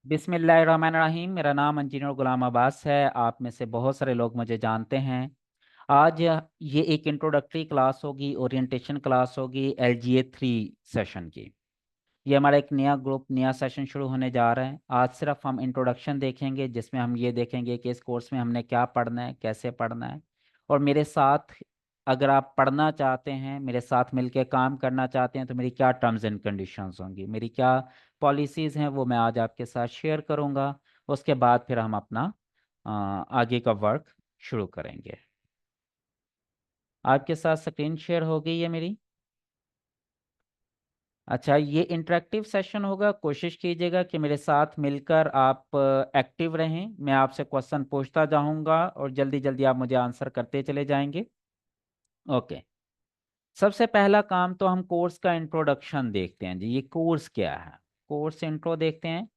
बिस्मिल्लाहिर्रहमानिर्रहीम। मेरा नाम इंजीनियर गुलाम अब्बास है। आप में से बहुत सारे लोग मुझे जानते हैं। आज ये एक इंट्रोडक्टरी क्लास होगी, ओरिएंटेशन क्लास होगी LGA 3 सेशन की। ये हमारा एक नया ग्रुप, नया सेशन शुरू होने जा रहा है। आज सिर्फ हम इंट्रोडक्शन देखेंगे, जिसमें हम ये देखेंगे कि इस कोर्स में हमने क्या पढ़ना है, कैसे पढ़ना है। और मेरे साथ अगर आप पढ़ना चाहते हैं, मेरे साथ मिलकर काम करना चाहते हैं, तो मेरी क्या टर्म्स एंड कंडीशंस होंगी, मेरी क्या पॉलिसीज़ हैं, वो मैं आज आपके साथ शेयर करूंगा। उसके बाद फिर हम अपना आगे का वर्क शुरू करेंगे। आपके साथ स्क्रीन शेयर हो गई है मेरी? अच्छा, ये इंटरेक्टिव सेशन होगा। कोशिश कीजिएगा कि मेरे साथ मिलकर आप एक्टिव रहें। मैं आपसे क्वेश्चन पूछता जाऊंगा और जल्दी जल्दी आप मुझे आंसर करते चले जाएंगे। ओके। सबसे पहला काम तो हम कोर्स का इंट्रोडक्शन देखते हैं जी। ये कोर्स क्या है, कोर्स इंट्रो देखते हैं।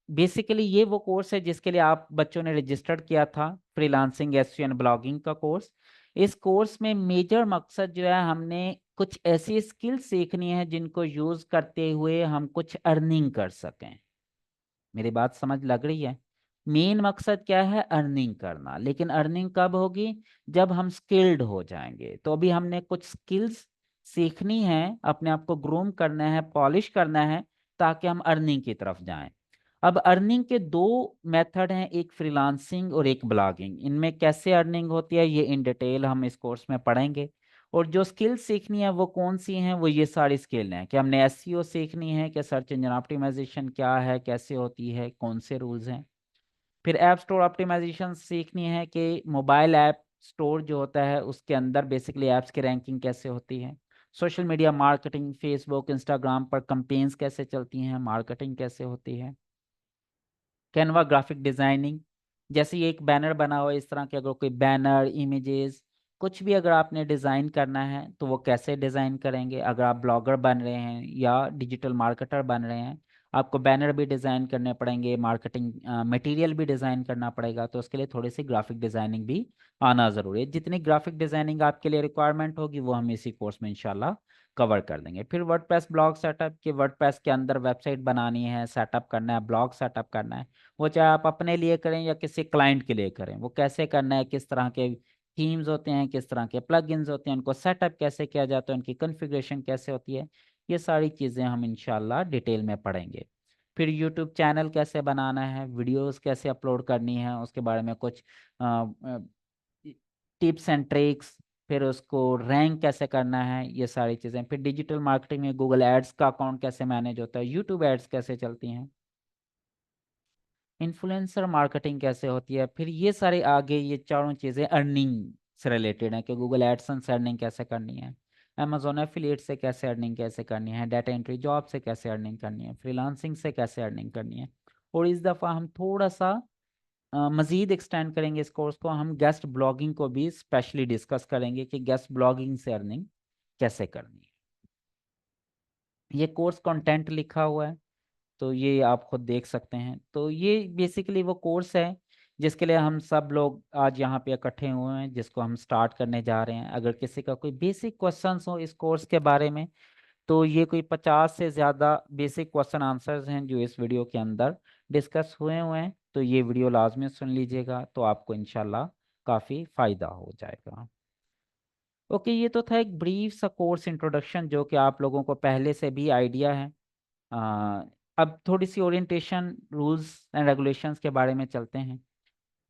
बेसिकली ये वो कोर्स है जिसके लिए आप बच्चों ने रजिस्टर्ड किया था, फ्रीलांसिंग एसईओ एंड ब्लॉगिंग का कोर्स। इस कोर्स में मेजर मकसद जो है, हमने कुछ ऐसी स्किल सीखनी है जिनको यूज करते हुए हम कुछ अर्निंग कर सकें। मेरी बात समझ लग रही है? मेन मकसद क्या है? अर्निंग करना। लेकिन अर्निंग कब होगी? जब हम स्किल्ड हो जाएंगे। तो अभी हमने कुछ स्किल्स सीखनी है, अपने आप को ग्रूम करना है, पॉलिश करना है, ताकि हम अर्निंग की तरफ जाएं। अब अर्निंग के दो मेथड हैं, एक फ्रीलांसिंग और एक ब्लॉगिंग। इनमें कैसे अर्निंग होती है, ये इन डिटेल हम इस कोर्स में पढ़ेंगे। और जो स्किल सीखनी है वो कौन सी हैं? वो ये सारी स्किल हैं कि हमने एसईओ सीखनी है, कि सर्च इंजन ऑप्टिमाइजेशन क्या है, कैसे होती है, कौन से रूल्स हैं। फिर ऐप स्टोर ऑप्टिमाइजेशन सीखनी है, कि मोबाइल ऐप स्टोर जो होता है उसके अंदर बेसिकली ऐप्स की रैंकिंग कैसे होती है। Social media marketing, Facebook Instagram पर कंपेन्स कैसे चलती हैं, मार्केटिंग कैसे होती है। कैनवा ग्राफिक डिजाइनिंग, जैसे ये एक बैनर बना हुआ है, इस तरह के अगर कोई बैनर, इमेजेस, कुछ भी अगर आपने डिज़ाइन करना है तो वो कैसे डिज़ाइन करेंगे। अगर आप ब्लॉगर बन रहे हैं या डिजिटल मार्केटर बन रहे हैं, आपको बैनर भी डिज़ाइन करने पड़ेंगे, मार्केटिंग मटेरियल भी डिज़ाइन करना पड़ेगा, तो उसके लिए थोड़ी सी ग्राफिक डिज़ाइनिंग भी आना ज़रूरी है। जितनी ग्राफिक डिज़ाइनिंग आपके लिए रिक्वायरमेंट होगी वो हम इसी कोर्स में इंशाल्लाह कवर कर देंगे। फिर वर्डप्रेस ब्लॉग सेटअप, कि वर्डप्रेस के अंदर वेबसाइट बनानी है, सेटअप करना है, ब्लॉग सेटअप करना है। वो चाहे आप अपने लिए करें या किसी क्लाइंट के लिए करें, वो कैसे करना है, किस तरह के थीम्स होते हैं, किस तरह के प्लगइन्स होते हैं, उनको सेटअप कैसे किया जाता है, उनकी कॉन्फ़िगरेशन कैसे होती है, ये सारी चीज़ें हम इंशाल्लाह डिटेल में पढ़ेंगे। फिर यूट्यूब चैनल कैसे बनाना है, वीडियोस कैसे अपलोड करनी है, उसके बारे में कुछ टिप्स एंड ट्रिक्स। फिर उसको रैंक कैसे करना है, ये सारी चीज़ें। फिर डिजिटल मार्केटिंग में गूगल एड्स का अकाउंट कैसे मैनेज होता है, यूट्यूब एड्स कैसे चलती हैं, इन्फ्लुएंसर मार्केटिंग कैसे होती है। फिर ये सारे आगे ये चारों चीज़ें अर्निंग से रिलेटेड हैं, कि गूगल एडसेंस से अर्निंग कैसे करनी है, अमेजोन एफिलिएट से कैसे अर्निंग कैसे करनी है, डाटा एंट्री जॉब से कैसे अर्निंग करनी है, फ्रीलांसिंग से कैसे अर्निंग करनी है। और इस दफ़ा हम थोड़ा सा मज़ीद एक्सटेंड करेंगे इस कोर्स को। हम गेस्ट ब्लॉगिंग को भी स्पेशली डिस्कस करेंगे, कि गेस्ट ब्लॉगिंग से अर्निंग कैसे करनी है। ये कोर्स कंटेंट लिखा हुआ है, तो ये आप खुद देख सकते हैं। तो ये बेसिकली वो कोर्स है जिसके लिए हम सब लोग आज यहाँ पे इकट्ठे हुए हैं, जिसको हम स्टार्ट करने जा रहे हैं। अगर किसी का कोई बेसिक क्वेश्चंस हो इस कोर्स के बारे में, तो ये कोई 50 से ज़्यादा बेसिक क्वेश्चन आंसर्स हैं जो इस वीडियो के अंदर डिस्कस हुए हैं। तो ये वीडियो लाजमी सुन लीजिएगा, तो आपको इंशाल्लाह काफ़ी फ़ायदा हो जाएगा। ओके, ये तो था एक ब्रीफ सा कोर्स इंट्रोडक्शन, जो कि आप लोगों को पहले से भी आइडिया है। आ, अब थोड़ी सी ओरिएंटेशन, रूल्स एंड रेगुलेशंस के बारे में चलते हैं।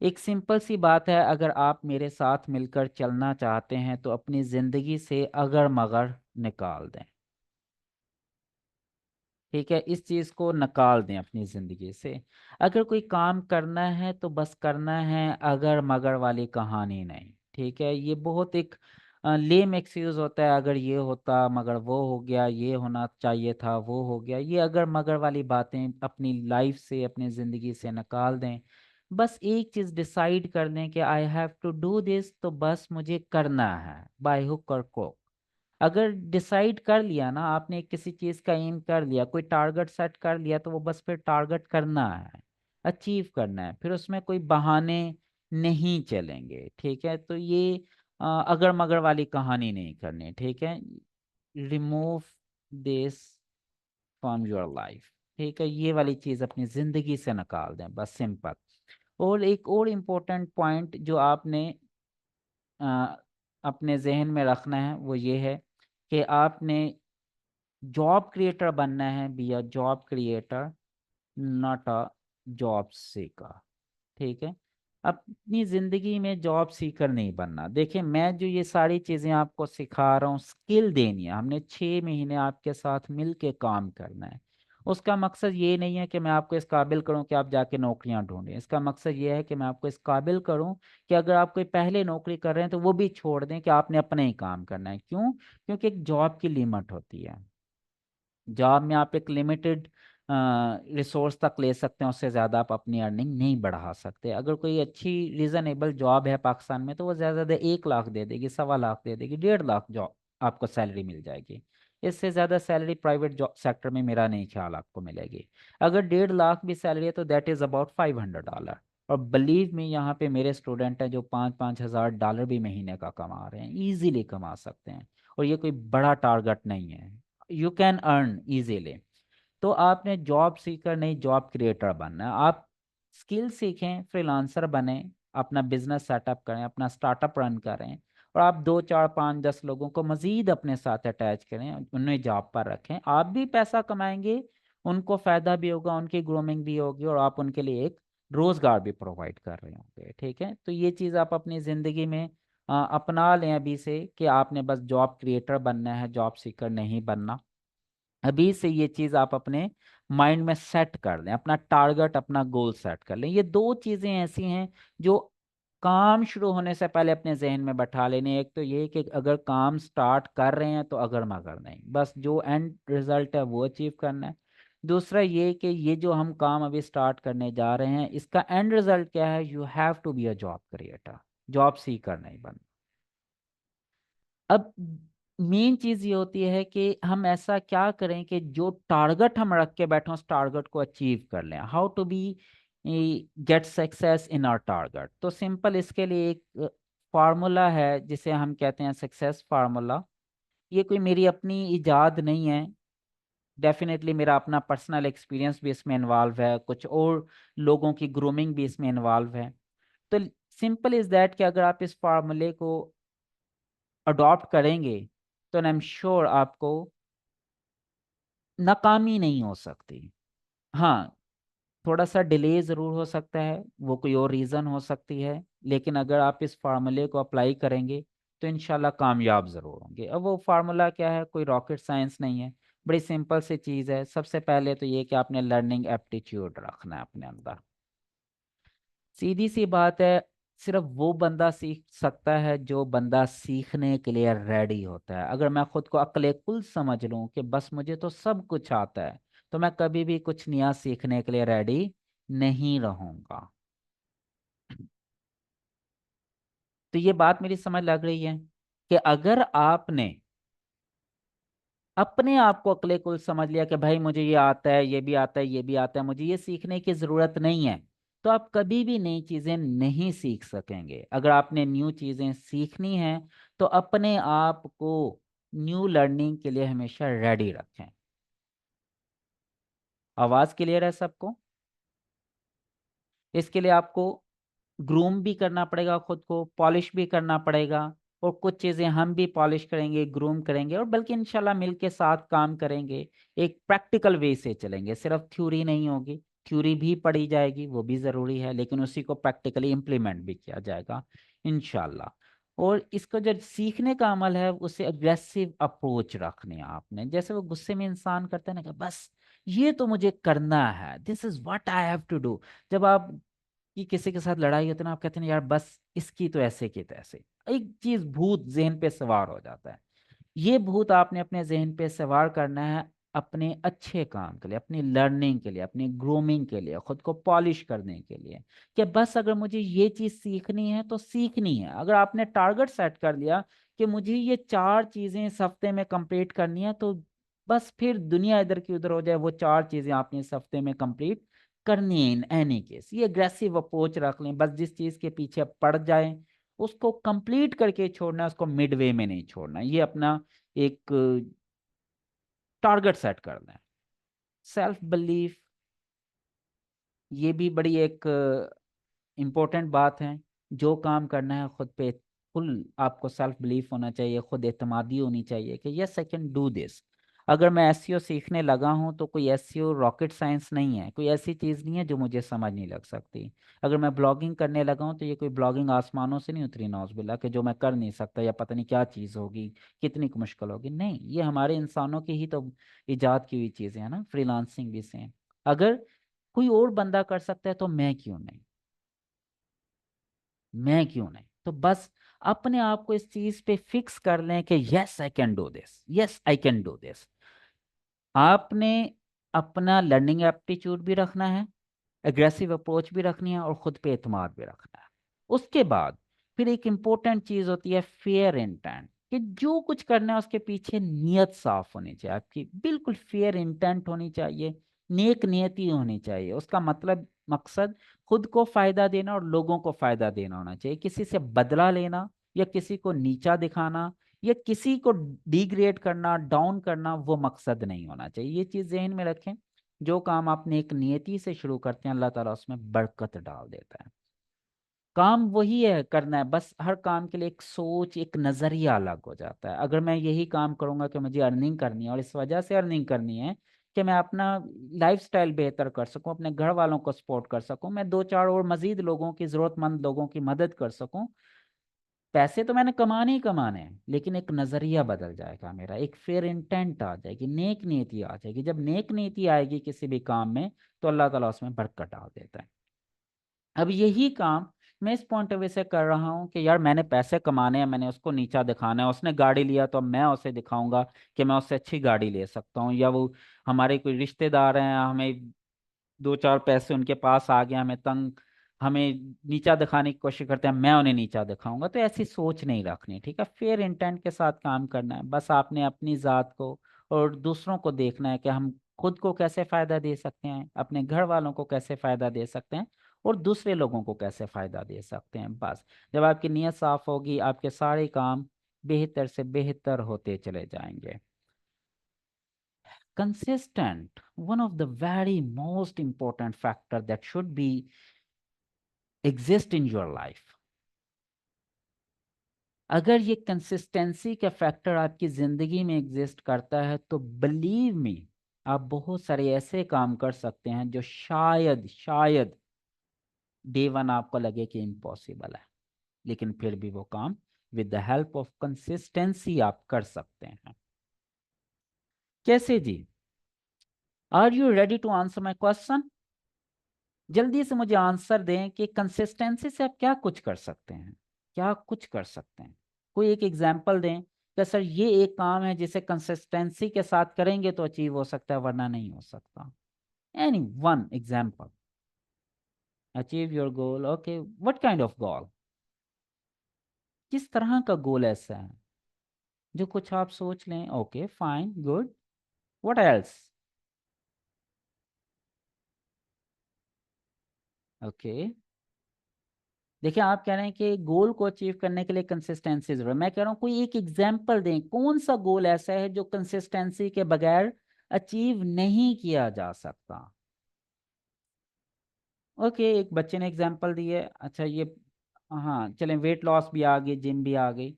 एक सिंपल सी बात है, अगर आप मेरे साथ मिलकर चलना चाहते हैं तो अपनी ज़िंदगी से अगर मगर निकाल दें। ठीक है, इस चीज़ को निकाल दें अपनी ज़िंदगी से। अगर कोई काम करना है तो बस करना है, अगर मगर वाली कहानी नहीं। ठीक है, ये बहुत एक लेम एक्सक्यूज होता है, अगर ये होता मगर वो हो गया, ये होना चाहिए था वो हो गया। ये अगर मगर वाली बातें अपनी लाइफ से, अपनी ज़िंदगी से निकाल दें। बस एक चीज़ डिसाइड कर लें कि I have to do this, तो बस मुझे करना है, बाय हुक और क्रोक। अगर डिसाइड कर लिया ना आपने, किसी चीज का एम कर लिया, कोई टारगेट सेट कर लिया, तो वो बस फिर टारगेट करना है, अचीव करना है। फिर उसमें कोई बहाने नहीं चलेंगे। ठीक है, तो ये अगर मगर वाली कहानी नहीं करनी। ठीक है, remove this from your life. ठीक है, ये वाली चीज अपनी जिंदगी से निकाल दें, बस सिंपल। और एक और इम्पोर्टेंट पॉइंट जो आपने अ, अपने जहन में रखना है वो ये है कि आपने जॉब क्रिएटर बनना है, B a job creator, not a job seeker. ठीक है, अपनी जिंदगी में जॉब सीकर नहीं बनना। देखिए, मैं जो ये सारी चीजें आपको सिखा रहा हूँ, स्किल देनी है, हमने 6 महीने आपके साथ मिल के काम करना है। उसका मकसद ये नहीं है कि मैं आपको इस काबिल करूं कि आप जाके नौकरियां ढूंढें। इसका मकसद ये है कि मैं आपको इस काबिल करूं कि अगर आप कोई पहले नौकरी कर रहे हैं तो वो भी छोड़ दें, कि आपने अपने ही काम करना है। क्यों? क्योंकि एक जॉब की लिमिट होती है। जॉब में आप एक लिमिटेड रिसोर्स तक ले सकते हैं, उससे ज़्यादा आप अपनी अर्निंग नहीं बढ़ा सकते। अगर कोई अच्छी रीजनेबल जॉब है पाकिस्तान में तो वो ज़्यादा से ज़्यादा 1 लाख दे देगी, 1.25 लाख दे देगी, 1.5 लाख जॉब आपको सैलरी मिल जाएगी। इससे ज़्यादा सैलरी प्राइवेट जॉब सेक्टर में मेरा नहीं ख्याल आपको मिलेगी। अगर 1.5 लाख भी सैलरी है तो दैट इज़ अबाउट $500। और बिलीव मी, यहाँ पे मेरे स्टूडेंट हैं जो 5-5 हज़ार डॉलर भी महीने का कमा रहे हैं, ईजीली कमा सकते हैं। और ये कोई बड़ा टारगेट नहीं है, यू कैन अर्न इजीली। तो आपने जॉब सीकर नहीं, जॉब क्रिएटर बनना है। आप स्किल सीखें, फ्रीलांसर बने, अपना बिजनेस सेटअप करें, अपना स्टार्टअप रन करें, और आप 2 4 5 10 लोगों को मजीद अपने साथ अटैच करें, उन्हें जॉब पर रखें। आप भी पैसा कमाएंगे, उनको फायदा भी होगा, उनकी ग्रोमिंग भी होगी, और आप उनके लिए एक रोजगार भी प्रोवाइड कर रहे होंगे। ठीक है, तो ये चीज़ आप अपनी ज़िंदगी में अपना लें अभी से, कि आपने बस जॉब क्रिएटर बनना है, जॉब सीकर नहीं बनना। अभी से ये चीज आप अपने माइंड में सेट कर लें, अपना टारगेट, अपना गोल सेट कर लें। ये दो चीजें ऐसी हैं जो काम शुरू होने से पहले अपने जहन में बैठा लेने। एक तो ये कि अगर काम स्टार्ट कर रहे हैं तो अगर मगर नहीं, बस जो एंड रिजल्ट है वो अचीव करना है। दूसरा ये कि ये जो हम काम अभी स्टार्ट करने जा रहे हैं, इसका एंड रिजल्ट क्या है? You have to be a job creator, job seeker नहीं बनना। अब मेन चीज ये होती है कि हम ऐसा क्या करें कि जो टारगेट हम रख के बैठे हैं उस टारगेट को अचीव कर लें। How to be get success in our target. तो सिंपल इसके लिए एक फार्मूला है जिसे हम कहते हैं सक्सेस फार्मूला। ये कोई मेरी अपनी इजाद नहीं है, डेफिनेटली मेरा अपना पर्सनल एक्सपीरियंस भी इसमें इन्वॉल्व है, कुछ और लोगों की ग्रूमिंग भी इसमें इन्वॉल्व है। तो सिंपल इज दैट कि अगर आप इस फार्मूले को अडॉप्ट करेंगे तो आई एम श्योर आपको नाकामी नहीं हो सकती। हाँ, थोड़ा सा डिले ज़रूर हो सकता है, वो कोई और रीज़न हो सकती है, लेकिन अगर आप इस फार्मूले को अप्लाई करेंगे तो इंशाल्लाह कामयाब ज़रूर होंगे। अब वो फार्मूला क्या है? कोई रॉकेट साइंस नहीं है, बड़ी सिंपल सी चीज़ है। सबसे पहले तो ये कि आपने लर्निंग एप्टीट्यूड रखना है अपने अंदर। सीधी सी बात है, सिर्फ वो बंदा सीख सकता है जो बंदा सीखने के लिए रेडी होता है। अगर मैं खुद को अक्ले कुल समझ लूं कि बस मुझे तो सब कुछ आता है, तो मैं कभी भी कुछ नया सीखने के लिए रेडी नहीं रहूंगा। तो ये बात मेरी समझ लग रही है कि अगर आपने अपने आप को अक्ले कुल समझ लिया कि भाई मुझे ये आता है, ये भी आता है, ये भी आता है, मुझे ये सीखने की जरूरत नहीं है, तो आप कभी भी नई चीजें नहीं सीख सकेंगे। अगर आपने न्यू चीजें सीखनी है तो अपने आप को न्यू लर्निंग के लिए हमेशा रेडी रखें। आवाज क्लियर है सबको? इसके लिए आपको ग्रूम भी करना पड़ेगा, खुद को पॉलिश भी करना पड़ेगा। और कुछ चीज़ें हम भी पॉलिश करेंगे, ग्रूम करेंगे, और बल्कि इंशाल्लाह मिलके साथ काम करेंगे। एक प्रैक्टिकल वे से चलेंगे, सिर्फ थ्योरी नहीं होगी। थ्योरी भी पढ़ी जाएगी, वो भी ज़रूरी है, लेकिन उसी को प्रैक्टिकली इम्प्लीमेंट भी किया जाएगा इंशाल्लाह। और इसको जो सीखने का अमल है उसे अग्रेसिव अप्रोच रखनी है आपने। जैसे वो गुस्से में इंसान करता है ना कि बस ये तो मुझे करना है, this is what I have to do. जब आप कि किसी के साथ लड़ाई होती है ना, आप कहते हैं यार बस इसकी तो ऐसे की तैसे, एक चीज भूत जहन पे सवार हो जाता है। ये भूत आपने अपने जहन पे सवार करना है अपने अच्छे काम के लिए, अपनी लर्निंग के लिए, अपनी ग्रूमिंग के लिए, खुद को पॉलिश करने के लिए। कि बस अगर मुझे ये चीज सीखनी है तो सीखनी है। अगर आपने टारगेट सेट कर लिया कि मुझे ये 4 चीजें इस हफ्ते में कंप्लीट करनी है, तो बस फिर दुनिया इधर की उधर हो जाए, वो 4 चीजें आपने इस हफ्ते में कंप्लीट करनी है। इन एनी केस ये अग्रेसिव अप्रोच रख लें, बस जिस चीज के पीछे पड़ जाए उसको कंप्लीट करके छोड़ना है, उसको मिड वे में नहीं छोड़ना। ये अपना एक टारगेट सेट कर लें। सेल्फ बिलीफ, ये भी बड़ी एक इम्पोर्टेंट बात है। जो काम करना है खुद पे फुल आपको सेल्फ बिलीफ होना चाहिए, खुद एतमादी होनी चाहिए कि yes I can do this. अगर मैं एसईओ सीखने लगा हूं तो कोई एसईओ रॉकेट साइंस नहीं है, कोई ऐसी चीज़ नहीं है जो मुझे समझ नहीं लग सकती। अगर मैं ब्लॉगिंग करने लगा हूं तो ये कोई ब्लॉगिंग आसमानों से नहीं उतरी नौज़बिल्ला कि जो मैं कर नहीं सकता या पता नहीं क्या चीज़ होगी, कितनी मुश्किल होगी। नहीं, ये हमारे इंसानों की ही तो इजाद की हुई चीज़ें हैं ना, फ्रीलांसिंग भी सेम। अगर कोई और बंदा कर सकता है तो मैं क्यों नहीं, मैं क्यों नहीं। तो बस अपने आप को इस चीज पे फिक्स कर लें कि yes I can do this, yes I can do this. आपने अपना लर्निंग एप्टीट्यूड भी रखना है, एग्रेसिव अप्रोच भी रखनी है और खुद पे एतमाद भी रखना है। उसके बाद फिर एक इंपॉर्टेंट चीज होती है फेयर इंटेंट, कि जो कुछ करना है उसके पीछे नियत साफ होनी चाहिए आपकी, बिल्कुल फेयर इंटेंट होनी चाहिए, नेक नियति होनी चाहिए। उसका मतलब मकसद खुद को फायदा देना और लोगों को फायदा देना होना चाहिए। किसी से बदला लेना या किसी को नीचा दिखाना या किसी को डिग्रेड करना, डाउन करना, वो मकसद नहीं होना चाहिए। ये चीज जहन में रखें। जो काम आपने एक नियति से शुरू करते हैं अल्लाह ताला उसमें बरकत डाल देता है। काम वही है करना है, बस हर काम के लिए एक सोच, एक नजरिया अलग हो जाता है। अगर मैं यही काम करूंगा कि मुझे अर्निंग करनी है और इस वजह से अर्निंग करनी है कि मैं अपना लाइफस्टाइल बेहतर कर सकूं, अपने घर वालों को सपोर्ट कर सकूं, मैं दो चार और मजीद लोगों की, जरूरतमंद लोगों की मदद कर सकूं, पैसे तो मैंने कमाने ही कमाने हैं, लेकिन एक नजरिया बदल जाएगा मेरा, एक फेयर इंटेंट आ जाएगी, नेक नीति आ जाएगी। जब नेक नीति आएगी किसी भी काम में तो अल्लाह ताला उसमें बरकत डाल देता है। अब यही काम मैं इस पॉइंट ऑफ व्यू से कर रहा हूँ कि यार मैंने पैसे कमाने हैं, मैंने उसको नीचा दिखाना है। उसने गाड़ी लिया तो मैं उसे दिखाऊंगा कि मैं उससे अच्छी गाड़ी ले सकता हूँ, या वो हमारे कोई रिश्तेदार हैं, हमें दो चार पैसे उनके पास आ गया, हमें तंग, हमें नीचा दिखाने की कोशिश करते हैं, मैं उन्हें नीचा दिखाऊंगा। तो ऐसी सोच नहीं रखनी, ठीक है। फेयर इंटेंट के साथ काम करना है। बस आपने अपनी ज़ात को और दूसरों को देखना है कि हम खुद को कैसे फ़ायदा दे सकते हैं, अपने घर वालों को कैसे फ़ायदा दे सकते हैं और दूसरे लोगों को कैसे फ़ायदा दे सकते हैं। बस जब आपकी नीयत साफ होगी आपके सारे काम बेहतर से बेहतर होते चले जाएंगे। Consistent, one of the very most important factor that should be exist in your life। अगर ये कंसिस्टेंसी का फैक्टर आपकी जिंदगी में एग्जिस्ट करता है तो बिलीव मी, आप बहुत सारे ऐसे काम कर सकते हैं जो शायद शायद डे वन आपको लगे कि इम्पॉसिबल है, लेकिन फिर भी वो काम with the help of consistency आप कर सकते हैं। कैसे जी? Are you ready to answer my question? जल्दी से मुझे आंसर दें कि कंसिस्टेंसी से आप क्या कुछ कर सकते हैं, क्या कुछ कर सकते हैं। कोई एक एग्जांपल दें कि सर ये एक काम है जिसे कंसिस्टेंसी के साथ करेंगे तो अचीव हो सकता है वरना नहीं हो सकता। Any one example. Achieve your goal, okay, what kind of goal? किस तरह का गोल ऐसा है जो कुछ आप सोच लें? Okay fine good, what else? Okay, देखिए आप कह रहे हैं कि गोल को अचीव करने के लिए कंसिस्टेंसी जरूर है। मैं कह रहा हूँ कोई एक एग्जांपल दें, कौन सा गोल ऐसा है जो कंसिस्टेंसी के बगैर अचीव नहीं किया जा सकता। ओके, एक बच्चे ने एग्जांपल दी है, अच्छा ये, हाँ चलें, वेट लॉस भी आ गई, जिम भी आ गई।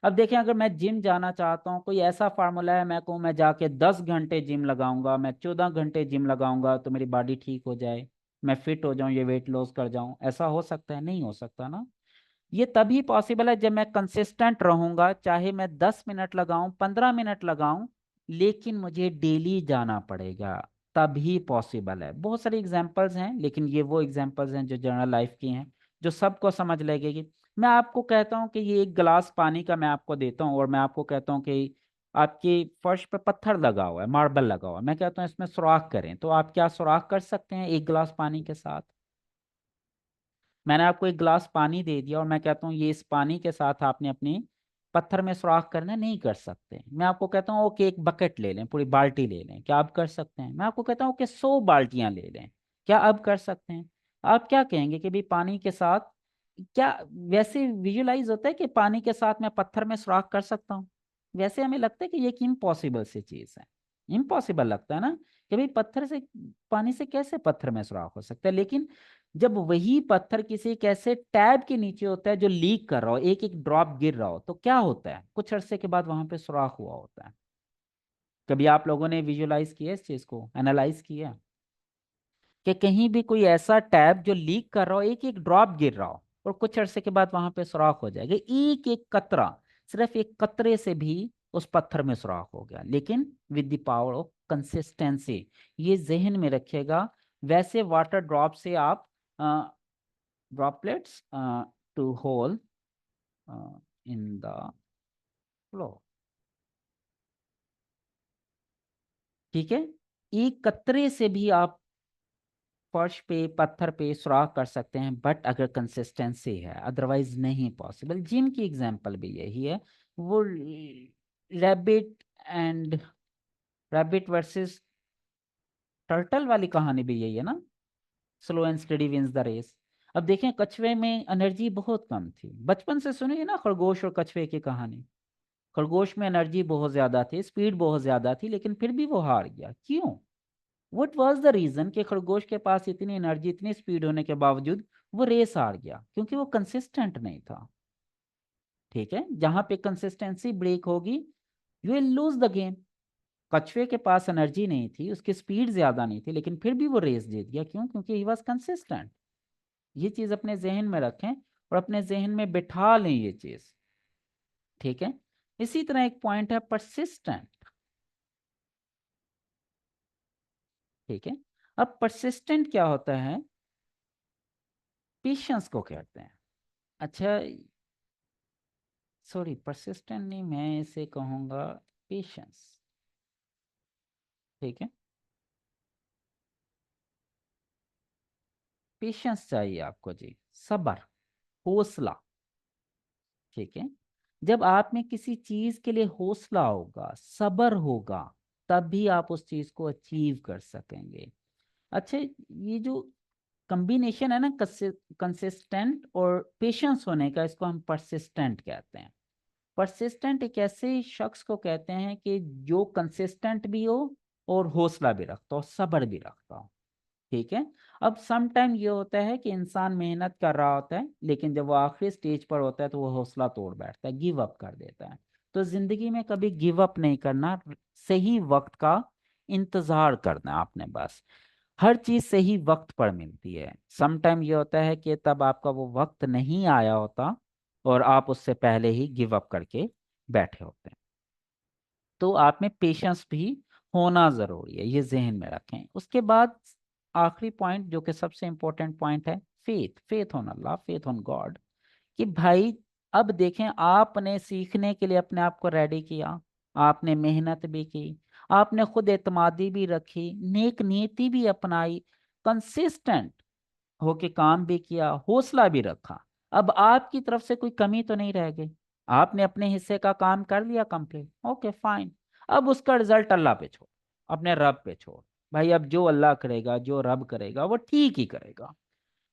अब देखें, अगर मैं जिम जाना चाहता हूँ, कोई ऐसा फार्मूला है मैं कहूँ मैं जाके 10 घंटे जिम लगाऊंगा, मैं 14 घंटे जिम लगाऊंगा तो मेरी बॉडी ठीक हो जाए, मैं फिट हो जाऊं, ये वेट लॉस कर जाऊं? ऐसा हो सकता है? नहीं हो सकता ना। ये तभी पॉसिबल है जब मैं कंसिस्टेंट रहूंगा, चाहे मैं 10 मिनट लगाऊं, 15 मिनट लगाऊं, लेकिन मुझे डेली जाना पड़ेगा, तभी पॉसिबल है। बहुत सारी एग्जांपल्स हैं, लेकिन ये वो एग्जांपल्स हैं जो जनरल लाइफ की हैं, जो सबको समझ लगेगी। मैं आपको कहता हूं कि ये एक गिलास पानी का मैं आपको देता हूं और मैं आपको कहता हूं कि आपके फर्श पे पत्थर लगा हुआ है, मार्बल लगा हुआ है, मैं कहता हूं इसमें सुराख करें, तो आप क्या सुराख कर सकते हैं एक गिलास पानी के साथ? मैंने आपको एक गिलास पानी दे दिया और मैं कहता हूँ ये इस पानी के साथ आपने अपनी पत्थर में सुराख करना है, नहीं कर सकते। मैं आपको कहता हूँ ओके एक बकेट ले लें, पूरी बाल्टी ले लें, क्या आप कर सकते हैं? मैं आपको कहता हूँ कि 100 बाल्टियां ले लें, क्या आप कर सकते हैं? आप क्या कहेंगे कि भी पानी के साथ, क्या वैसे विजुलाइज होता है कि पानी के साथ मैं पत्थर में सुराख कर सकता हूँ? वैसे हमें लगता है कि ये एक इम्पॉसिबल सी चीज है, इम्पॉसिबल लगता है ना। कि भाई पत्थर से, पानी से कैसे पत्थर में सुराख हो सकता है। लेकिन जब वही पत्थर किसी एक ऐसे टैब के नीचे होता है जो लीक कर रहा हो, एक एक ड्रॉप गिर रहा हो, तो क्या होता है, कुछ अरसे के बाद वहां पे सुराख हुआ होता है। कभी आप लोगों ने विजुलाइज किया इस चीज को, एनालाइज किया कि कहीं भी कोई ऐसा टैब जो लीक कर रहा हो, एक एक ड्रॉप गिर रहा हो, और कुछ अरसे के बाद वहां पे सुराख हो जाएगा, एक एक कतरा, सिर्फ एक कतरे से भी उस पत्थर में सुराख हो गया, लेकिन with the power of consistency. ये जहन में रखिएगा। वैसे वाटर ड्रॉप से आप droplets to hole in the flow, ठीक है, एक कतरे से भी आप फर्श पे, पत्थर पे सुराख कर सकते हैं, बट अगर कंसिस्टेंसी है, अदरवाइज नहीं पॉसिबल। जिम की एग्जांपल भी यही है। वो rabbit and rabbit versus turtle वाली कहानी भी यही है ना, slow and steady wins the race. अब देखें, कछुए में एनर्जी बहुत कम थी, बचपन से सुनी है ना खरगोश और कछुए की कहानी। खरगोश में एनर्जी बहुत ज्यादा थी, स्पीड बहुत ज्यादा थी, लेकिन फिर भी वो हार गया, क्यों? वट वॉज द रीजन कि खरगोश के पास इतनी एनर्जी, इतनी स्पीड होने के बावजूद वो रेस हार गया? क्योंकि वो कंसिस्टेंट नहीं था। ठीक है, जहां पे कंसिस्टेंसी ब्रेक होगी, you will lose the game. कछुए के पास एनर्जी नहीं थी, उसकी स्पीड ज्यादा नहीं थी, लेकिन फिर भी वो रेस जीत गया, क्यों? क्योंकि ही वॉज कंसिस्टेंट। ये चीज अपने जहन में रखें और अपने जहन में बिठा लें ये चीज, ठीक है। इसी तरह एक पॉइंट है परसिस्टेंट, ठीक है। अब परसिस्टेंट क्या होता है? पेशेंस को कहते हैं। अच्छा, सॉरी, परसिस्टेंट नहीं, मैं इसे कहूंगा पेशेंस, ठीक है। पेशेंस चाहिए आपको जी, सब्र, हौसला, ठीक है। जब आप में किसी चीज के लिए हौसला होगा, सब्र होगा, तब भी आप उस चीज को अचीव कर सकेंगे। अच्छा, ये जो कॉम्बिनेशन है ना कंसिस्टेंट और पेशेंस होने का, इसको हम परसिस्टेंट कहते हैं। परसिस्टेंट एक ऐसे शख्स को कहते हैं कि जो कंसिस्टेंट भी हो और हौसला भी रखता हो, सब्र भी रखता हो, ठीक है। अब सम टाइम ये होता है कि इंसान मेहनत कर रहा होता है, लेकिन जब वो आखिरी स्टेज पर होता है तो वो हौसला तोड़ बैठता है, गिव अप कर देता है। तो जिंदगी में कभी गिव अप नहीं करना, सही वक्त का इंतजार करना है आपने बस। हर चीज सही वक्त पर मिलती है। सम टाइम ये होता है कि तब आपका वो वक्त नहीं आया होता और आप उससे पहले ही गिव अप करके बैठे होते हैं। तो आप में पेशेंस भी होना जरूरी है, ये जहन में रखें। उसके बाद आखिरी पॉइंट, जो कि सबसे इंपॉर्टेंट पॉइंट है, faith, faith on Allah, faith on God. कि भाई, अब देखें, आपने सीखने के लिए अपने आप को रेडी किया, आपने मेहनत भी की, आपने खुद एतमादी भी रखी, नेक नीति भी अपनाई, कंसिस्टेंट होके काम भी किया, हौसला भी रखा। अब आपकी तरफ से कोई कमी तो नहीं रह गई, आपने अपने हिस्से का काम कर लिया कंप्लीट, ओके फाइन। अब उसका रिजल्ट अल्लाह पे छोड़, अपने रब पे छोड़। भाई, अब जो अल्लाह करेगा, जो रब करेगा, वो ठीक ही करेगा।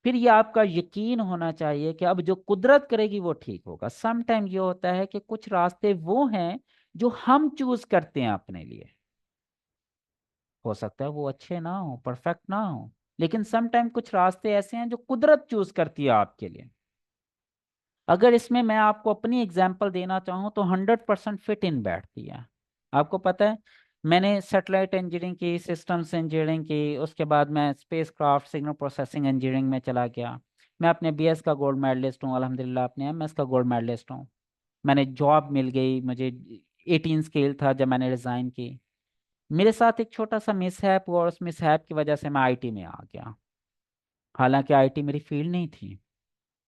फिर ये आपका यकीन होना चाहिए कि अब जो कुदरत करेगी वो ठीक होगा। सम टाइम ये होता है कि कुछ रास्ते वो हैं जो हम चूज करते हैं अपने लिए, हो सकता है वो अच्छे ना हो, परफेक्ट ना हो, लेकिन सम टाइम कुछ रास्ते ऐसे हैं जो कुदरत चूज करती है आपके लिए। अगर इसमें मैं आपको अपनी एग्जांपल देना चाहूँ तो 100% फिट इन बैठती है। आपको पता है, मैंने सैटेलाइट इंजीनियरिंग की, सिस्टम्स इंजीनियरिंग की, उसके बाद मैं space craft signal processing engineering में चला गया। मैं अपने बीएस का गोल्ड मेडलिस्ट हूँ अल्हम्दुलिल्लाह, अपने एमएस का गोल्ड मेडलिस्ट हूँ। मैंने जॉब मिल गई मुझे, 18 स्केल था जब मैंने रिजाइन की। मेरे साथ एक छोटा सा मिसहैप हुआ और उस मिसहैप की वजह से मैं आईटी में आ गया। हालांकि आईटी मेरी फील्ड नहीं थी,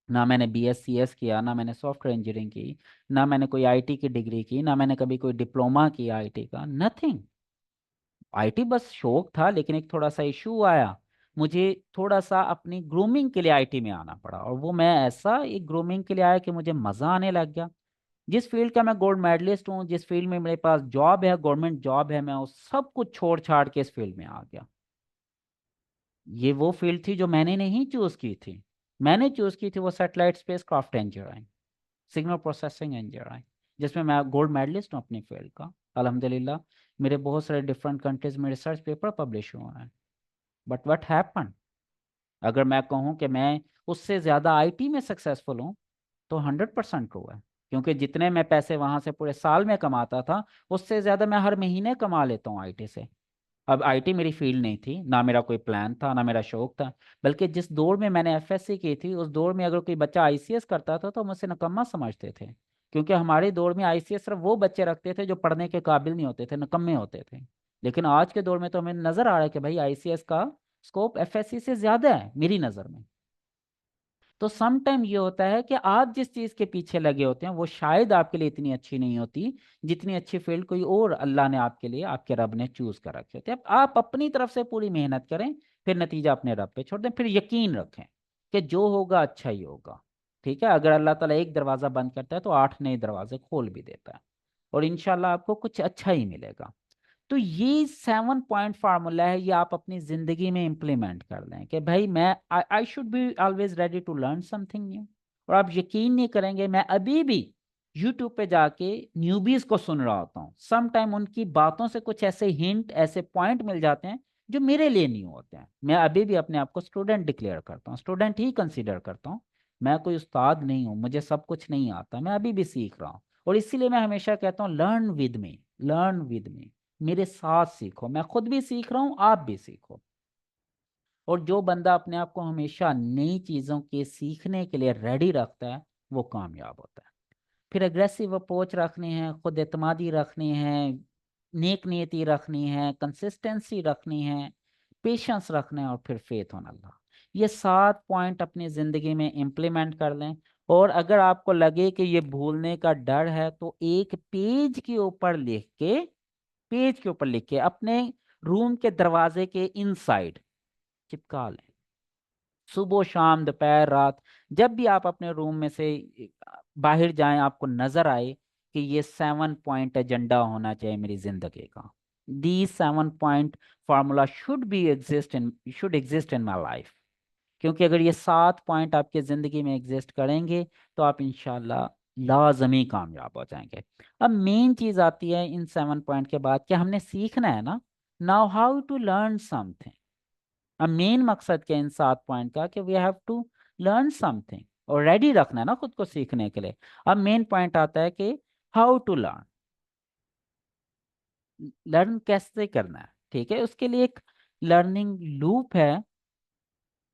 ना मैंने बीएससीएस किया, ना मैंने सॉफ्टवेयर इंजीनियरिंग की, ना मैंने कोई आईटी की डिग्री की, ना मैंने कभी कोई डिप्लोमा किया आईटी का, नथिंग। आईटी बस शौक था, लेकिन एक थोड़ा सा इशू आया, मुझे थोड़ा सा अपनी ग्रूमिंग के लिए आईटी में आना पड़ा, और वो मैं ऐसा एक ग्रूमिंग के लिए आया कि मुझे मज़ा आने लग गया। जिस फील्ड का मैं गोल्ड मेडलिस्ट हूँ, जिस फील्ड में मेरे पास जॉब है, गवर्नमेंट जॉब है, मैं उस सब कुछ छोड़ छाड़ के इस फील्ड में आ गया। ये वो फील्ड थी जो मैंने नहीं चूज की थी। मैंने चूज की थी वो satellite space craft engineering, signal processing engineering, जिसमें मैं गोल्ड मेडलिस्ट हूँ अपनी फील्ड का अल्हम्दुलिल्लाह। मेरे बहुत सारे डिफरेंट कंट्रीज में रिसर्च पेपर पब्लिश हुए हैं। बट व्हाट हैपन, अगर मैं कहूँ कि मैं उससे ज़्यादा आईटी में सक्सेसफुल हूँ, तो 100% हुआ है। क्योंकि जितने मैं पैसे वहां से पूरे साल में कमाता था, उससे ज़्यादा मैं हर महीने कमा लेता हूँ आईटी से। अब आईटी मेरी फील्ड नहीं थी, ना मेरा कोई प्लान था, ना मेरा शौक था। बल्कि जिस दौर में मैंने एफएससी की थी, उस दौर में अगर कोई बच्चा आईसीएस करता था तो मुझसे निकम्मा समझते थे। क्योंकि हमारे दौर में आईसीएस सिर्फ वो बच्चे रखते थे जो पढ़ने के काबिल नहीं होते थे, निकम्मे होते थे। लेकिन आज के दौर में तो हमें नजर आ रहा है कि भाई आईसीएस का स्कोप एफएससी से ज्यादा है मेरी नज़र में। तो सम टाइम ये होता है कि आप जिस चीज के पीछे लगे होते हैं वो शायद आपके लिए इतनी अच्छी नहीं होती जितनी अच्छी फील्ड कोई और अल्लाह ने आपके लिए, आपके रब ने चूज कर रखे होते हैं। अब आप अपनी तरफ से पूरी मेहनत करें, फिर नतीजा अपने रब पे छोड़ दें, फिर यकीन रखें कि जो होगा अच्छा ही होगा। ठीक है, अगर अल्लाह ताला एक दरवाजा बंद करता है तो 8 नए दरवाजे खोल भी देता है, और इंशाल्लाह आपको कुछ अच्छा ही मिलेगा। तो ये 7 पॉइंट फार्मूला है, ये आप अपनी जिंदगी में इंप्लीमेंट कर लें कि भाई मैं I should be always ready to learn something new. और आप यकीन नहीं करेंगे, मैं अभी भी यूट्यूब पे जाके न्यूबीज को सुन रहा होता हूँ। सम टाइम उनकी बातों से कुछ ऐसे हिंट, ऐसे पॉइंट मिल जाते हैं जो मेरे लिए न्यू होते हैं। मैं अभी भी अपने आप को स्टूडेंट डिक्लेयर करता हूँ, स्टूडेंट ही कंसीडर करता हूँ। मैं कोई उस्ताद नहीं हूँ, मुझे सब कुछ नहीं आता, मैं अभी भी सीख रहा हूँ। और इसीलिए मैं हमेशा कहता हूँ learn with me, learn with me, मेरे साथ सीखो। मैं खुद भी सीख रहा हूँ, आप भी सीखो। और जो बंदा अपने आप को हमेशा नई चीज़ों के सीखने के लिए रेडी रखता है, वो कामयाब होता है। फिर एग्रेसिव अप्रोच रखनी है, खुद एतमादी रखनी है, नेक नियति रखनी है, कंसिस्टेंसी रखनी है, पेशेंस रखना है, और फिर फेथ ऑन अल्लाह। ये 7 पॉइंट अपनी ज़िंदगी में इम्प्लीमेंट कर लें। और अगर आपको लगे कि ये भूलने का डर है, तो एक पेज के ऊपर लिख के अपने रूम के दरवाजे के इनसाइड चिपका लें। सुबह शाम दोपहर रात, जब भी आप अपने रूम में से बाहर जाएं, आपको नजर आए कि ये 7 पॉइंट एजेंडा होना चाहिए मेरी जिंदगी का। दी 7 point formula should exist in my life. क्योंकि अगर ये 7 पॉइंट आपके जिंदगी में एग्जिस्ट करेंगे, तो आप इंशाल्लाह लाजमी कामयाब हो जाएंगे। अब मेन चीज आती है इन 7 पॉइंट के बाद कि हमने सीखना है ना, now how to learn something. अब मेन मकसद क्या है इन 7 पॉइंट का, कि we have to learn something, और रेडी रखना है ना खुद को सीखने के लिए। अब मेन पॉइंट आता है कि हाउ टू लर्न, लर्न कैसे करना है। ठीक है, उसके लिए एक लर्निंग लूप है,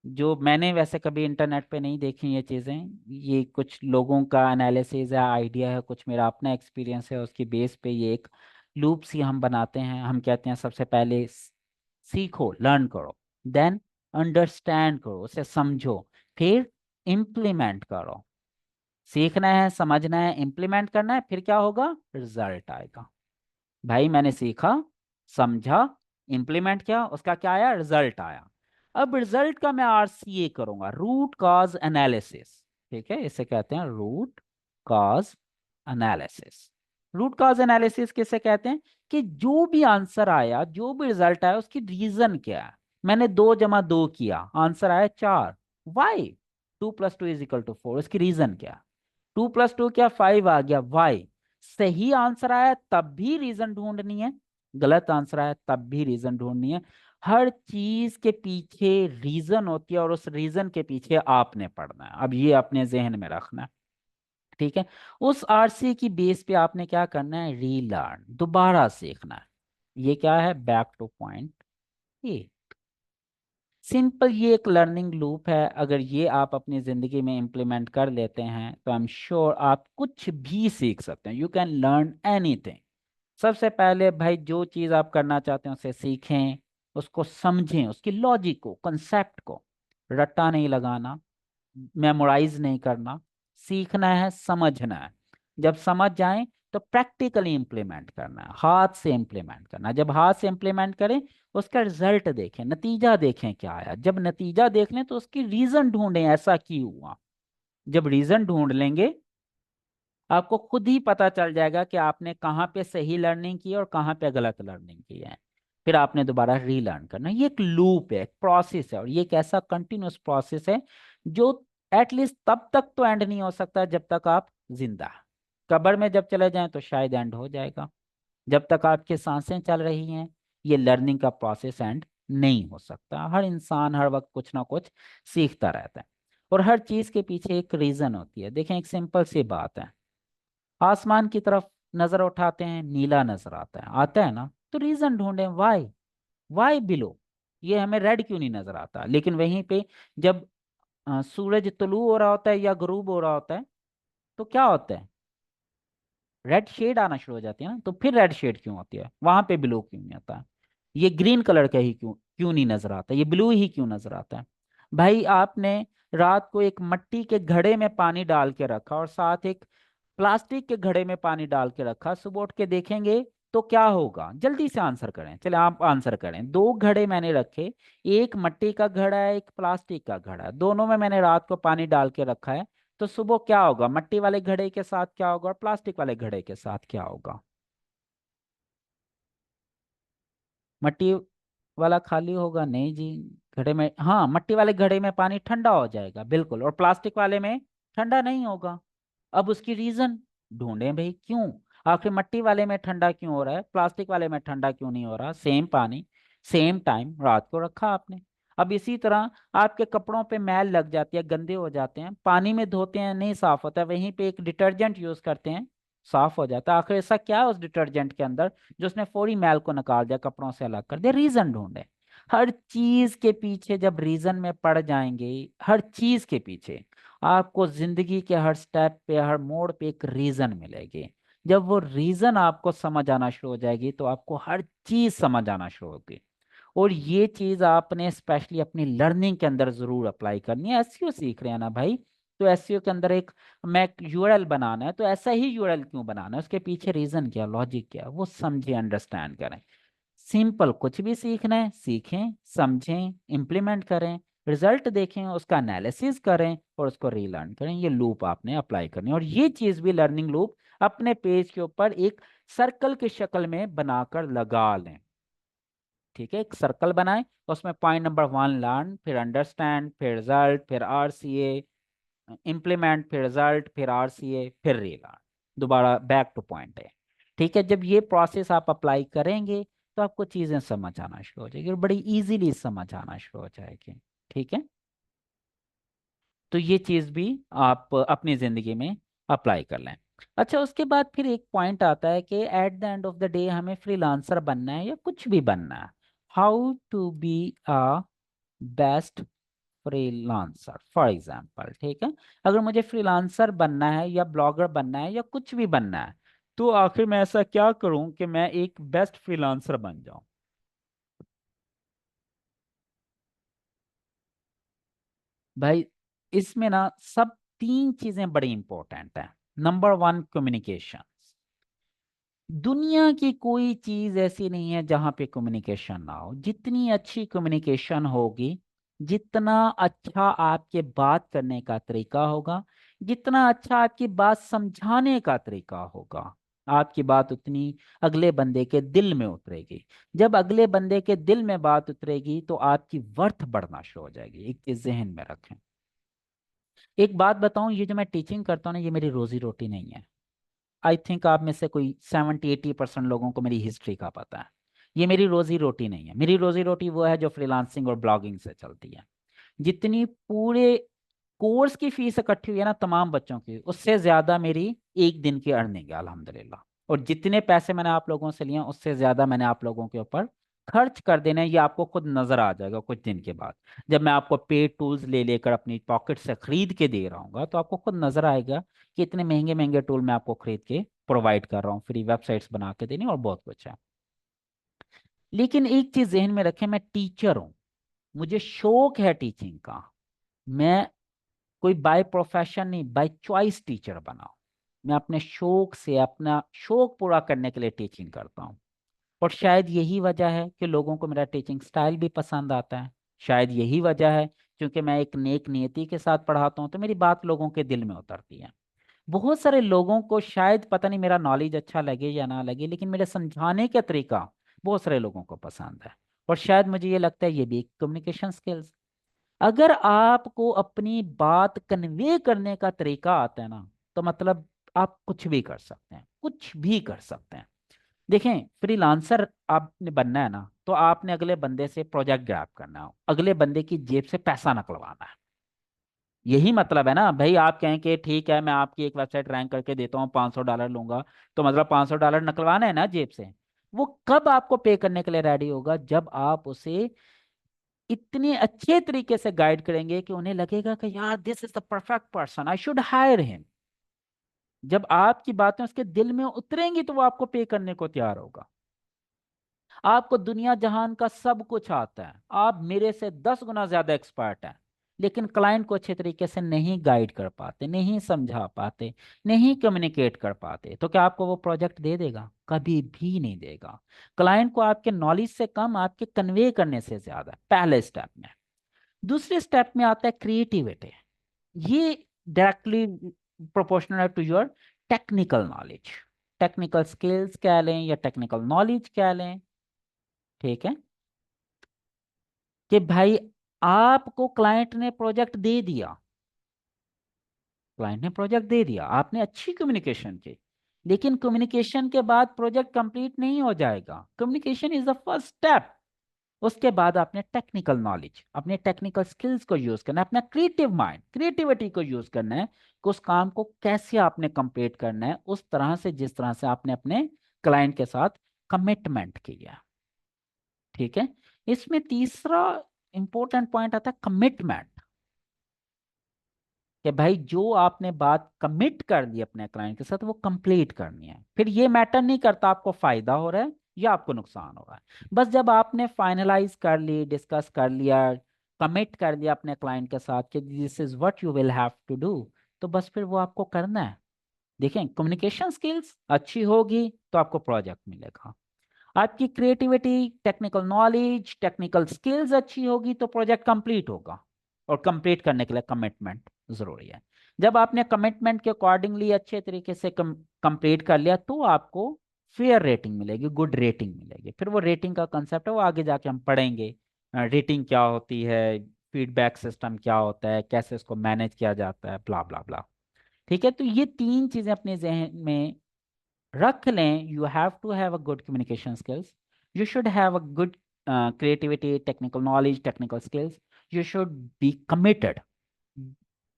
जो मैंने वैसे कभी इंटरनेट पे नहीं देखी ये चीज़ें। ये कुछ लोगों का एनालिसिस है, आइडिया है, कुछ मेरा अपना एक्सपीरियंस है, उसकी बेस पे ये एक लूप सी हम बनाते हैं। हम कहते हैं सबसे पहले सीखो, लर्न करो, देन अंडरस्टैंड करो, उसे समझो, फिर इम्प्लीमेंट करो। सीखना है, समझना है, इम्प्लीमेंट करना है, फिर क्या होगा, रिजल्ट आएगा। भाई मैंने सीखा, समझा, इम्प्लीमेंट किया, उसका क्या आया, रिजल्ट आया। अब रिजल्ट का मैं आरसीए करूंगा, रूट कॉज एनालिसिस। ठीक है, इसे कहते हैं root cause analysis. Root cause analysis किसे कहते हैं, कि जो भी आंसर आया, जो भी रिजल्ट आया, उसकी रीजन क्या है। मैंने 2 + 2 किया, आंसर आया 4, वाई। 2 + 2 = 4, उसकी रीजन क्या। 2 + 2 क्या, 5 आ गया, वाई। सही आंसर आया तब भी रीजन ढूंढनी है, गलत आंसर आया तब भी रीजन ढूंढनी है। हर चीज के पीछे रीजन होती है, और उस रीजन के पीछे आपने पढ़ना है। अब ये अपने जहन में रखना है। ठीक है, उस आरसी की बेस पे आपने क्या करना है, रीलर्न, दोबारा सीखना है। ये क्या है, back two point A. Simple, ये एक लर्निंग लूप है। अगर ये आप अपनी ज़िंदगी में इम्प्लीमेंट कर लेते हैं, तो आई एम श्योर आप कुछ भी सीख सकते हैं। You can learn anything. सबसे पहले भाई, जो चीज़ आप करना चाहते हैं उसे सीखें, उसको समझें, उसकी लॉजिक को, कंसेप्ट को। रट्टा नहीं लगाना, मेमोराइज नहीं करना, सीखना है, समझना है। जब समझ जाएं तो प्रैक्टिकली इम्प्लीमेंट करना है, हाथ से इम्प्लीमेंट करना है। जब हाथ से इम्प्लीमेंट करें, उसका रिजल्ट देखें, नतीजा देखें क्या आया। जब नतीजा देख लें तो उसकी रीजन ढूंढें, ऐसा क्यों हुआ। जब रीजन ढूंढ लेंगे, आपको खुद ही पता चल जाएगा कि आपने कहाँ पे सही लर्निंग की है और कहाँ पे गलत लर्निंग की है। फिर आपने दोबारा रीलर्न करना है। ये एक लूप है, एक प्रोसेस है, और ये एक ऐसा कंटिन्यूअस प्रोसेस है जो एटलीस्ट तब तक तो एंड नहीं हो सकता जब तक आप जिंदा हैं। कब्र में जब चले जाएं तो शायद एंड हो जाएगा। जब तक आपकी सांसें चल रही हैं ये लर्निंग का प्रोसेस एंड नहीं हो सकता। हर इंसान हर वक्त कुछ ना कुछ सीखता रहता है और हर चीज के पीछे एक रीजन होती है। देखें, एक सिंपल सी बात है, आसमान की तरफ नजर उठाते हैं, नीला नजर आता है ना, तो रीजन ढूंढें, वाई, वाई बिलो, ये हमें रेड क्यों नहीं नजर आता। लेकिन वहीं पे जब सूरज तुलू हो रहा होता है या गुरूब हो रहा होता है तो क्या होता है, रेड शेड आना शुरू हो जाती है ना, तो फिर रेड शेड क्यों होती है, वहां पे ब्लू क्यों नहीं आता, ये ग्रीन कलर का ही क्यों क्यों नहीं नजर आता, ये ब्लू ही क्यों नजर आता है। भाई आपने रात को एक मिट्टी के घड़े में पानी डाल के रखा और साथ एक प्लास्टिक के घड़े में पानी डाल के रखा, सुबह उठ के देखेंगे तो क्या होगा, जल्दी से आंसर करें, चले आप आंसर करें। दो घड़े मैंने रखे, एक मिट्टी का घड़ा है एक प्लास्टिक का घड़ा है, दोनों में मैंने रात को पानी डाल के रखा है, तो सुबह क्या होगा, मिट्टी वाले घड़े के साथ क्या होगा और प्लास्टिक वाले घड़े के साथ क्या होगा। मिट्टी वाला खाली होगा, नहीं जी, घड़े में, हाँ मिट्टी वाले घड़े में पानी ठंडा हो जाएगा बिल्कुल, और प्लास्टिक वाले में ठंडा नहीं होगा। अब उसकी रीजन ढूंढें भाई, क्यों, आखिर मिट्टी वाले में ठंडा क्यों हो रहा है, प्लास्टिक वाले में ठंडा क्यों नहीं हो रहा, सेम पानी सेम टाइम रात को रखा आपने। अब इसी तरह आपके कपड़ों पे मैल लग जाती है, गंदे हो जाते हैं, पानी में धोते हैं नहीं साफ होता है, वहीं पे एक डिटर्जेंट यूज करते हैं साफ हो जाता है। आखिर ऐसा क्या है उस डिटर्जेंट के अंदर जो उसने फौरी मैल को निकाल दिया, कपड़ों से अलग कर दिया, रीजन ढूंढे। हर चीज के पीछे जब रीजन में पड़ जाएंगे, हर चीज के पीछे आपको जिंदगी के हर स्टेप पे हर मोड़ पे एक रीजन मिलेगी। जब वो रीजन आपको समझ आना शुरू हो जाएगी तो आपको हर चीज समझ आना शुरू होगी। और ये चीज आपने स्पेशली अपनी लर्निंग के अंदर जरूर अप्लाई करनी है। एसईओ सीख रहे हैं ना भाई, तो एसईओ के अंदर एक मैं यूआरएल बनाना है, तो ऐसा ही यूआरएल क्यों बनाना है, उसके पीछे रीजन क्या, लॉजिक क्या, वो समझे, अंडरस्टैंड करें। सिंपल, कुछ भी सीखना है सीखें, समझें, इम्प्लीमेंट करें, रिजल्ट देखें, उसका एनालिसिस करें और उसको रीलर्न करें। ये लूप आपने अप्लाई करनी है और ये चीज भी लर्निंग लूप अपने पेज के ऊपर एक सर्कल की शक्ल में बनाकर लगा लें। ठीक है, एक सर्कल बनाएं, उसमें पॉइंट नंबर 1 लर्न, फिर अंडरस्टैंड, फिर रिजल्ट, फिर आरसीए, इम्प्लीमेंट, फिर रिजल्ट, फिर आरसीए, फिर रीलर्न, दोबारा बैक टू पॉइंट है। ठीक है, जब ये प्रोसेस आप अप्लाई करेंगे तो आपको चीजें समझ आना शुरू हो जाएगी और बड़ी इजीली समझ आना शुरू हो जाएगी। ठीक है, तो ये चीज भी आप अपनी जिंदगी में अप्लाई कर लें। अच्छा, उसके बाद फिर एक पॉइंट आता है कि at the end of the day हमें फ्रीलांसर बनना है या कुछ भी बनना है, how to be a best freelancer for example. ठीक है, अगर मुझे फ्रीलांसर बनना है या ब्लॉगर बनना है या कुछ भी बनना है, तो आखिर मैं ऐसा क्या करूं कि मैं एक बेस्ट फ्रीलांसर बन जाऊं। भाई इसमें ना सब तीन चीजें बड़ी इंपॉर्टेंट हैं। Number 1, communication. दुनिया की कोई चीज ऐसी नहीं है जहां पे कम्युनिकेशन ना हो। जितनी अच्छी कम्युनिकेशन होगी, जितना अच्छा आपके बात करने का तरीका होगा, जितना अच्छा आपकी बात समझाने का तरीका होगा, आपकी बात उतनी अगले बंदे के दिल में उतरेगी। जब अगले बंदे के दिल में बात उतरेगी तो आपकी वर्थ बढ़ना शुरू हो जाएगी। एक चीज जहन में रखें, एक बात बताऊं, ये जो मैं टीचिंग करता हूँ ना, ये मेरी रोजी रोटी नहीं है। आई थिंक आप में से कोई 70-80% लोगों को मेरी हिस्ट्री का पता है। ये मेरी रोजी रोटी नहीं है। मेरी रोजी रोटी वो है जो फ्रीलांसिंग और ब्लॉगिंग से चलती है। जितनी पूरे कोर्स की फीस इकट्ठी हुई है ना तमाम बच्चों की, उससे ज्यादा मेरी एक दिन की अर्निंग है अल्हम्दुलिल्लाह। और जितने पैसे मैंने आप लोगों से लिए हैं, उससे ज्यादा मैंने आप लोगों के ऊपर खर्च कर देना है। ये आपको खुद नजर आ जाएगा कुछ दिन के बाद, जब मैं आपको पेड टूल्स ले लेकर अपनी पॉकेट से खरीद के दे रहा हूँ, तो आपको खुद नजर आएगा कि इतने महंगे महंगे टूल मैं आपको खरीद के प्रोवाइड कर रहा हूँ, फ्री वेबसाइट्स बना के देनी और बहुत कुछ है। लेकिन एक चीज जहन में रखें, मैं टीचर हूँ, मुझे शौक है टीचिंग का। मैं कोई बाय प्रोफेशन नहीं, बाय चॉइस टीचर बना हूं। मैं अपने शौक से, अपना शौक पूरा करने के लिए टीचिंग करता हूँ। और शायद यही वजह है कि लोगों को मेरा टीचिंग स्टाइल भी पसंद आता है। शायद यही वजह है क्योंकि मैं एक नेक नियति के साथ पढ़ाता हूँ तो मेरी बात लोगों के दिल में उतरती है। बहुत सारे लोगों को शायद पता नहीं मेरा नॉलेज अच्छा लगे या ना लगे, लेकिन मेरे समझाने का तरीका बहुत सारे लोगों को पसंद है। और शायद मुझे ये लगता है ये भी एक कम्युनिकेशन स्किल्स। अगर आपको अपनी बात कन्वे करने का तरीका आता है ना, तो मतलब आप कुछ भी कर सकते हैं, कुछ भी कर सकते हैं। देखें, फ्रीलांसर आपने बनना है ना, तो आपने अगले बंदे से प्रोजेक्ट ग्रैब करना है, अगले बंदे की जेब से पैसा निकलवाना है। यही मतलब है ना भाई। आप कहें कि ठीक है, मैं आपकी एक वेबसाइट रैंक करके देता हूँ, $500 लूंगा, तो मतलब $500 निकलवाना है ना जेब से। वो कब आपको पे करने के लिए रेडी होगा? जब आप उसे इतने अच्छे तरीके से गाइड करेंगे कि उन्हें लगेगा कि यार this is the perfect person, I should hire him. जब आपकी बातें उसके दिल में उतरेंगी तो वो आपको पे करने को तैयार होगा। आपको दुनिया जहान का सब कुछ आता है, आप मेरे से 10 गुना ज्यादा एक्सपर्ट हैं, लेकिन क्लाइंट को अच्छे तरीके से नहीं गाइड कर पाते, नहीं समझा पाते, नहीं कम्युनिकेट कर पाते, तो क्या आपको वो प्रोजेक्ट दे देगा? कभी भी नहीं देगा। क्लाइंट को आपके नॉलेज से कम आपके कन्वे करने से ज्यादा, पहले स्टेप में। दूसरे स्टेप में आता है क्रिएटिविटी। ये directly proportional to your technical knowledge. Technical skills कह लें या टेक्निकल नॉलेज कह लें, ठीक है। कि भाई आपको क्लाइंट ने प्रोजेक्ट दे दिया, क्लाइंट ने प्रोजेक्ट दे दिया, आपने अच्छी कम्युनिकेशन की, लेकिन कम्युनिकेशन के बाद प्रोजेक्ट कंप्लीट नहीं हो जाएगा। Communication is the first step. उसके बाद आपने टेक्निकल नॉलेज, अपने टेक्निकल स्किल्स को यूज करना है, अपना क्रिएटिव माइंड, क्रिएटिविटी को यूज करना है कि उस काम को कैसे आपने कंप्लीट करना है, उस तरह से जिस तरह से आपने अपने क्लाइंट के साथ कमिटमेंट किया। ठीक है। इसमें तीसरा इंपॉर्टेंट पॉइंट आता है कमिटमेंट। कि भाई जो आपने बात कमिट कर दी अपने क्लाइंट के साथ वो कंप्लीट करनी है। फिर ये मैटर नहीं करता आपको फायदा हो रहा है या आपको नुकसान हो रहा है, बस जब आपने फाइनलाइज कर ली, डिस्कस कर लिया, कमिट कर दिया अपने क्लाइंट के साथ कि this is what you will have to do, तो बस फिर वो आपको करना है। देखें, कम्युनिकेशन स्किल्स अच्छी होगी तो आपको प्रोजेक्ट मिलेगा। आपकी creativity, technical knowledge, technical skills अच्छी होगी तो प्रोजेक्ट कंप्लीट होगा। और कंप्लीट करने के लिए कमिटमेंट जरूरी है। जब आपने कमिटमेंट के अकॉर्डिंगली अच्छे तरीके से कंप्लीट कर लिया तो आपको फेयर रेटिंग मिलेगी, गुड रेटिंग मिलेगी। फिर वो रेटिंग का कंसेप्ट है वो आगे जाके हम पढ़ेंगे। रेटिंग क्या होती है, फीडबैक सिस्टम क्या होता है, कैसे इसको मैनेज किया जाता है, ब्ला ब्ला ब्ला। ठीक है, तो ये तीन चीजें अपने जहन में रख लें। You have to have a good communication skills, you should have a good creativity, technical knowledge, technical skills, you should be committed.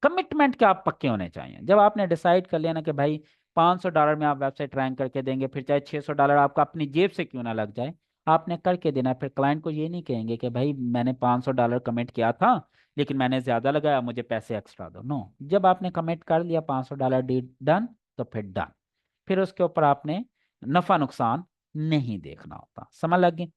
Commitment के आप पक्के होने चाहिए। जब आपने डिसाइड कर लिया ना कि भाई $500 में आप वेबसाइट रैंक करके देंगे, फिर चाहे $600 आपका अपनी जेब से क्यों ना लग जाए, आपने करके देना है। फिर क्लाइंट को ये नहीं कहेंगे कि भाई मैंने $500 कमिट किया था लेकिन मैंने ज्यादा लगाया, मुझे पैसे एक्स्ट्रा दो। नो, जब आपने कमिट कर लिया $500 डन, तो फिर डन। फिर उसके ऊपर आपने नफा नुकसान नहीं देखना होता। समझ लग गई?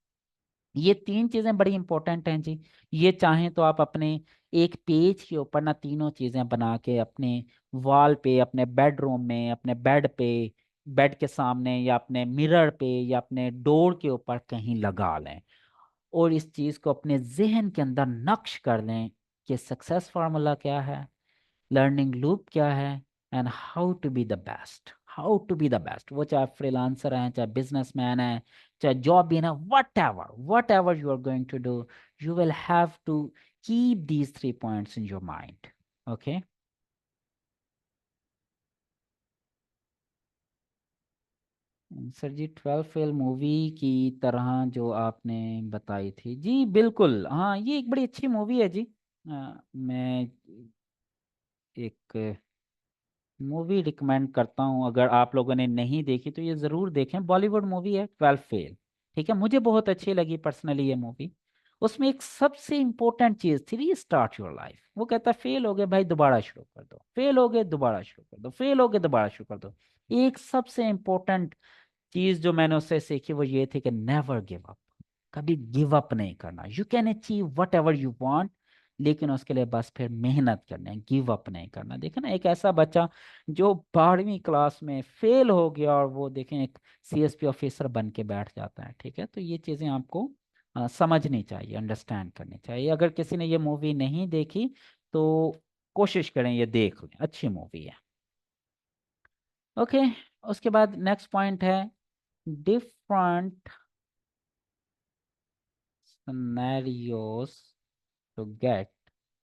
ये तीन चीजें बड़ी इंपॉर्टेंट हैं जी। ये चाहें तो आप अपने एक पेज के ऊपर ना तीनों चीजें बना के अपने वॉल पे, अपने बेडरूम में, अपने बेड पे, बेड के सामने, या अपने मिरर पे, या अपने डोर के ऊपर कहीं लगा लें। और इस चीज को अपने जहन के अंदर नक्श कर लें कि सक्सेस फार्मूला क्या है, लर्निंग लूप क्या है, and how to be the best. How to be the best, वो चाहे फ्रीलांसर हैं, चाहे बिजनेसमैन है, चाहे जॉब भी है ना, whatever you are going to do, you will have to keep these 3 points in your mind. Okay. Sir ji, 12 fail movie की तरह जो आपने बताई थी जी, बिल्कुल हाँ, ये एक बड़ी अच्छी मूवी है जी। मैं एक मूवी रिकमेंड करता हूँ, अगर आप लोगों ने नहीं देखी तो ये ज़रूर देखें। बॉलीवुड मूवी है 12 फेल। ठीक है, मुझे बहुत अच्छी लगी पर्सनली ये मूवी। उसमें एक सबसे इंपॉर्टेंट चीज़ थी, री स्टार्ट योर लाइफ। वो कहता है फेल हो गए भाई दोबारा शुरू कर दो, फेल हो गए दोबारा शुरू कर दो, फेल हो गए दोबारा शुरू कर दो। एक सबसे इंपॉर्टेंट चीज़ जो मैंने उससे सीखी वो ये थी कि नेवर गिव अप। कभी गिव अप नहीं करना। You can achieve what ever you want, लेकिन उसके लिए बस फिर मेहनत करना है, गिव अप नहीं करना। देखें ना, एक ऐसा बच्चा जो 12वीं क्लास में फेल हो गया और वो देखें एक सीएसपी ऑफिसर बन के बैठ जाता है। ठीक है, तो ये चीज़ें आपको समझनी चाहिए, अंडरस्टैंड करनी चाहिए। अगर किसी ने ये मूवी नहीं देखी तो कोशिश करें ये देख लें, अच्छी मूवी है। ओके। उसके बाद नेक्स्ट पॉइंट है different scenarios to get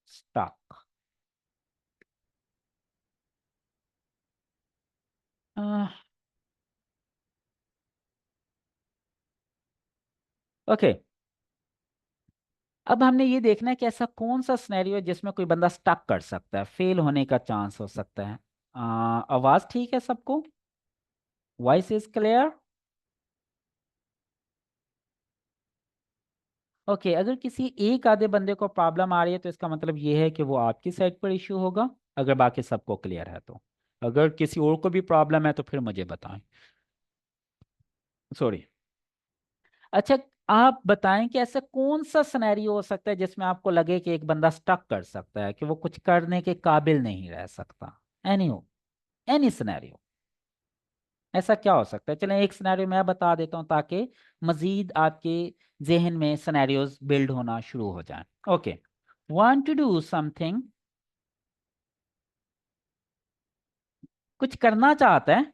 stuck. Okay, अब हमने ये देखना है कि ऐसा कौन सा सिनेरियो है जिसमें कोई बंदा स्टक कर सकता है, फेल होने का चांस हो सकता है। आवाज ठीक है सबको? Voice is clear? ओके, अगर किसी एक आधे बंदे को प्रॉब्लम आ रही है तो इसका मतलब ये है कि वो आपकी साइड पर इश्यू होगा, अगर बाकी सबको क्लियर है तो। अगर किसी और को भी प्रॉब्लम है तो फिर मुझे बताएं। सॉरी। अच्छा, आप बताएं कि ऐसा कौन सा सिनेरियो हो सकता है जिसमें आपको लगे कि एक बंदा स्टक कर सकता है, कि वो कुछ करने के काबिल नहीं रह सकता। एनी हो, एनी सिनेरियो, ऐसा क्या हो सकता है? चलें एक सिनेरियो मैं बता देता हूं ताकि मजीद आपके जहन में सिनेरियोज बिल्ड होना शुरू हो जाए। Okay, want to do something, कुछ करना चाहता है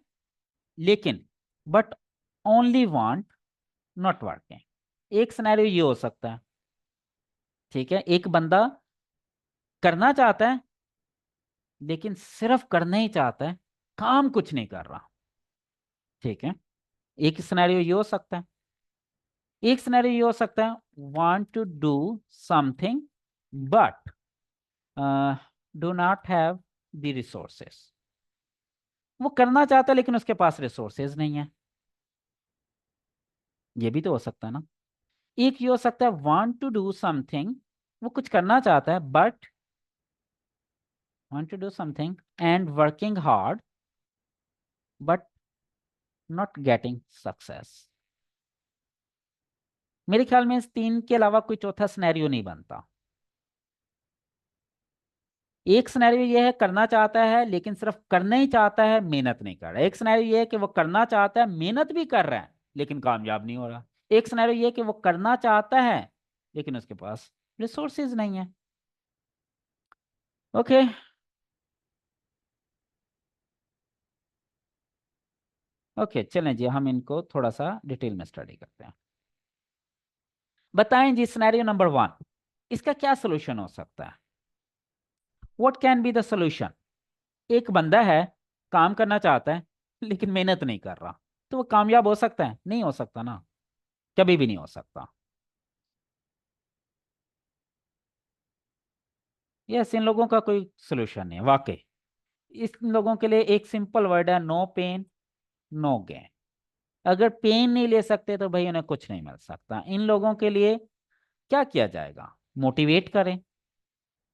लेकिन, but only want, not working. एक सिनेरियो ये हो सकता है, ठीक है, एक बंदा करना चाहता है लेकिन सिर्फ करना ही चाहता है, काम कुछ नहीं कर रहा। ठीक है, एक सिनेरियो ये हो सकता है। एक सिनेरियो ये हो सकता है, want to do something but do not have the resources. वो करना चाहता है लेकिन उसके पास रिसोर्सेज नहीं है। ये भी तो हो सकता है ना। एक ये हो सकता है, वांट टू डू समथिंग, वो कुछ करना चाहता है but want to do something and working hard but not getting success. मेरे ख्याल में इस तीन के अलावा कोई चौथा सिनेरियो नहीं बनता। एक सिनेरियो ये है, करना चाहता है लेकिन सिर्फ करना ही चाहता है, मेहनत नहीं कर रहा। एक सिनेरियो ये है कि वो करना चाहता है, मेहनत भी कर रहा है लेकिन कामयाब नहीं हो रहा। एक सिनेरियो ये है कि वो करना चाहता है लेकिन उसके पास रिसोर्सेज नहीं है। ओके, ओके, चलें जी, हम इनको थोड़ा सा डिटेल में स्टडी करते हैं। बताएं जी, सिनेरियो नंबर 1, इसका क्या सोल्यूशन हो सकता है? What can be the solution? एक बंदा है, काम करना चाहता है लेकिन मेहनत नहीं कर रहा, तो वो कामयाब हो सकता है? नहीं हो सकता ना, कभी भी नहीं हो सकता। यस, इन लोगों का कोई सोल्यूशन नहीं है वाकई। इस लोगों के लिए एक सिंपल वर्ड है, नो पेन नो गेन। अगर पेन नहीं ले सकते तो भाई उन्हें कुछ नहीं मिल सकता। इन लोगों के लिए क्या किया जाएगा? मोटिवेट करें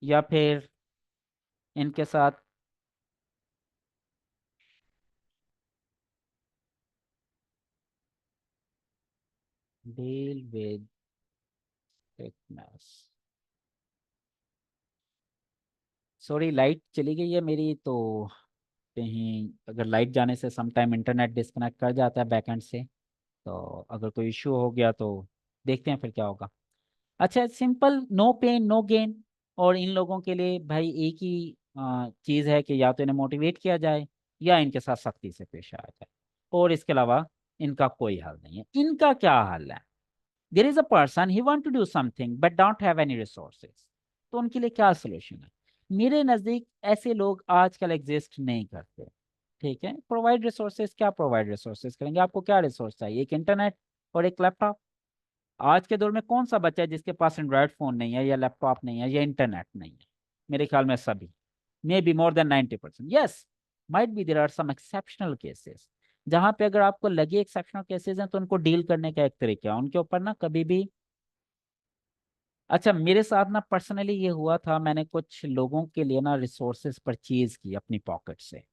या फिर इनके साथ deal with sickness. Sorry, light चली गई है मेरी तो। कहीं अगर लाइट जाने से सम टाइम इंटरनेट डिस्कनेक्ट कर जाता है बैकएंड से, तो अगर कोई इश्यू हो गया तो देखते हैं फिर क्या होगा। अच्छा, simple, no pain no gain. और इन लोगों के लिए भाई एक ही चीज़ है कि या तो इन्हें मोटिवेट किया जाए या इनके साथ सख्ती से पेश आया जाए, और इसके अलावा इनका कोई हल नहीं है। इनका क्या हल है? There is a person he want to do something but don't have any resources. तो उनके लिए क्या सोल्यूशन है? मेरे नज़दीक ऐसे लोग आजकल एग्जिस्ट नहीं करते। ठीक है, प्रोवाइड रिसोर्सेज, क्या प्रोवाइड रिसोर्सेज करेंगे? आपको क्या रिसोर्स चाहिए? एक इंटरनेट और एक लैपटॉप। आज के दौर में कौन सा बच्चा है जिसके पास एंड्रॉयड फोन नहीं है या लैपटॉप नहीं है या इंटरनेट नहीं है? मेरे ख्याल में सभी, maybe more than 90%। Yes, might be there are some exceptional cases, जहां पे अगर आपको लगे एक्सेप्शनल केसेस हैं तो उनको डील करने का एक तरीका है, उनके ऊपर ना कभी भी। अच्छा, मेरे साथ ना पर्सनली ये हुआ था, मैंने कुछ लोगों के लिए ना रिसोर्सेज परचेज की अपनी पॉकेट से।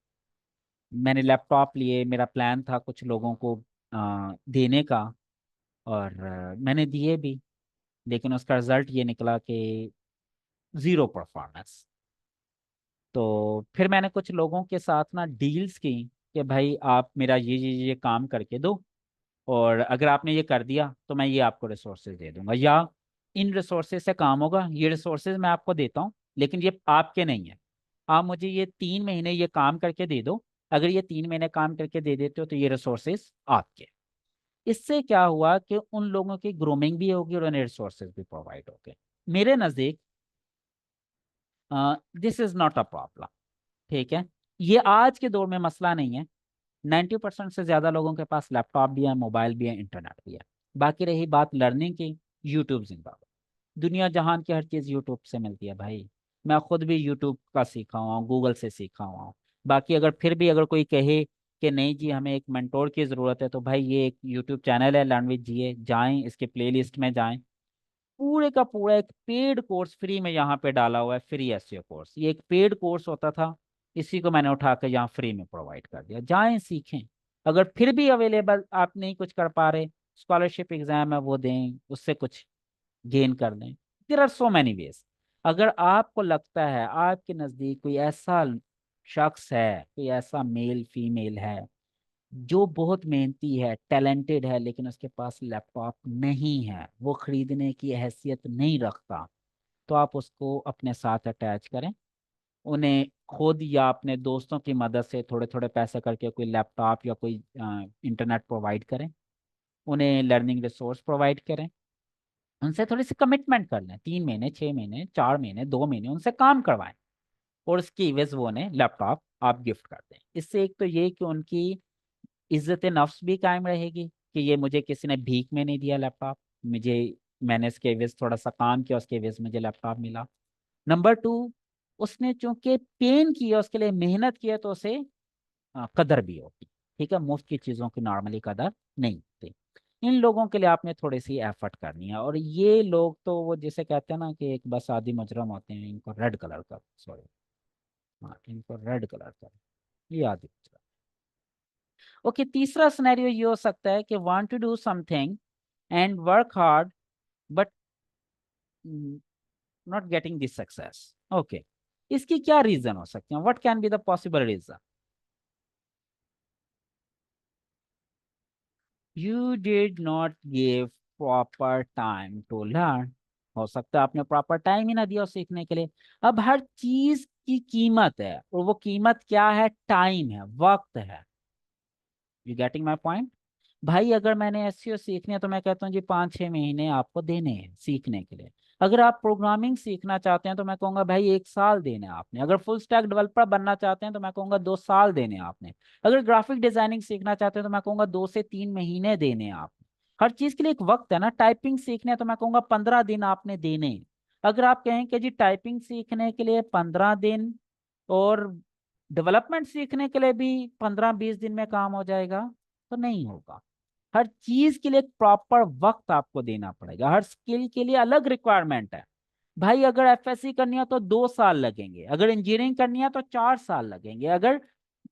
मैंने लैपटॉप लिए, मेरा प्लान था कुछ लोगों को देने का, और मैंने दिए भी, लेकिन उसका रिजल्ट ये निकला कि जीरो परफॉर्मेंस। तो फिर मैंने कुछ लोगों के साथ ना डील्स की कि भाई आप मेरा ये काम करके दो, और अगर आपने ये कर दिया तो मैं ये आपको रिसोर्सेज दे दूंगा, या इन रिसोर्सेज से काम होगा, ये रिसोर्सेज मैं आपको देता हूँ लेकिन ये आपके नहीं है। आप मुझे ये 3 महीने ये काम करके दे दो, अगर ये 3 महीने काम करके दे देते हो तो ये रिसोर्सेज आपके। इससे क्या हुआ कि उन लोगों की ग्रूमिंग भी होगी और उन्हें रिसोर्सेज भी प्रोवाइड होंगे। मेरे नज़दीक this is not a problem. ठीक है, ये आज के दौर में मसला नहीं है। 90% से ज्यादा लोगों के पास लैपटॉप भी है, मोबाइल भी है, इंटरनेट भी है। बाकी रही बात लर्निंग की, यूट्यूब जिंदाबाद। दुनिया जहान की हर चीज़ यूट्यूब से मिलती है भाई। मैं खुद भी यूट्यूब का सीखा हुआ हूँ, गूगल से सीखा हुआ हूँ। बाकी अगर फिर भी अगर कोई कहे कि नहीं जी हमें एक मेंटोर की ज़रूरत है, तो भाई ये एक यूट्यूब चैनल है लर्न विद जीए, जाएं इसके प्लेलिस्ट में जाएं। पूरे का पूरा एक पेड कोर्स फ्री में यहाँ पे डाला हुआ है, फ्री एसईओ कोर्स। ये एक पेड कोर्स होता था, इसी को मैंने उठा कर यहाँ फ्री में प्रोवाइड कर दिया, जाएं सीखें। अगर फिर भी अवेलेबल आप नहीं कुछ कर पा रहे, स्कॉलरशिप एग्जाम है वो दें, उससे कुछ गेन कर लें। There are so many ways. अगर आपको लगता है आपके नज़दीक कोई ऐसा शख्स है, कोई ऐसा मेल फीमेल है जो बहुत मेहनती है, टैलेंटेड है, लेकिन उसके पास लैपटॉप नहीं है, वो खरीदने की हैसियत नहीं रखता, तो आप उसको अपने साथ अटैच करें। उन्हें खुद या अपने दोस्तों की मदद से थोड़े थोड़े पैसे करके कोई लैपटॉप या कोई इंटरनेट प्रोवाइड करें। उन्हें लर्निंग रिसोर्स प्रोवाइड करें। उनसे थोड़ी सी कमिटमेंट कर लें, 3 महीने, 6 महीने, 4 महीने, 2 महीने उनसे काम करवाएं, और उसकी एवज वो उन्हें लैपटॉप आप गिफ्ट कर दें। इससे एक तो ये कि उनकी इज्जत नफ्स भी कायम रहेगी कि ये मुझे किसी ने भीख में नहीं दिया लैपटॉप, मुझे, मैंने इसके एवज थोड़ा सा काम किया, उसके एवज मुझे लैपटॉप मिला। नंबर 2, उसने चूंकि पेन किया, उसके लिए मेहनत किया, तो उसे कदर भी होगी। ठीक है, मुफ्त की चीज़ों की नॉर्मली कदर नहीं होती। इन लोगों के लिए आपने थोड़ी सी एफर्ट करनी है। और ये लोग तो वो जिसे कहते हैं ना कि एक बस आदि मुजरम होते हैं, इनको रेड कलर का, सॉरी, हाँ इनको रेड कलर का, ये आदि मुजरम। ओके, तीसरा सिनेरियो ये हो सकता है कि want to do something and work hard but not getting this success. Okay, इसकी क्या रीजन हो सकते हैं, what can be the possible reason? You did not give proper time to learn. हो सकता है आपने प्रॉपर टाइम ही ना दिया सीखने के लिए। अब हर चीज की कीमत है, और वो कीमत क्या है? टाइम है, वक्त है। You getting my point? भाई अगर मैंने एसईओ सीखनी है तो मैं कहता हूँ जी 5-6 महीने आपको देने हैं सीखने के लिए। अगर आप प्रोग्रामिंग सीखना चाहते हैं तो मैं कहूंगा भाई 1 साल देने हैं आपने। अगर फुल स्टैक डेवलपर बनना चाहते हैं तो मैं कहूंगा 2 साल देने हैं आपने। अगर ग्राफिक डिजाइनिंग सीखना चाहते हैं तो मैं कहूंगा 2 से 3 महीने देने हैं आपने। हर चीज के लिए एक वक्त है ना। टाइपिंग सीखने है तो मैं कहूंगा 15 दिन आपने देने हैं। अगर आप कहें कि जी टाइपिंग सीखने के लिए 15 दिन, और डेवलपमेंट सीखने के लिए भी 15-20 दिन में काम हो जाएगा, तो नहीं होगा। हर चीज के लिए एक प्रॉपर वक्त आपको देना पड़ेगा। हर स्किल के लिए अलग रिक्वायरमेंट है। भाई अगर एफएससी करनी है तो 2 साल लगेंगे, अगर इंजीनियरिंग करनी है तो 4 साल लगेंगे, अगर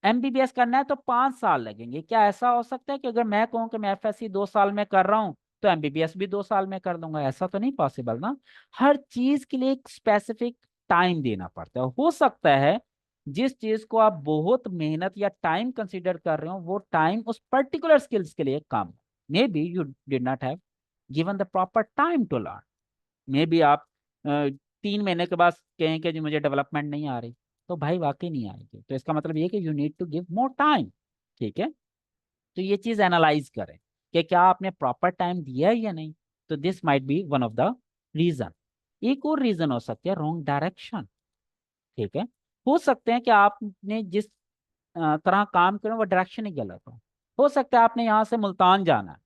एमबीबीएस करना है तो 5 साल लगेंगे। क्या ऐसा हो सकता है कि अगर मैं कहूँ कि मैं एफएससी 2 साल में कर रहा हूँ तो एमबीबीएस भी 2 साल में कर दूंगा? ऐसा तो नहीं पॉसिबल ना। हर चीज के लिए एक स्पेसिफिक टाइम देना पड़ता है। हो सकता है जिस चीज को आप बहुत मेहनत या टाइम कंसीडर कर रहे हो, वो टाइम उस पर्टिकुलर स्किल्स के लिए कम। Maybe you did not have given the proper time to learn. Maybe आप 3 महीने के बाद कहें कि जी मुझे डेवलपमेंट नहीं आ रही, तो भाई वाकई नहीं आएगी, तो इसका मतलब ये कि you need to give more time. ठीक है, तो ये चीज एनालाइज करें कि क्या आपने प्रॉपर टाइम दिया है या नहीं। तो this might be one of the reason. एक और रीजन हो सकता है रॉन्ग डायरेक्शन। ठीक है, हो सकते हैं कि आपने जिस तरह काम करें वो डायरेक्शन ही गलत हो सकता है आपने यहाँ से मुल्तान जाना है,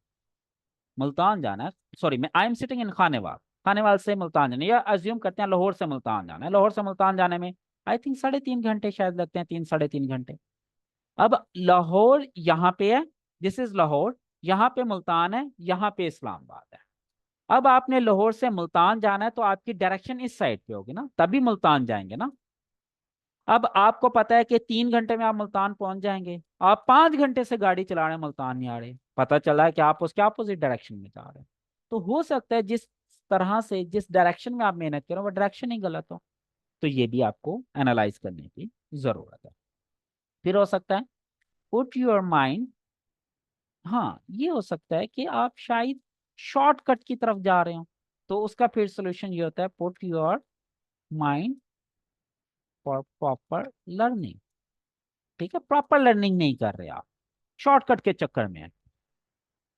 मुल्तान जाना है, सॉरी मैं I am sitting in Khanewal, Khanewal से मुल्तान जाना है, या अज्यूम करते हैं लाहौर से मुल्तान जाना है। लाहौर से मुल्तान जाने में आई थिंक 3.5 घंटे शायद लगते हैं, 3-3.5 घंटे। अब लाहौर यहाँ पे है, दिस इज लाहौर, यहाँ पे मुल्तान है, यहाँ पे इस्लामाबाद है। अब आपने लाहौर से मुल्तान जाना है तो आपकी डायरेक्शन इस साइड पे होगी ना, तभी मुल्तान जाएंगे ना। अब आपको पता है कि 3 घंटे में आप मुल्तान पहुंच जाएंगे, आप 5 घंटे से गाड़ी चला रहे हैं, मुल्तान नहीं आ रहे, पता चला है कि आप उसके अपोजिट डायरेक्शन में जा रहे हैं। तो हो सकता है जिस तरह से जिस डायरेक्शन में आप मेहनत करें वो डायरेक्शन ही गलत हो। तो ये भी आपको एनालाइज करने की जरूरत है। फिर हो सकता है पुट योर माइंड, हाँ ये हो सकता है कि आप शायद शॉर्टकट की तरफ जा रहे हो, तो उसका फिर सोल्यूशन ये होता है put your mind for proper learning. ठीक है, प्रॉपर लर्निंग नहीं कर रहे आप, शॉर्टकट के चक्कर में।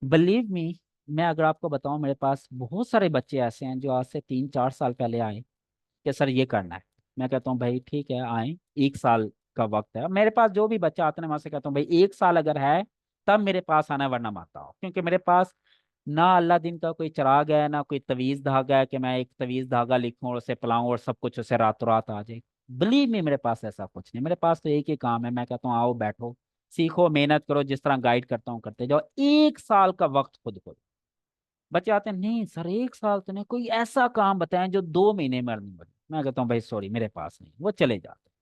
बिलीव मी, मैं अगर आपको बताऊं मेरे पास बहुत सारे बच्चे ऐसे हैं जो आज से 3-4 साल पहले आए कि सर ये करना है। मैं कहता हूँ भाई ठीक है आए, 1 साल का वक्त है। मेरे पास जो भी बच्चा आते हैं मैं से कहता हूँ भाई 1 साल अगर है तब मेरे पास आना है, वरना मत आओ, क्योंकि मेरे पास ना अल्लाह दिन का कोई चिराग है, ना कोई तवीज धागा है कि मैं एक तवीज धागा लिखूं और उसे फैलाऊं और सब कुछ उसे रातों रात आ जाए। बिलीव मी, मेरे पास ऐसा कुछ नहीं। मेरे पास तो एक ही काम है, मैं कहता हूँ आओ बैठो, सीखो, मेहनत करो, जिस तरह गाइड करता हूँ करते जाओ। 1 साल का वक्त खुद को दो। बच्चे आते हैं, नहीं सर 1 साल तो नहीं, कोई ऐसा काम बताएं जो 2 महीने में अर्निंग बने। मैं कहता हूँ भाई सॉरी, मेरे पास नहीं, वो चले जाते हैं।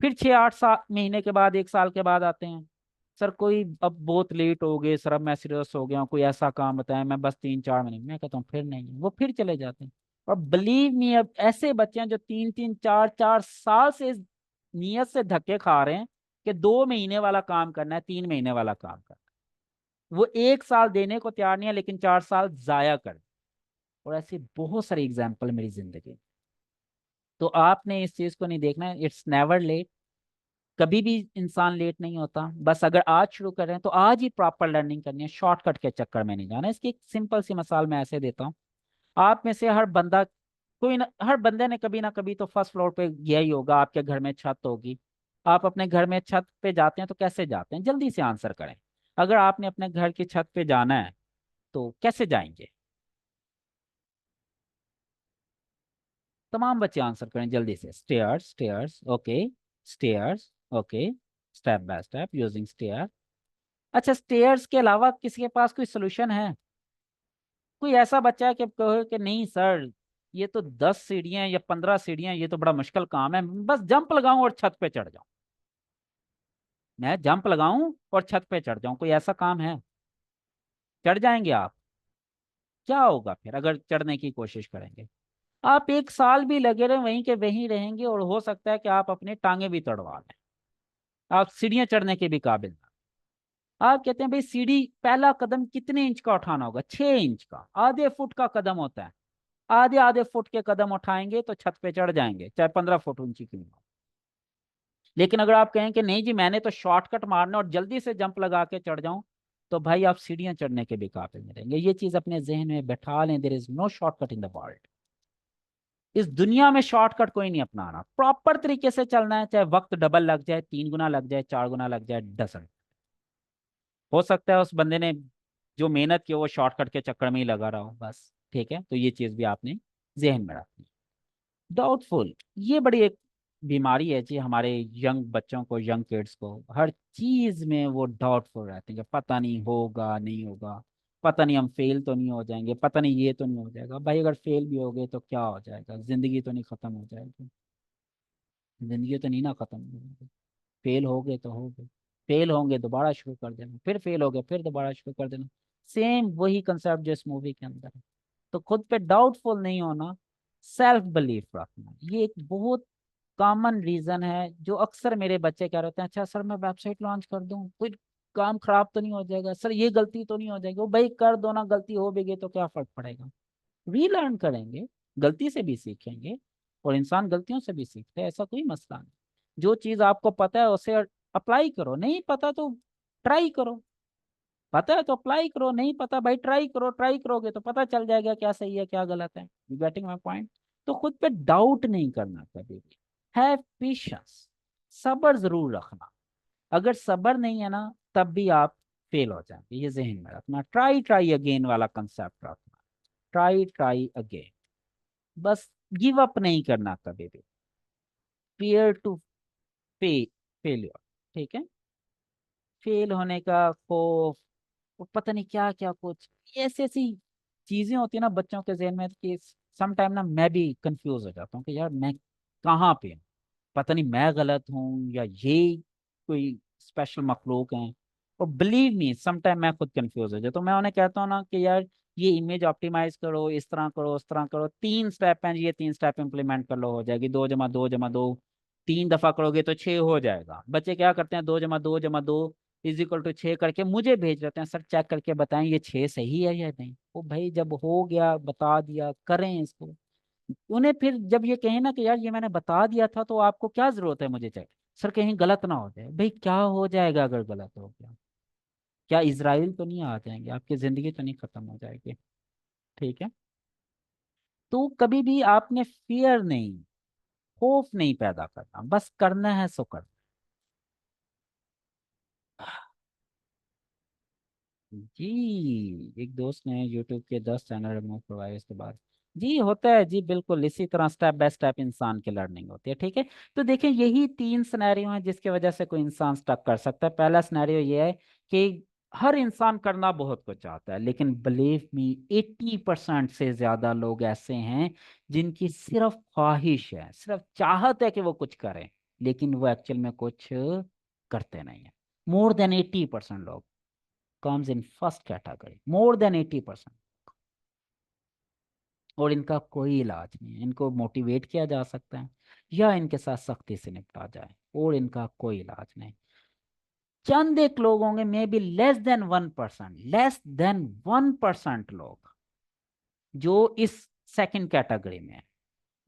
फिर 6-8 महीने के बाद, 1 साल के बाद आते हैं, सर कोई अब बहुत लेट हो गए सर, अब मैं सीरियस हो गया हूँ, कोई ऐसा काम बताएं, मैं बस 3-4 महीने। मैं कहता हूँ फिर नहीं, वो फिर चले जाते हैं। और बिलीव मी, अब ऐसे बच्चे हैं जो 3-3 4-4 साल से इस नियत से धक्के खा रहे हैं कि 2 महीने वाला काम करना है, 3 महीने वाला काम करना है। वो 1 साल देने को तैयार नहीं है, लेकिन 4 साल जाया कर। और ऐसी बहुत सारी एग्जाम्पल मेरी जिंदगी में। तो आपने इस चीज को नहीं देखना है, इट्स नेवर लेट। कभी भी इंसान लेट नहीं होता। बस अगर आज शुरू कर रहे हैं तो आज ही प्रॉपर लर्निंग करनी है, शॉर्टकट के चक्कर में नहीं जाना। इसकी एक सिंपल सी मिसाल मैं ऐसे देता हूँ। आप में से हर बंदा, कोई ना, हर बंदे ने कभी ना कभी तो फर्स्ट फ्लोर पे गया ही होगा। आपके घर में छत होगी। आप अपने घर में छत पे जाते हैं तो कैसे जाते हैं? जल्दी से आंसर करें। अगर आपने अपने घर की छत पे जाना है तो कैसे जाएंगे? तमाम बच्चे आंसर करें जल्दी से। Stairs, stairs, okay. Stairs, okay. Step by step using stair. अच्छा, स्टेयर्स के अलावा किसी के पास कोई सोल्यूशन है? कोई ऐसा बच्चा है कि कहे कि नहीं सर, ये तो 10 सीढ़ियां या 15 सीढ़ियां, ये तो बड़ा मुश्किल काम है, बस जंप लगाऊं और छत पे चढ़ जाऊं। मैं जंप लगाऊं और छत पे चढ़ जाऊं, कोई ऐसा काम है? चढ़ जाएंगे आप? क्या होगा फिर अगर चढ़ने की कोशिश करेंगे? आप 1 साल भी लगे रहे वहीं के वहीं रहेंगे, और हो सकता है कि आप अपनी टांगे भी तड़वा लें। आप सीढ़ियां चढ़ने के भी काबिल ना। आप कहते हैं भाई सीढ़ी पहला कदम कितने इंच का उठाना होगा? 6 इंच का, आधे फुट का कदम होता है। आधे आधे फुट के कदम उठाएंगे तो छत पे चढ़ जाएंगे, चाहे 15 फुट ऊंची क्यों ना हो। लेकिन अगर आप कहें कि नहीं जी मैंने तो शॉर्टकट मारना और जल्दी से जंप लगा के चढ़ जाऊं, तो भाई आप सीढ़ियां चढ़ने के भी काबिल नहीं रहेंगे। ये चीज अपने जहन में बैठा लें, there is no shortcut in the world. इस दुनिया में शॉर्टकट कोई नहीं अपनाना। प्रॉपर तरीके से चलना है, चाहे वक्त डबल लग जाए, 3 गुना लग जाए, 4 गुना लग जाए, डसन। हो सकता है उस बंदे ने जो मेहनत की वो शॉर्टकट के चक्कर में ही लगा रहा हो, बस। ठीक है, तो ये चीज भी आपने जहन में रखनी। डाउटफुल, ये बड़ी एक बीमारी है जी हमारे यंग बच्चों को, यंग किड्स को। हर चीज में वो डाउटफुल रहते हैं कि पता नहीं होगा नहीं होगा, पता नहीं हम फेल तो नहीं हो जाएंगे, पता नहीं ये तो नहीं हो जाएगा। भाई अगर फेल भी हो गए तो क्या हो जाएगा? जिंदगी तो नहीं खत्म हो जाएगी। जिंदगी तो नहीं ना खत्म हो जाएगी। फेल हो गए तो हो गए। फेल होंगे दोबारा शुरू कर देना, फिर फेल हो गए फिर दोबारा शुरू कर देना। सेम वही कंसेप्ट जो इस मूवी के अंदर है। तो खुद पे डाउटफुल नहीं होना, सेल्फ बिलीफ रखना, ये एक बहुत कॉमन रीजन है जो अक्सर मेरे बच्चे क्या रहते हैं, अच्छा सर मैं वेबसाइट लॉन्च कर दूं, कोई काम खराब तो नहीं हो जाएगा सर, ये गलती तो नहीं हो जाएगी? वो भाई कर दो ना, गलती हो भी गई तो क्या फर्क पड़ेगा? रीलर्न करेंगे, गलती से भी सीखेंगे। और इंसान गलतियों से भी सीखते हैं, ऐसा कोई मसला नहीं। जो चीज आपको पता है उसे अप्लाई करो, नहीं पता तो ट्राई करो। पता है तो अप्लाई करो, नहीं पता भाई ट्राई करो, ट्राई करोगे तो पता चल जाएगा क्या सही है क्या गलत है। You getting my point? तो खुद पे डाउट नहीं करना कभी भी। हैव पेशेंस, सब्र जरूर रखना। अगर सब्र नहीं है ना, तब भी आप फेल हो जाएंगे। ये जहन में रखना। ट्राई ट्राई अगेन वाला कंसेप्ट रखना। ट्राई ट्राई अगेन, बस गिव अप नहीं करना कभी भी। फियर टू पे फेलियर, ठीक है? फेल होने का खौफ, वो पता नहीं क्या क्या कुछ ऐसी ऐसी चीजें होती है ना बच्चों के जहन में कि सम टाइम ना मैं भी कंफ्यूज हो जाता हूँ कि यार मैं कहाँ पे हूँ। पता नहीं मैं गलत हूँ या ये कोई स्पेशल मखलूक हैं। और बिलीव मी, सम टाइम मैं खुद कंफ्यूज हो जाता हूँ। तो मैं उन्हें कहता हूँ ना कि यार ये इमेज ऑप्टिमाइज करो, इस तरह करो उस तरह करो, 3 स्टेप हैं, ये 3 स्टेप इंप्लीमेंट कर लो, हो जाएगी। 2+2+2, 3 दफा करोगे तो 6 हो जाएगा। बच्चे क्या करते हैं, 2+2+2 = 6 करके मुझे भेज देते हैं, सर चेक करके बताएं ये 6 सही है या नहीं। वो भाई जब हो गया बता दिया, करें इसको। उन्हें फिर जब ये कहें ना कि यार ये मैंने बता दिया था तो आपको क्या जरूरत है मुझे चेक, सर कहीं गलत ना हो जाए। भाई क्या हो जाएगा अगर गलत हो गया? क्या इजराइल तो नहीं आ जाएंगे? आपकी जिंदगी तो नहीं खत्म हो जाएगी? ठीक है? तो कभी भी आपने फियर नहीं, खौफ नहीं पैदा करना, बस करना है सो करना। जी, एक दोस्त ने यूट्यूब के 10 चैनल रिमूव करवाए उसके बाद। जी होता है जी, बिल्कुल इसी तरह स्टेप बाय स्टेप इंसान की लर्निंग होती है। ठीक है, तो देखिए यही 3 सिनेरियो हैं जिसकी वजह से कोई इंसान स्टक कर सकता है। पहला सिनेरियो ये है कि हर इंसान करना बहुत कुछ चाहता है, लेकिन बिलीव मी 80% से ज्यादा लोग ऐसे हैं जिनकी सिर्फ ख्वाहिश है, सिर्फ चाहत है कि वो कुछ करें, लेकिन वो एक्चुअल में कुछ करते नहीं है। मोर देन 80% लोग comes in first category, more than 80%। और इनका कोई इलाज नहीं है, इनको मोटिवेट किया जा सकता है या इनके साथ सख्ती से निपटा जाए, और इनका कोई इलाज नहीं। चंद एक लोग होंगे, may be less than 1%, less than 1% लोग जो इस सेकंड कैटेगरी में है,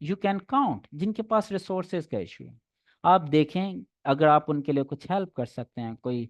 यू कैन काउंट, जिनके पास रिसोर्सेज का इशू है। आप देखें, अगर आप उनके लिए कुछ हेल्प कर सकते हैं, कोई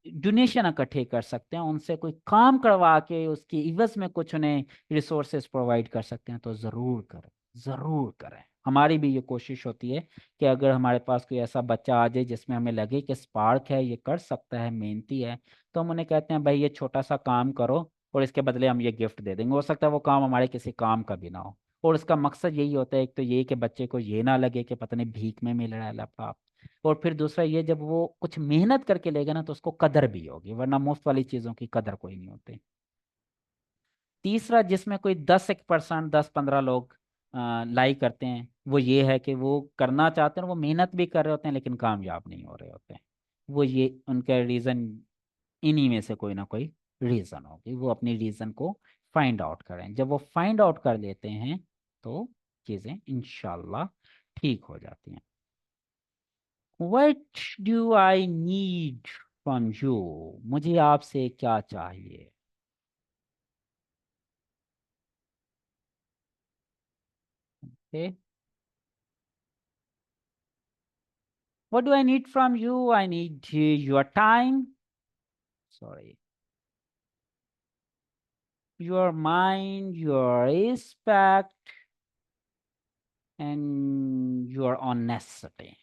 डोनेशन इकट्ठे कर सकते हैं, उनसे कोई काम करवा के उसकी इवज में कुछ उन्हें रिसोर्सेज प्रोवाइड कर सकते हैं, तो ज़रूर करें, ज़रूर करें। हमारी भी ये कोशिश होती है कि अगर हमारे पास कोई ऐसा बच्चा आ जाए जिसमें हमें लगे कि स्पार्क है, ये कर सकता है, मेहनती है, तो हम उन्हें कहते हैं भाई ये छोटा सा काम करो और इसके बदले हम ये गिफ्ट दे देंगे। हो सकता है वो काम हमारे किसी काम का भी ना हो, और उसका मकसद यही होता है, एक तो ये कि बच्चे को ये ना लगे कि पता नहीं भीख में मिल रहा है लैपटॉप, और फिर दूसरा ये, जब वो कुछ मेहनत करके लेगा ना तो उसको कदर भी होगी, वरना मुफ्त वाली चीजों की कदर कोई नहीं होती। तीसरा, जिसमें कोई 10 1%, 10 15 लोग लाइक करते हैं, वो ये है कि वो करना चाहते हैं, वो मेहनत भी कर रहे होते हैं लेकिन कामयाब नहीं हो रहे होते हैं। वो ये उनका रीजन, इन्हीं में से कोई ना कोई रीजन होगी, वो अपनी रीजन को फाइंड आउट करें। जब वो फाइंड आउट कर लेते हैं तो चीजें इंशाल्लाह ठीक हो जाती हैं। What do I need from you? मुझे आपसे क्या चाहिए? Okay? What do I need from you? I need your time. Sorry. Your mind, your respect, and your honesty.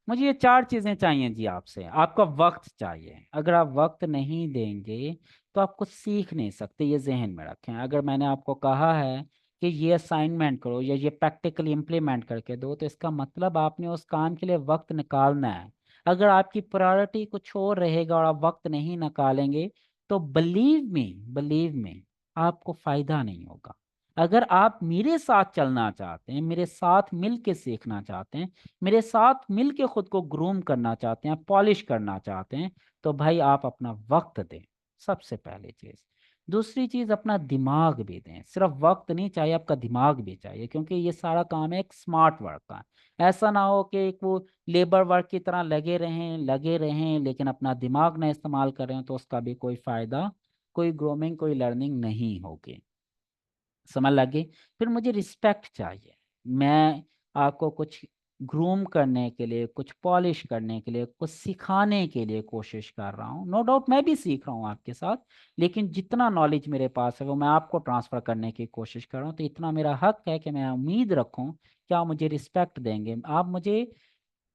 मुझे ये 4 चीजें चाहिए जी आपसे। आपका वक्त चाहिए, अगर आप वक्त नहीं देंगे तो आप कुछ सीख नहीं सकते, ये जहन में रखें। अगर मैंने आपको कहा है कि ये असाइनमेंट करो या ये प्रैक्टिकली इम्प्लीमेंट करके दो, तो इसका मतलब आपने उस काम के लिए वक्त निकालना है। अगर आपकी प्रायोरिटी कुछ और रहेगा और आप वक्त नहीं निकालेंगे, तो बिलीव मी आपको फायदा नहीं होगा। अगर आप मेरे साथ चलना चाहते हैं, मेरे साथ मिल के सीखना चाहते हैं, मेरे साथ मिल के खुद को ग्रूम करना चाहते हैं, पॉलिश करना चाहते हैं, तो भाई आप अपना वक्त दें, सबसे पहली चीज। दूसरी चीज, अपना दिमाग भी दें। सिर्फ वक्त नहीं चाहिए, आपका दिमाग भी चाहिए, क्योंकि ये सारा काम है एक स्मार्ट वर्क का। ऐसा ना हो कि एक वो लेबर वर्क की तरह लगे रहें लेकिन अपना दिमाग ना इस्तेमाल करें, तो उसका भी कोई फायदा, कोई ग्रोमिंग, कोई लर्निंग नहीं होगी। समझ लगी? फिर मुझे रिस्पेक्ट चाहिए। मैं आपको कुछ ग्रूम करने के लिए, कुछ पॉलिश करने के लिए, कुछ सिखाने के लिए कोशिश कर रहा हूँ। नो डाउट मैं भी सीख रहा हूँ आपके साथ, लेकिन जितना नॉलेज मेरे पास है वो मैं आपको ट्रांसफर करने की कोशिश कर रहा हूँ। तो इतना मेरा हक है कि मैं उम्मीद रखूँ कि आप मुझे रिस्पेक्ट देंगे। आप मुझे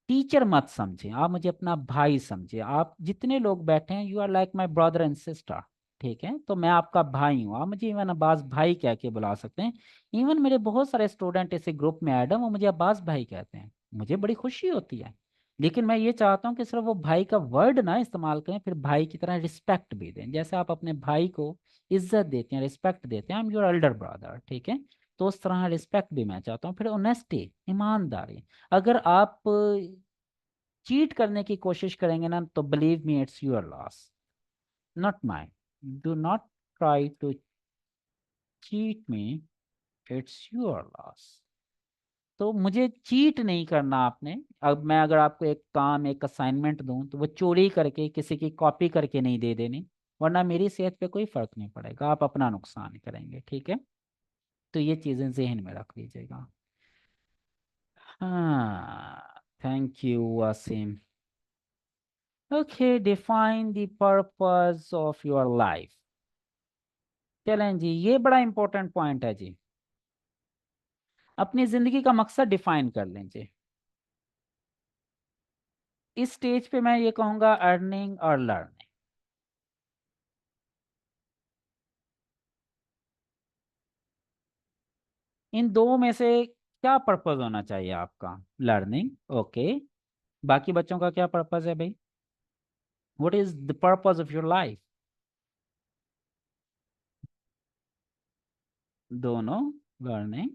टीचर मत समझे, आप मुझे अपना भाई समझे। आप जितने लोग बैठे हैं, you are like my brother and sister. ठीक है, तो मैं आपका भाई हूँ, आप मुझे इवन अब्बास भाई कह के बुला सकते हैं। इवन मेरे बहुत सारे स्टूडेंट इसी ग्रुप में ऐड हैं, वो मुझे अब्बास भाई कहते हैं, मुझे बड़ी खुशी होती है। लेकिन मैं ये चाहता हूँ कि सिर्फ वो भाई का वर्ड ना इस्तेमाल करें, फिर भाई की तरह रिस्पेक्ट भी दें। जैसे आप अपने भाई को इज्जत देते हैं, रिस्पेक्ट देते हैं, I am your Elder brother, ठीक है, तो उस तरह रिस्पेक्ट भी मैं चाहता हूँ। फिर ऑनेस्टी, ईमानदारी। अगर आप चीट करने की कोशिश करेंगे ना, तो believe me it's your loss, not mine. Do not try to cheat me, it's your loss. तो मुझे चीट नहीं करना आपने। अब मैं अगर आपको एक काम, एक असाइनमेंट दूं, तो वो चोरी करके, किसी की कॉपी करके नहीं दे देनी, वरना मेरी सेहत पे कोई फर्क नहीं पड़ेगा, आप अपना नुकसान करेंगे। ठीक है, तो ये चीजें जहन में रख लीजिएगा। हाँ, thank you Wasim. Okay, define the purpose of your life. चलें जी, ये बड़ा इंपॉर्टेंट पॉइंट है जी। अपनी जिंदगी का मकसद डिफाइन कर लें जी। इस स्टेज पे मैं ये कहूंगा, अर्निंग और लर्निंग। इन दो में से क्या पर्पज होना चाहिए आपका? Learning, okay. बाकी बच्चों का क्या पर्पज है भाई? What is the purpose of your life? दोनों। लर्निंग,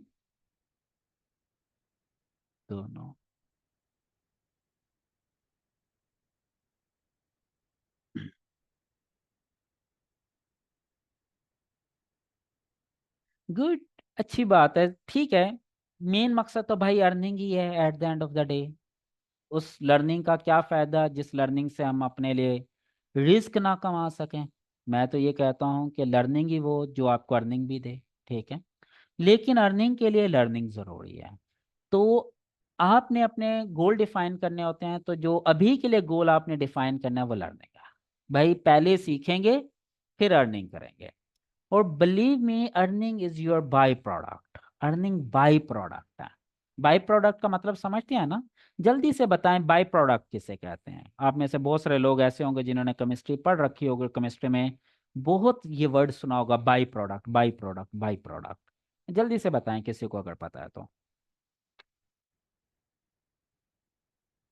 दोनों। गुड, अच्छी बात है, ठीक है। मेन मकसद तो भाई अर्निंग ही है eight the end of the day. उस लर्निंग का क्या फायदा जिस लर्निंग से हम अपने लिए रिस्क ना कमा सकें? मैं तो ये कहता हूँ कि लर्निंग ही वो जो आपको अर्निंग भी दे, ठीक है। लेकिन अर्निंग के लिए लर्निंग ज़रूरी है। तो आपने अपने गोल डिफाइन करने होते हैं, तो जो अभी के लिए गोल आपने डिफाइन करना है वो लर्निंग है। भाई पहले सीखेंगे, फिर अर्निंग करेंगे। और believe me, earning is your by product. Earning by product है। बाई प्रोडक्ट का मतलब समझते हैं ना? जल्दी से बताएं, बाई प्रोडक्ट किसे कहते हैं? आप में से बहुत सारे लोग ऐसे होंगे जिन्होंने केमिस्ट्री पढ़ रखी होगी, केमिस्ट्री में बहुत ये वर्ड सुना होगा, by product, by product, by product. जल्दी से बताएं किसी को अगर पता है तो।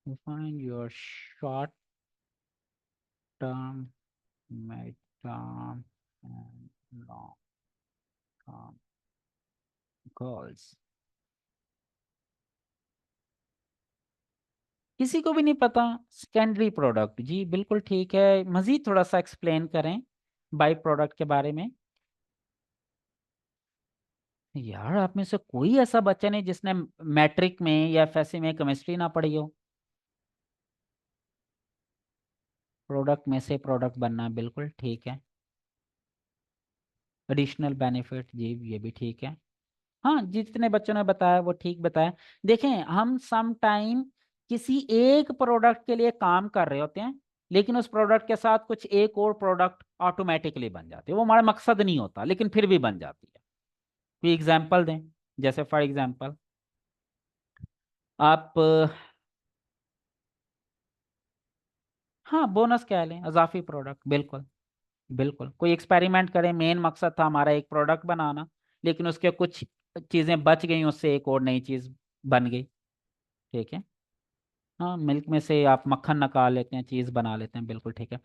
Define your short term, mid term and long term goals। किसी को भी नहीं पता? सेकेंडरी प्रोडक्ट, जी बिल्कुल ठीक है। मजीद थोड़ा सा एक्सप्लेन करें बाई प्रोडक्ट के बारे में। यार आप में से कोई ऐसा बच्चा नहीं जिसने मैट्रिक में या एफएससी में केमिस्ट्री ना पढ़ी हो। प्रोडक्ट में से प्रोडक्ट बनना बिल्कुल ठीक है। एडिशनल बेनिफिट, जी ये भी ठीक है। हाँ, जितने बच्चों ने बताया वो ठीक बताया। देखें, हम सम टाइम किसी एक प्रोडक्ट के लिए काम कर रहे होते हैं, लेकिन उस प्रोडक्ट के साथ कुछ एक और प्रोडक्ट ऑटोमेटिकली बन जाती है। वो हमारा मकसद नहीं होता, लेकिन फिर भी बन जाती है। कोई एग्जांपल दें? जैसे फॉर एग्जांपल आप हाँ, बोनस कह लें, अजाफी प्रोडक्ट, बिल्कुल। बिल्कुल, कोई एक्सपेरिमेंट करें, मेन मकसद था हमारा एक प्रोडक्ट बनाना, लेकिन उसके कुछ चीज़ें बच गई, उससे एक और नई चीज़ बन गई, ठीक है। हाँ, मिल्क में से आप मक्खन निकाल लेते हैं, चीज बना लेते हैं, बिल्कुल ठीक है।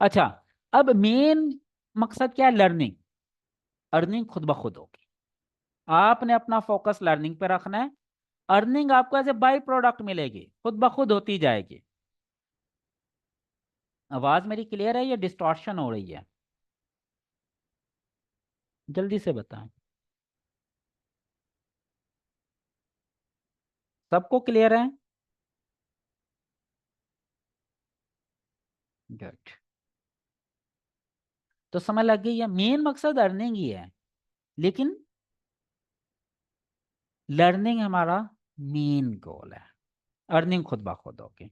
अच्छा, अब मेन मकसद क्या है? लर्निंग। अर्निंग खुद ब खुद होगी। आपने अपना फोकस लर्निंग पे रखना है। अर्निंग आपको एज ए बाई प्रोडक्ट मिलेगी, खुद ब खुद होती जाएगी। आवाज मेरी क्लियर है या डिस्टॉर्शन हो रही है? जल्दी से बताएं। सबको क्लियर है? गुड। तो समझ लग गई है, मेन मकसद अर्निंग ही है, लेकिन लर्निंग हमारा मेन गोल है। अर्निंग खुद ब खुद होगी।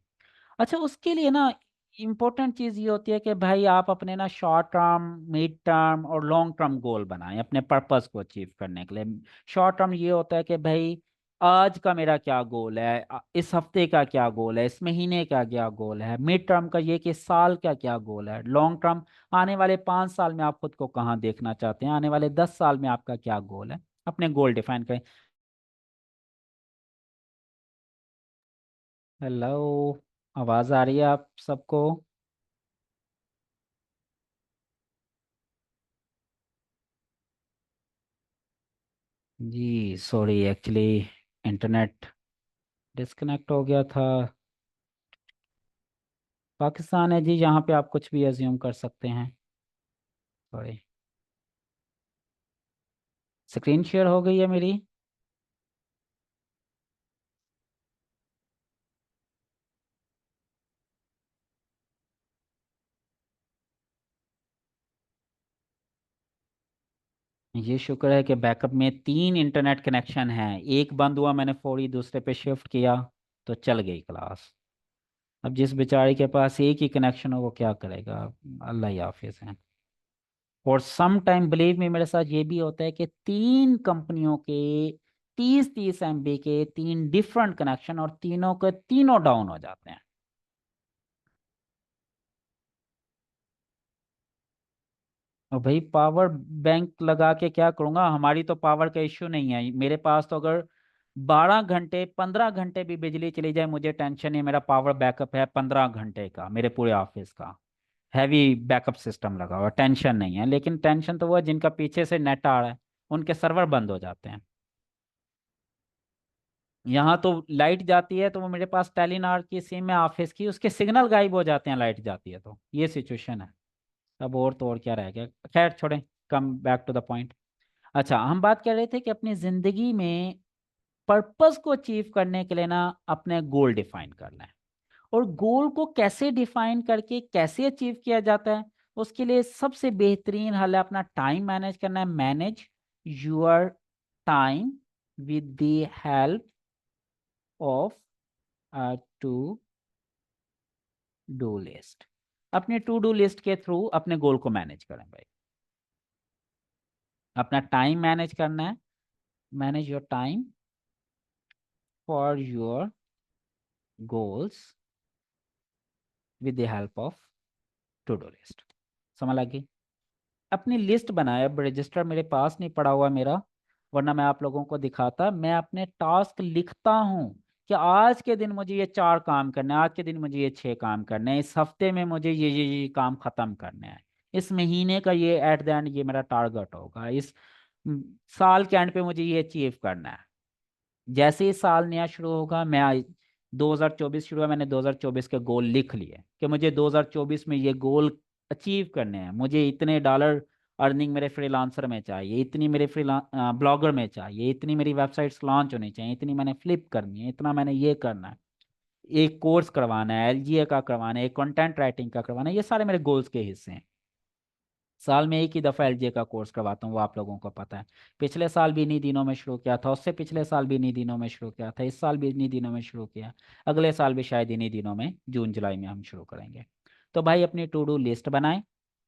अच्छा, उसके लिए ना इम्पोर्टेंट चीज़ ये होती है कि भाई आप अपने ना शॉर्ट टर्म, मिड टर्म और लॉन्ग टर्म गोल बनाएं अपने पर्पस को अचीव करने के लिए। शॉर्ट टर्म ये होता है कि भाई आज का मेरा क्या गोल है, इस हफ्ते का क्या गोल है, इस महीने का क्या गोल है। मिड टर्म का ये कि इस साल का क्या गोल है। लॉन्ग टर्म, आने वाले 5 साल में आप खुद को कहाँ देखना चाहते हैं, आने वाले 10 साल में आपका क्या गोल है। अपने गोल डिफाइन करें। हेलो, आवाज़ आ रही है आप सबको? जी सॉरी, एक्चुअली इंटरनेट डिस्कनेक्ट हो गया था। पाकिस्तान है जी, यहाँ पे आप कुछ भी अज्यूम कर सकते हैं। सॉरी। स्क्रीन शेयर हो गई है मेरी? ये शुक्र है कि बैकअप में 3 इंटरनेट कनेक्शन हैं, एक बंद हुआ, मैंने फौरी दूसरे पे शिफ्ट किया तो चल गई क्लास। अब जिस बेचारे के पास एक ही कनेक्शन हो वो क्या करेगा? अल्लाह ही हाफिज है। और सम टाइम बिलीव में मेरे साथ ये भी होता है कि 3 कंपनियों के 30-30 MB के 3 डिफरेंट कनेक्शन, और तीनों के तीनों डाउन हो जाते हैं। और भाई पावर बैंक लगा के क्या करूंगा, हमारी तो पावर का इश्यू नहीं है मेरे पास, तो अगर 12 घंटे 15 घंटे भी बिजली चली जाए मुझे टेंशन नहीं, मेरा पावर बैकअप है 15 घंटे का मेरे पूरे ऑफिस का। हैवी बैकअप सिस्टम लगा हुआ, टेंशन नहीं है। लेकिन टेंशन तो वो है जिनका पीछे से नेट आ रहा है, उनके सर्वर बंद हो जाते हैं। यहाँ तो लाइट जाती है तो वो मेरे पास टेलीनॉर की सिम है ऑफिस की, उसके सिग्नल गायब हो जाते हैं लाइट जाती है तो, ये सिचुएशन है। अब और तो और क्या रह गया, खैर छोड़ें, come back to the point. अच्छा, हम बात कर रहे थे कि अपनी जिंदगी में पर्पस को अचीव करने के लिए ना अपने गोल डिफाइन करना है। और गोल को कैसे डिफाइन करके कैसे अचीव किया जाता है, उसके लिए सबसे बेहतरीन हल है अपना टाइम मैनेज करना है। Manage your time with the help of to do list. अपने टू डू लिस्ट के थ्रू अपने गोल को मैनेज करें भाई। अपना टाइम मैनेज करना है। Manage your time for your goals with the help of to do list. समझ लगी? अपनी लिस्ट बनाए, अब रजिस्टर मेरे पास नहीं पड़ा हुआ मेरा, वरना मैं आप लोगों को दिखाता। मैं अपने टास्क लिखता हूँ कि आज के दिन मुझे ये 4 काम करने हैं, आज के दिन मुझे ये 6 काम करने हैं, इस हफ्ते में मुझे ये काम खत्म करने हैं, इस महीने का ये एट द एंड ये मेरा टारगेट होगा, इस साल के एंड पे मुझे ये अचीव करना है। जैसे ही साल नया शुरू होगा, मैं 2024 शुरू हुआ, मैंने 2024 के गोल लिख लिए कि मुझे 2024 में ये गोल अचीव करने हैं। मुझे इतने डॉलर अर्निंग मेरे फ्रीलांसर में चाहिए, इतनी मेरे ब्लॉगर में चाहिए, इतनी मेरी वेबसाइट्स लॉन्च होनी चाहिए, इतनी मैंने फ्लिप करनी है, इतना मैंने ये करना है, एक कोर्स करवाना है, एलजीए का करवाना है, एक कंटेंट राइटिंग का करवाना है। ये सारे मेरे गोल्स के हिस्से हैं। साल में एक ही दफ़ा एलजीए का कोर्स करवाता हूँ, वो आप लोगों को पता है। पिछले साल भी इन्हीं दिनों में शुरू किया था, उससे पिछले साल भी इन्हीं दिनों में शुरू किया था, इस साल भी इन्हीं दिनों में शुरू किया, अगले साल भी शायद इन्हीं दिनों में जून जुलाई में हम शुरू करेंगे। तो भाई अपनी टू डू लिस्ट बनाएं,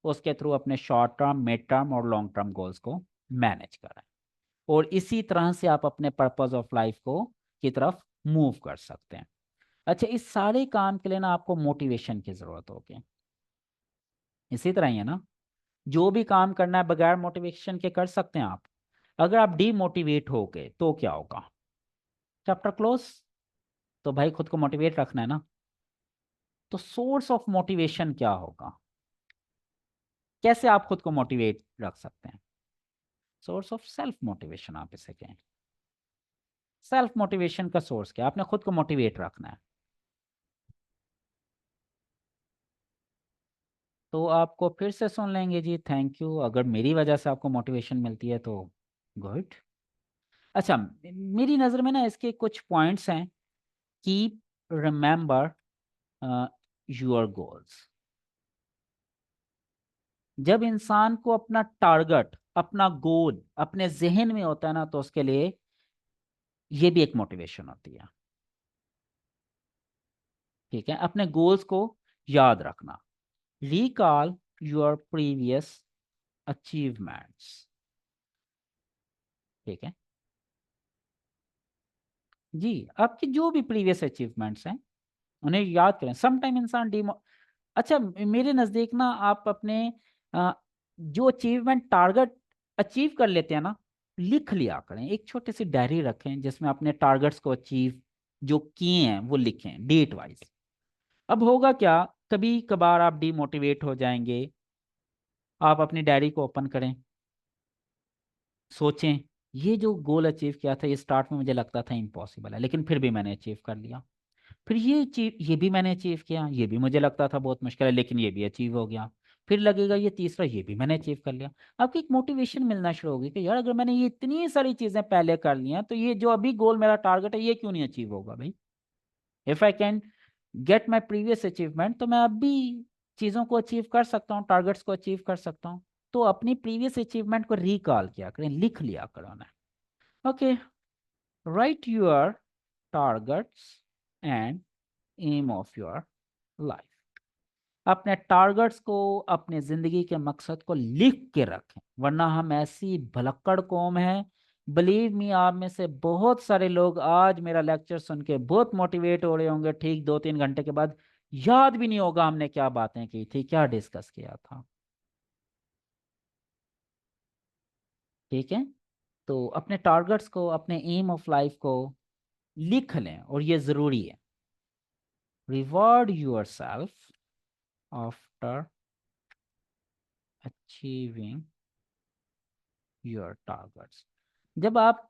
उसके थ्रू अपने शॉर्ट टर्म, मिड टर्म और लॉन्ग टर्म गोल्स को मैनेज करें। और इसी तरह से आप अपने पर्पज ऑफ लाइफ को की तरफ मूव कर सकते हैं। अच्छा, इस सारे काम के लिए ना आपको मोटिवेशन की ज़रूरत होगी। इसी तरह ही है ना, जो भी काम करना है बगैर मोटिवेशन के कर सकते हैं आप। अगर आप डीमोटिवेट हो गए तो क्या होगा? Chapter close. तो भाई खुद को मोटिवेट रखना है ना। तो सोर्स ऑफ मोटिवेशन क्या होगा? कैसे आप खुद को मोटिवेट रख सकते हैं? सोर्स ऑफ सेल्फ मोटिवेशन आप इसे कहें। सेल्फ मोटिवेशन का सोर्स क्या? आपने खुद को मोटिवेट रखना है। तो आपको फिर से सुन लेंगे जी, थैंक यू। अगर मेरी वजह से आपको मोटिवेशन मिलती है तो गुड। अच्छा, मेरी नज़र में ना इसके कुछ पॉइंट्स हैं। Keep remember your goals. जब इंसान को अपना टारगेट, अपना गोल अपने जहन में होता है ना, तो उसके लिए ये भी एक मोटिवेशन होती है। ठीक है, अपने गोल्स को याद रखना। Recall your previous achievements. ठीक है जी, आपकी जो भी प्रीवियस अचीवमेंट्स हैं उन्हें याद करें। सम टाइम इंसान डिमो अच्छा, मेरे नज़दीक ना आप अपने अ, जो अचीवमेंट टारगेट अचीव कर लेते हैं ना, लिख लिया करें। एक छोटी सी डायरी रखें जिसमें अपने टारगेट्स को अचीव जो किए हैं वो लिखें डेट वाइज। अब होगा क्या, कभी कभार आप डीमोटिवेट हो जाएंगे, आप अपनी डायरी को ओपन करें, सोचें ये जो गोल अचीव किया था, ये स्टार्ट में मुझे लगता था इम्पॉसिबल है, लेकिन फिर भी मैंने अचीव कर लिया। फिर ये भी मैंने अचीव किया, ये भी मुझे लगता था बहुत मुश्किल है, लेकिन ये भी अचीव हो गया। फिर लगेगा ये तीसरा, ये भी मैंने अचीव कर लिया। आपको एक मोटिवेशन मिलना शुरू होगी कि यार अगर मैंने ये इतनी सारी चीजें पहले कर ली हैं, तो ये जो अभी गोल मेरा टारगेट है ये क्यों नहीं अचीव होगा भाई। If I can get my previous achievement, तो मैं अब भी चीज़ों को अचीव कर सकता हूँ, टारगेट्स को अचीव कर सकता हूँ। तो अपनी प्रीवियस अचीवमेंट को रिकॉल किया करें, लिख लिया करो ना। Okay, write your targets and aim of your life. अपने टारगेट्स को, अपने जिंदगी के मकसद को लिख के रखें, वरना हम ऐसी भलक्कड़ कौम है। बिलीव मी, आप में से बहुत सारे लोग आज मेरा लेक्चर सुन के बहुत मोटिवेट हो रहे होंगे, ठीक 2-3 घंटे के बाद याद भी नहीं होगा हमने क्या बातें की थी, क्या डिस्कस किया था। ठीक है, तो अपने टारगेट्स को, अपने एम ऑफ लाइफ को लिख लें, और ये जरूरी है। Reward your self after achieving your targets. जब आप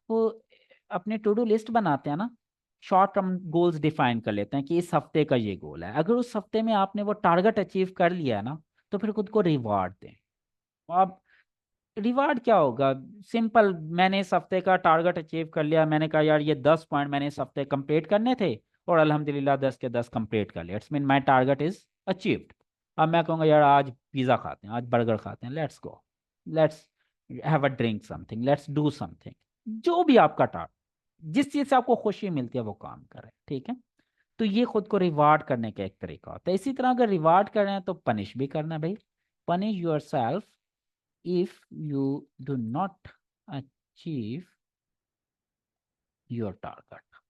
अपने टू डू लिस्ट बनाते हैं ना, शॉर्ट टर्म गोल्स डिफाइन कर लेते हैं कि इस हफ्ते का ये गोल है। अगर उस हफ्ते में आपने वो टारगेट अचीव कर लिया है ना, तो फिर खुद को रिवार्ड दें। आप रिवार्ड क्या होगा? सिंपल, मैंने इस हफ्ते का टारगेट अचीव कर लिया, मैंने कहा यार ये 10 पॉइंट मैंने इस हफ्ते कंप्लीट करने थे, और अल्हम्दुलिल्लाह 10 के 10 कंप्लीट कर लिया, it's mean my target is achieved. अब मैं कहूँगा यार आज पिज़्ज़ा खाते हैं, आज बर्गर खाते हैं, let's go, let's have a drink something, let's do something. जो भी आपका टारगेट, जिस चीज़ से आपको खुशी मिलती है वो काम करें, ठीक है। तो ये खुद को रिवार्ड करने का एक तरीका होता है। इसी तरह अगर रिवार्ड कर रहे हैं तो पनिश भी करना है भाई। Punish your self if you do not achieve your target।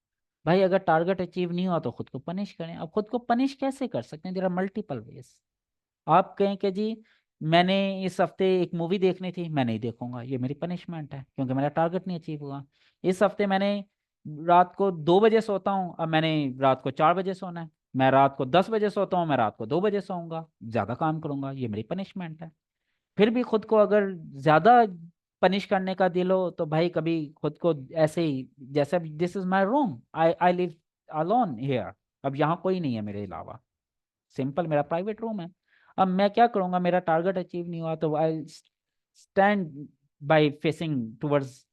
भाई अगर टारगेट अचीव नहीं हुआ तो खुद को पनिश करें। अब खुद को पनिश कैसे कर सकते हैं? There are multiple ways. आप कहें कि जी मैंने इस हफ्ते एक मूवी देखनी थी, मैं नहीं देखूंगा, ये मेरी पनिशमेंट है क्योंकि मेरा टारगेट नहीं अचीव हुआ। इस हफ्ते मैंने रात को 2 बजे सोता हूँ, अब मैंने रात को 4 बजे सोना है। मैं रात को 10 बजे सोता हूँ, मैं रात को 2 बजे सोऊंगा, ज्यादा काम करूंगा, ये मेरी पनिशमेंट है। फिर भी खुद को अगर ज्यादा पनिश करने का दिल हो तो भाई कभी खुद को ऐसे ही, जैसे this is my room, I I live alone here, अब यहाँ कोई नहीं है मेरे अलावा, सिंपल मेरा प्राइवेट रूम है। अब मैं क्या करूंगा, मेरा टारगेट अचीव नहीं हुआ तो I stand by facing towards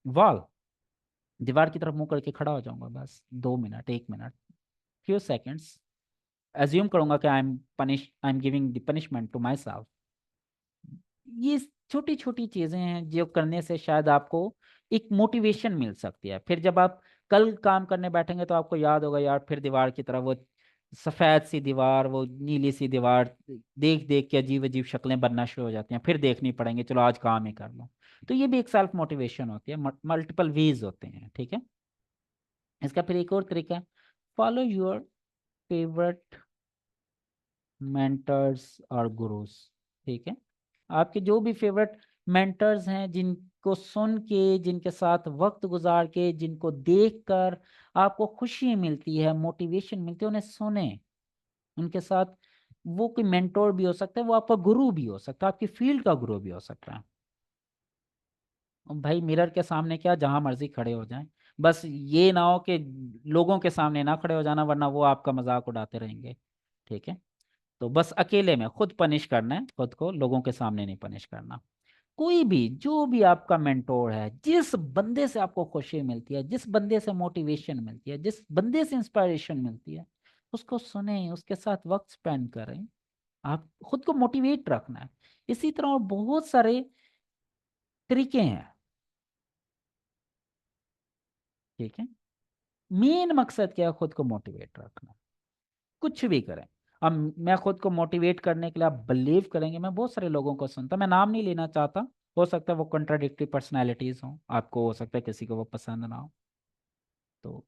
wall, दीवार की तरफ मुंह करके खड़ा हो जाऊंगा, बस 2 minute, 1 minute, few seconds, assume करूंगा कि I am giving the punishment to myself. ये छोटी छोटी चीजें हैं जो करने से शायद आपको एक मोटिवेशन मिल सकती है। फिर जब आप कल काम करने बैठेंगे तो आपको याद होगा यार, फिर दीवार की तरफ वो सफेद सी दीवार, वो नीली सी दीवार देख देख के अजीब अजीब शक्लें बनना शुरू हो जाती हैं, फिर देखनी पड़ेंगे, चलो आज काम ही कर लो। तो ये भी एक सेल्फ मोटिवेशन होती है। मल्टीपल वेज होते हैं, ठीक है। इसका फिर एक और तरीका है, फॉलो योर फेवरेट मेंटर्स और गुरुज, ठीक है। आपके जो भी फेवरेट मेंटर्स हैं, जिनको सुन के, जिनके साथ वक्त गुजार के, जिनको देखकर आपको खुशी मिलती है, मोटिवेशन मिलती है, उन्हें सुने, उनके साथ। वो कोई मेंटोर भी हो सकता है, वो आपका गुरु भी हो सकता है, आपकी फील्ड का गुरु भी हो सकता है। और भाई मिरर के सामने क्या, जहां मर्जी खड़े हो जाएं, बस ये ना हो कि लोगों के सामने ना खड़े हो जाना, वरना वो आपका मजाक उड़ाते रहेंगे, ठीक है। तो बस अकेले में खुद पनिश करना है, खुद को, लोगों के सामने नहीं पनिश करना। कोई भी, जो भी आपका मेंटोर है, जिस बंदे से आपको खुशी मिलती है, जिस बंदे से मोटिवेशन मिलती है, जिस बंदे से इंस्पायरेशन मिलती है, उसको सुने, उसके साथ वक्त स्पेंड करें। आप खुद को मोटिवेट रखना है। इसी तरह और बहुत सारे तरीके हैं, ठीक है। मेन मकसद क्या है? खुद को मोटिवेट रखना। कुछ भी करें। अब मैं खुद को मोटिवेट करने के लिए, आप बिलीव करेंगे, मैं बहुत सारे लोगों को सुनता, मैं नाम नहीं लेना चाहता, हो सकता है वो कंट्राडिक्टरी पर्सनालिटीज हो, आपको हो सकता है किसी को वो पसंद ना हो, तो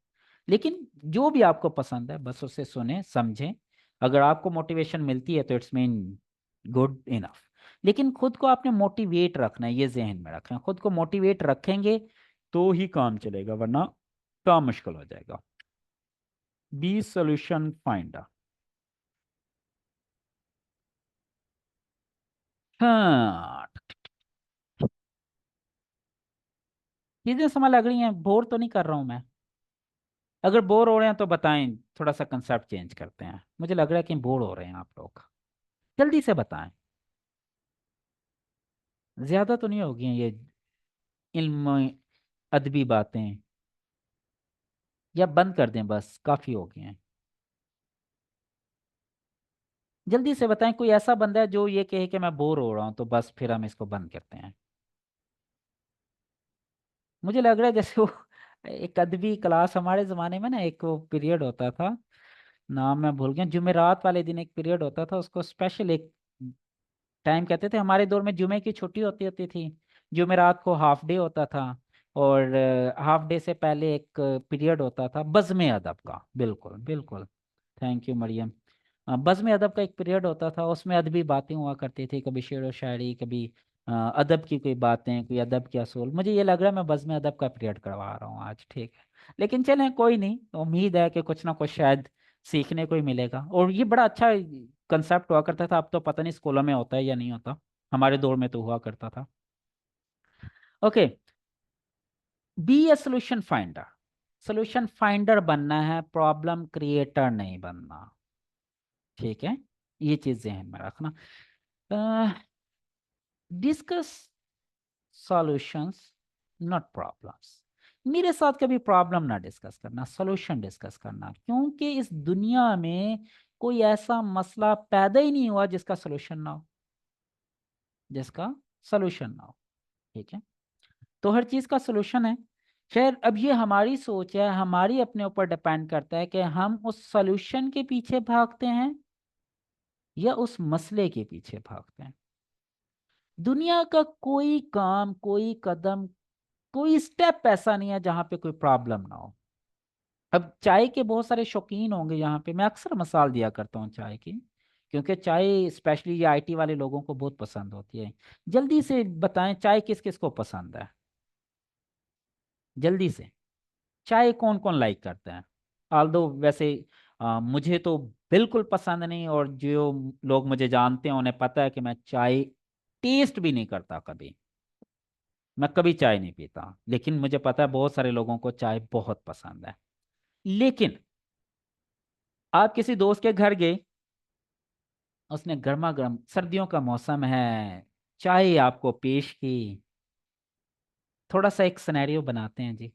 लेकिन जो भी आपको पसंद है बस उसे सुने, समझें। अगर आपको मोटिवेशन मिलती है तो इट्स मीन गुड इनफ। लेकिन खुद को आपने मोटिवेट रखना है, ये जहन में रखें। खुद को मोटिवेट रखेंगे तो ही काम चलेगा, वरना काम मुश्किल हो जाएगा। Be solution finder. हाँ, चीजें समझ लग रही हैं? बोर तो नहीं कर रहा हूं मैं? अगर बोर हो रहे हैं तो बताएं, थोड़ा सा कंसेप्ट चेंज करते हैं, मुझे लग रहा है कि बोर हो रहे हैं आप लोग, जल्दी से बताएं। ज्यादा तो नहीं होगी ये इल्म अदबी बातें, या बंद कर दें, बस काफी हो गए हैं। जल्दी से बताएं, कोई ऐसा बंदा है जो ये कहे कि मैं बोर हो रहा हूं, तो बस फिर हम इसको बंद करते हैं। मुझे लग रहा है जैसे वो एक अदबी क्लास हमारे जमाने में ना, एक वो पीरियड होता था, नाम मैं भूल गया, जुमेरात वाले दिन एक पीरियड होता था, उसको स्पेशल एक टाइम कहते थे। हमारे दौर में जुमे की छुट्टी होती होती थी, जुमेरात को हाफ डे होता था, और हाफ डे से पहले एक पीरियड होता था बज़्म अदब का। बिल्कुल बिल्कुल, थैंक यू मरियम। बज़्म अदब का एक पीरियड होता था, उसमें अदबी बातें हुआ करती थी, कभी शेर व शायरी, कभी अदब की कोई बातें, कोई अदब के असूल। मुझे ये लग रहा है मैं बस में अदब का पीरियड करवा रहा हूँ आज, ठीक है। लेकिन चलें, कोई नहीं, उम्मीद है कि कुछ ना कुछ शायद सीखने को ही मिलेगा। और ये बड़ा अच्छा कंसेप्ट हुआ करता था, अब तो पता नहीं स्कूलों में होता है या नहीं होता, हमारे दौर में तो हुआ करता था। Okay, be a solution finder. Solution finder बनना है, प्रॉब्लम क्रिएटर नहीं बनना, ठीक है। ये चीज ध्यान में रखना। Discuss solutions not problems. मेरे साथ कभी प्रॉब्लम ना डिस्कस करना, सॉल्यूशन डिस्कस करना, क्योंकि इस दुनिया में कोई ऐसा मसला पैदा ही नहीं हुआ जिसका सॉल्यूशन ना हो, जिसका सॉल्यूशन ना हो, ठीक है। तो हर चीज का सॉल्यूशन है। खैर, अब ये हमारी सोच है, हमारी अपने ऊपर डिपेंड करता है कि हम उस सॉल्यूशन के पीछे भागते हैं या उस मसले के पीछे भागते हैं। दुनिया का कोई काम, कोई कदम, कोई स्टेप ऐसा नहीं है जहां पे कोई प्रॉब्लम ना हो। अब चाय के बहुत सारे शौकीन होंगे यहाँ पे, मैं अक्सर मिसाल दिया करता हूँ चाय की, क्योंकि चाय स्पेशली ये आईटी वाले लोगों को बहुत पसंद होती है। जल्दी से बताएं, चाय किस किस को पसंद है? जल्दी से, चाय कौन कौन लाइक करते हैं? आल्दो वैसे मुझे तो बिल्कुल पसंद नहीं, और जो लोग मुझे जानते हैं उन्हें पता है कि मैं चाय टेस्ट भी नहीं करता कभी। मैं कभी चाय नहीं पीता, लेकिन मुझे पता है बहुत सारे लोगों को चाय बहुत पसंद है। लेकिन आप किसी दोस्त के घर गए, उसने गर्मा गर्म, सर्दियों का मौसम है, चाय आपको पेश की। थोड़ा सा एक सिनेरियो बनाते हैं जी।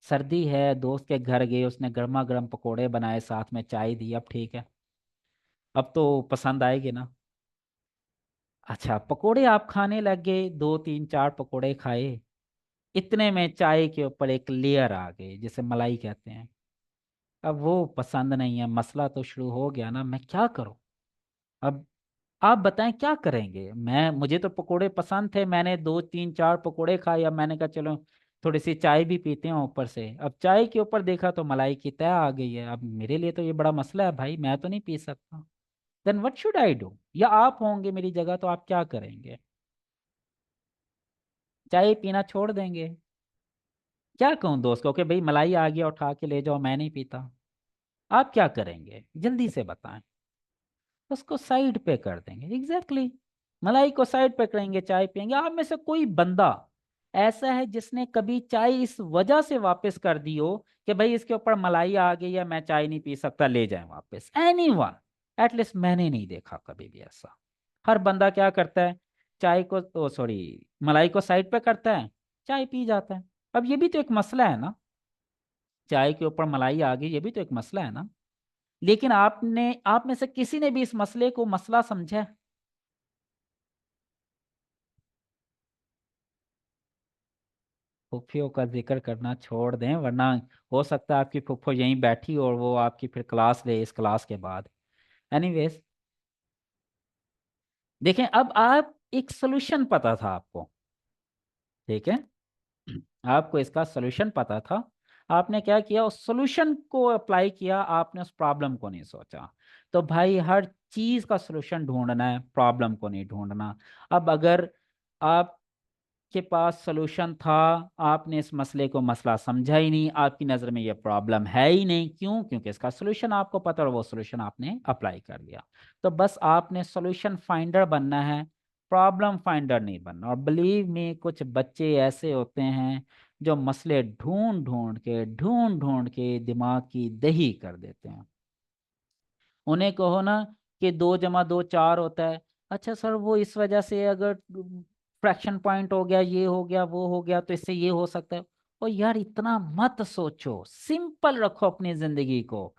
सर्दी है, दोस्त के घर गए, उसने गर्मा गर्म पकोड़े बनाए, साथ में चाय दी। अब ठीक है, अब तो पसंद आएगी ना। अच्छा, पकोड़े आप खाने लग गए, दो तीन चार पकोड़े खाए, इतने में चाय के ऊपर एक लेयर आ गई जिसे मलाई कहते हैं। अब वो पसंद नहीं है, मसला तो शुरू हो गया ना, मैं क्या करूं? अब आप बताएं क्या करेंगे? मुझे तो पकोड़े पसंद थे, मैंने दो तीन चार पकोड़े खाए, अब मैंने कहा चलो थोड़ी सी चाय भी पीते हैं ऊपर से। अब चाय के ऊपर देखा तो मलाई की तह आ गई है। अब मेरे लिए तो ये बड़ा मसला है भाई, मैं तो नहीं पी सकता। Then what should I do? या आप होंगे मेरी जगह तो आप क्या करेंगे? चाय पीना छोड़ देंगे? क्या कहूँ दोस्त को कि भाई मलाई आ गया, उठा के ले जाओ, मैं नहीं पीता? आप क्या करेंगे जल्दी से बताएं। उसको साइड पे कर देंगे, एग्जैक्टली exactly। मलाई को साइड पे करेंगे, चाय पियेंगे। आप में से कोई बंदा ऐसा है जिसने कभी चाय इस वजह से वापस कर दी हो कि भाई इसके ऊपर मलाई आ गई है, मैं चाय नहीं पी सकता, ले जाएं वापस? एनीवन? एटलीस्ट मैंने नहीं देखा कभी भी ऐसा। हर बंदा क्या करता है, चाय को तो सॉरी मलाई को साइड पे करता है, चाय पी जाता है। अब ये भी तो एक मसला है ना, चाय के ऊपर मलाई आ गई, ये भी तो एक मसला है ना। लेकिन आपने, आप में से किसी ने भी इस मसले को मसला समझा है? फुफ्फियों का जिक्र करना छोड़ दें, वरना हो सकता है आपकी फुफ्फो यहीं बैठी और वो आपकी फिर क्लास ले इस क्लास के बाद। एनीवेज, देखें, अब आप एक सोल्यूशन पता था आपको, ठीक है, आपको इसका सोल्यूशन पता था। आपने क्या किया, उस सोल्यूशन को अप्लाई किया, आपने उस प्रॉब्लम को नहीं सोचा। तो भाई हर चीज का सोल्यूशन ढूंढना है, प्रॉब्लम को नहीं ढूंढना। अब अगर आप के पास सलूशन था, आपने इस मसले को मसला समझा ही नहीं, आपकी नज़र में ये प्रॉब्लम है ही नहीं, क्यों? क्योंकि इसका सलूशन आपको पता है और वो सलूशन आपने अप्लाई कर लिया। तो बस आपने सॉल्यूशन फाइंडर बनना है, प्रॉब्लम फाइंडर नहीं बनना। और बिलीव मी, कुछ बच्चे ऐसे होते हैं जो मसले ढूंढ ढूंढ के दिमाग की दही कर देते हैं। उन्हें कहो ना कि 2 + 2 4 होता है, अच्छा सर वो इस वजह से अगर फ्रैक्शन पॉइंट हो गया, ये हो गया, वो हो गया, तो इससे ये हो सकता है। और यार इतना मत सोचो, सिंपल रखो अपनी जिंदगी को।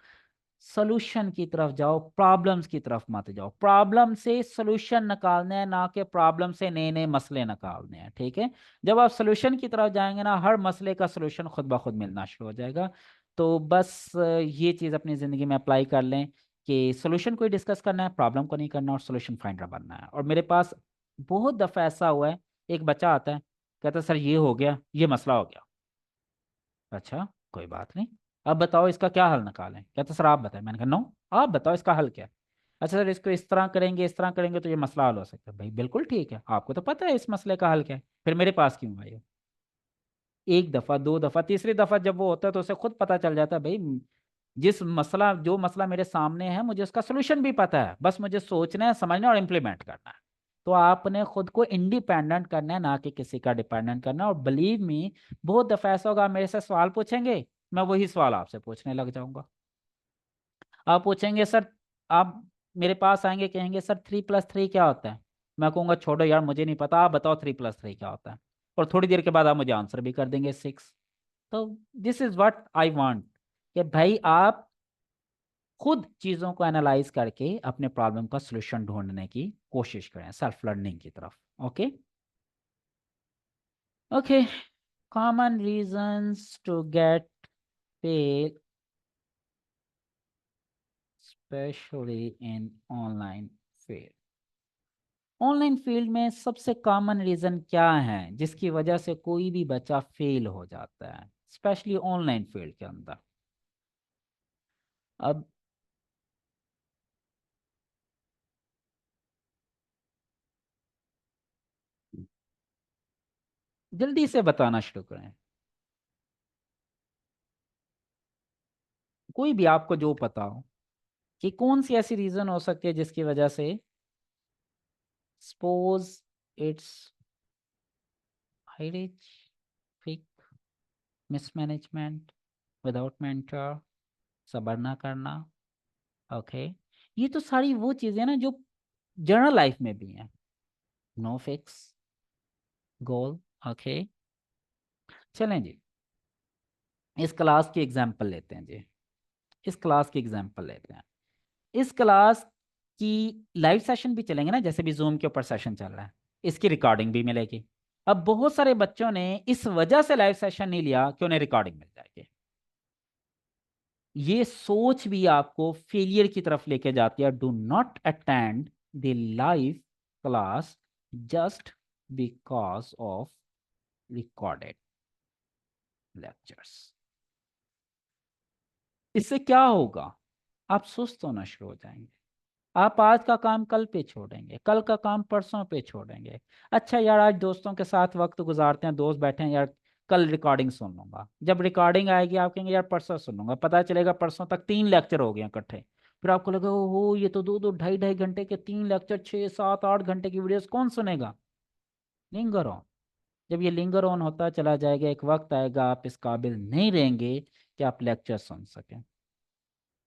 सोल्यूशन की तरफ जाओ, प्रॉब्लम्स की तरफ मत जाओ। प्रॉब्लम से सोल्यूशन निकालने हैं, ना कि प्रॉब्लम से नए नए मसले निकालने हैं, ठीक है। जब आप सोल्यूशन की तरफ जाएंगे ना, हर मसले का सोल्यूशन खुद ब खुद मिलना शुरू हो जाएगा। तो बस ये चीज़ अपनी ज़िंदगी में अप्लाई कर लें कि सोल्यूशन को ही डिस्कस करना है, प्रॉब्लम को नहीं करना, और सोल्यूशन फाइंडर बनना है। और मेरे पास बहुत दफ़ा ऐसा हुआ है, एक बच्चा आता है, कहता है सर ये हो गया, ये मसला हो गया। अच्छा, कोई बात नहीं, अब बताओ इसका क्या हल निकालें? कहते सर आप बताएं। मैंने कहा नो, आप बताओ इसका हल क्या है। अच्छा सर इसको इस तरह करेंगे तो ये मसला हल हो सकता है। भाई बिल्कुल ठीक है, आपको तो पता है इस मसले का हल क्या है, फिर मेरे पास क्यों आए हो? एक दफा, दो दफा, तीसरी दफा जब वो होता है तो उसे खुद पता चल जाता है भाई, जो मसला मेरे सामने है मुझे उसका सोल्यूशन भी पता है, बस मुझे सोचना है, समझना है और इम्प्लीमेंट करना है। तो आपने खुद को इंडिपेंडेंट करना है, ना कि किसी का डिपेंडेंट करना है। और बिलीव मी, बहुत दफा ऐसा होगा, आप मेरे से सवाल पूछेंगे, मैं वही सवाल आपसे पूछने लग जाऊंगा। आप पूछेंगे सर, आप मेरे पास आएंगे कहेंगे सर 3+3 क्या होता है, मैं कहूंगा छोड़ो यार मुझे नहीं पता, आप बताओ 3+3 क्या होता है। और थोड़ी देर के बाद आप मुझे आंसर भी कर देंगे 6। तो this is what I want, कि भाई आप खुद चीजों को एनालाइज करके अपने प्रॉब्लम का सलूशन ढूंढने की कोशिश करें, सेल्फ लर्निंग की तरफ। Okay, okay. Common reasons to get fail, specially in online field. Online field में सबसे कॉमन रीजन क्या है जिसकी वजह से कोई भी बच्चा फेल हो जाता है, स्पेशली ऑनलाइन फील्ड के अंदर? अब जल्दी से बताना शुरू करें, कोई भी आपको जो पता हो कि कौन सी ऐसी रीजन हो सकती है जिसकी वजह से, सपोज इट्स हाइरेज, फिक, मिसमैनेजमेंट, विदाउट मेंटर, सबर ना करना। ओके, ये तो सारी वो चीजें ना जो जनरल लाइफ में भी हैं। नो फिक्स गोल। ओके, चलें जी, इस क्लास की एग्जांपल लेते हैं जी, इस क्लास की एग्जांपल लेते हैं। इस क्लास की लाइव सेशन भी चलेंगे ना, जैसे भी जूम के ऊपर सेशन चल रहा है, इसकी रिकॉर्डिंग भी मिलेगी। अब बहुत सारे बच्चों ने इस वजह से लाइव सेशन नहीं लिया कि उन्हें रिकॉर्डिंग मिल जाएगी। ये सोच भी आपको फेलियर की तरफ लेके जाती है। Do not attend the live class just because of recorded lectures. इससे क्या होगा, आप सुस्त होना शुरू हो जाएंगे, आप आज का काम कल पे छोड़ेंगे, कल का काम परसों पे छोड़ेंगे। अच्छा यार आज दोस्तों के साथ वक्त गुजारते हैं, दोस्त बैठे हैं यार, कल रिकॉर्डिंग सुन लूंगा। जब रिकॉर्डिंग आएगी आप कहेंगे यार परसों सुन लूंगा, पता चलेगा परसों तक 3 लेक्चर हो गए इकट्ठे। फिर आपको लगा ओहो ये तो दो दो ढाई ढाई घंटे के 3 लेक्चर, 6 7 8 घंटे की वीडियोस कौन सुनेगा। लिंगर ऑन, जब ये लिंगर ऑन होता चला जाएगा, एक वक्त आएगा आप इस काबिल नहीं रहेंगे कि आप लेक्चर सुन सकें।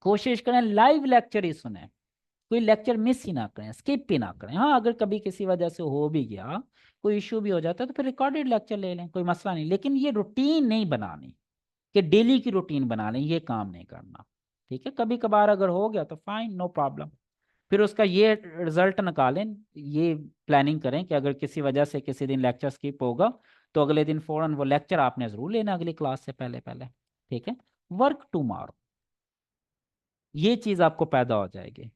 कोशिश करें लाइव लेक्चर ही सुने, कोई लेक्चर मिस ही ना करें, स्किप ही ना करें। हाँ अगर कभी किसी वजह से हो भी गया, कोई इशू भी हो जाता है तो फिर रिकॉर्डेड लेक्चर ले लें, कोई मसला नहीं। लेकिन ये रूटीन नहीं बनानी कि डेली की रूटीन बना लें, ये काम नहीं करना। ठीक है, कभी कभार अगर हो गया तो फाइन, नो प्रॉब्लम। फिर उसका ये रिजल्ट निकालें, ये प्लानिंग करें कि अगर किसी वजह से किसी दिन लेक्चर स्किप होगा तो अगले दिन फौरन वो लेक्चर आपने जरूर लेना अगली क्लास से पहले पहले। ठीक है, वर्क टुमारो, ये चीज आपको पैदा हो जाएगी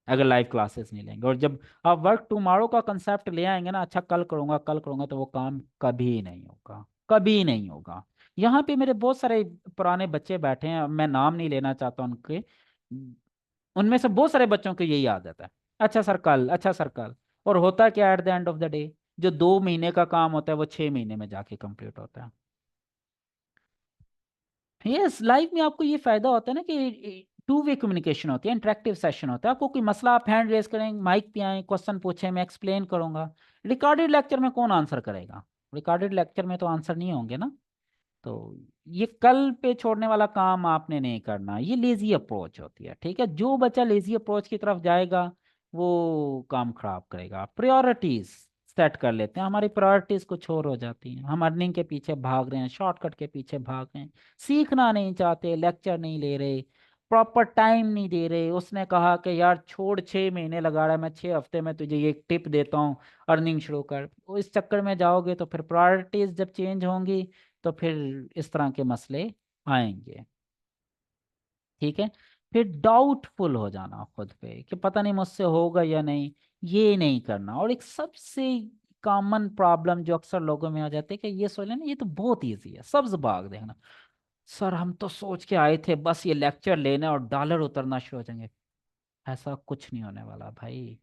अगर लाइव क्लासेस नहीं लेंगे। और जब आप वर्क टुमारो का कंसेप्ट ले आएंगे ना, अच्छा कल करूंगा, तो वो काम कभी नहीं होगा, कभी नहीं होगा। यहाँ पे मेरे बहुत सारे पुराने बच्चे बैठे हैं, मैं नाम नहीं लेना चाहता उनके, उनमें से बहुत सारे बच्चों को यही आदत है, अच्छा सर कल, अच्छा सर कल। और होता क्या eight the end of the day, जो 2 महीने का काम होता है वो 6 महीने में जाके कंप्लीट होता है। यस, लाइफ में आपको ये फायदा होता है ना कि टू वे कम्युनिकेशन होती है, इंटरेक्टिव सेशन होता है। आपको कोई मसला, आप हैंड रेज करें, माइक पे आए, क्वेश्चन पूछे, मैं एक्सप्लेन करूंगा। रिकॉर्डेड लेक्चर में कौन आंसर करेगा, रिकॉर्डेड लेक्चर में तो आंसर नहीं होंगे ना। तो ये कल पे छोड़ने वाला काम आपने नहीं करना, ये लेजी अप्रोच होती है। ठीक है, जो बच्चा लेजी अप्रोच की तरफ जाएगा वो काम खराब करेगा। प्रायोरिटीज सेट कर लेते हैं, हमारी प्रायोरिटीज कुछ और हो जाती हैं, हम अर्निंग के पीछे भाग रहे हैं, शॉर्टकट के पीछे भाग रहे हैं, सीखना नहीं चाहते, लेक्चर नहीं ले रहे, प्रॉपर टाइम नहीं दे रहे। उसने कहा कि यार छोड़, 6 महीने लगा रहा है, मैं 6 हफ्ते में तुझे ये टिप देता हूँ, अर्निंग शुरू कर। वो इस चक्कर में जाओगे तो फिर प्रायोरिटीज जब चेंज होंगी तो फिर इस तरह के मसले आएंगे। ठीक है, फिर डाउटफुल हो जाना खुद पे कि पता नहीं मुझसे होगा या नहीं, ये नहीं करना। और एक सबसे कॉमन प्रॉब्लम जो अक्सर लोगों में आ जाती है कि ये सोच लेना ये तो बहुत इजी है, सब्ज बाग देखना। सर हम तो सोच के आए थे बस ये लेक्चर लेना और डॉलर उतरना शुरू हो जाएंगे। ऐसा कुछ नहीं होने वाला भाई।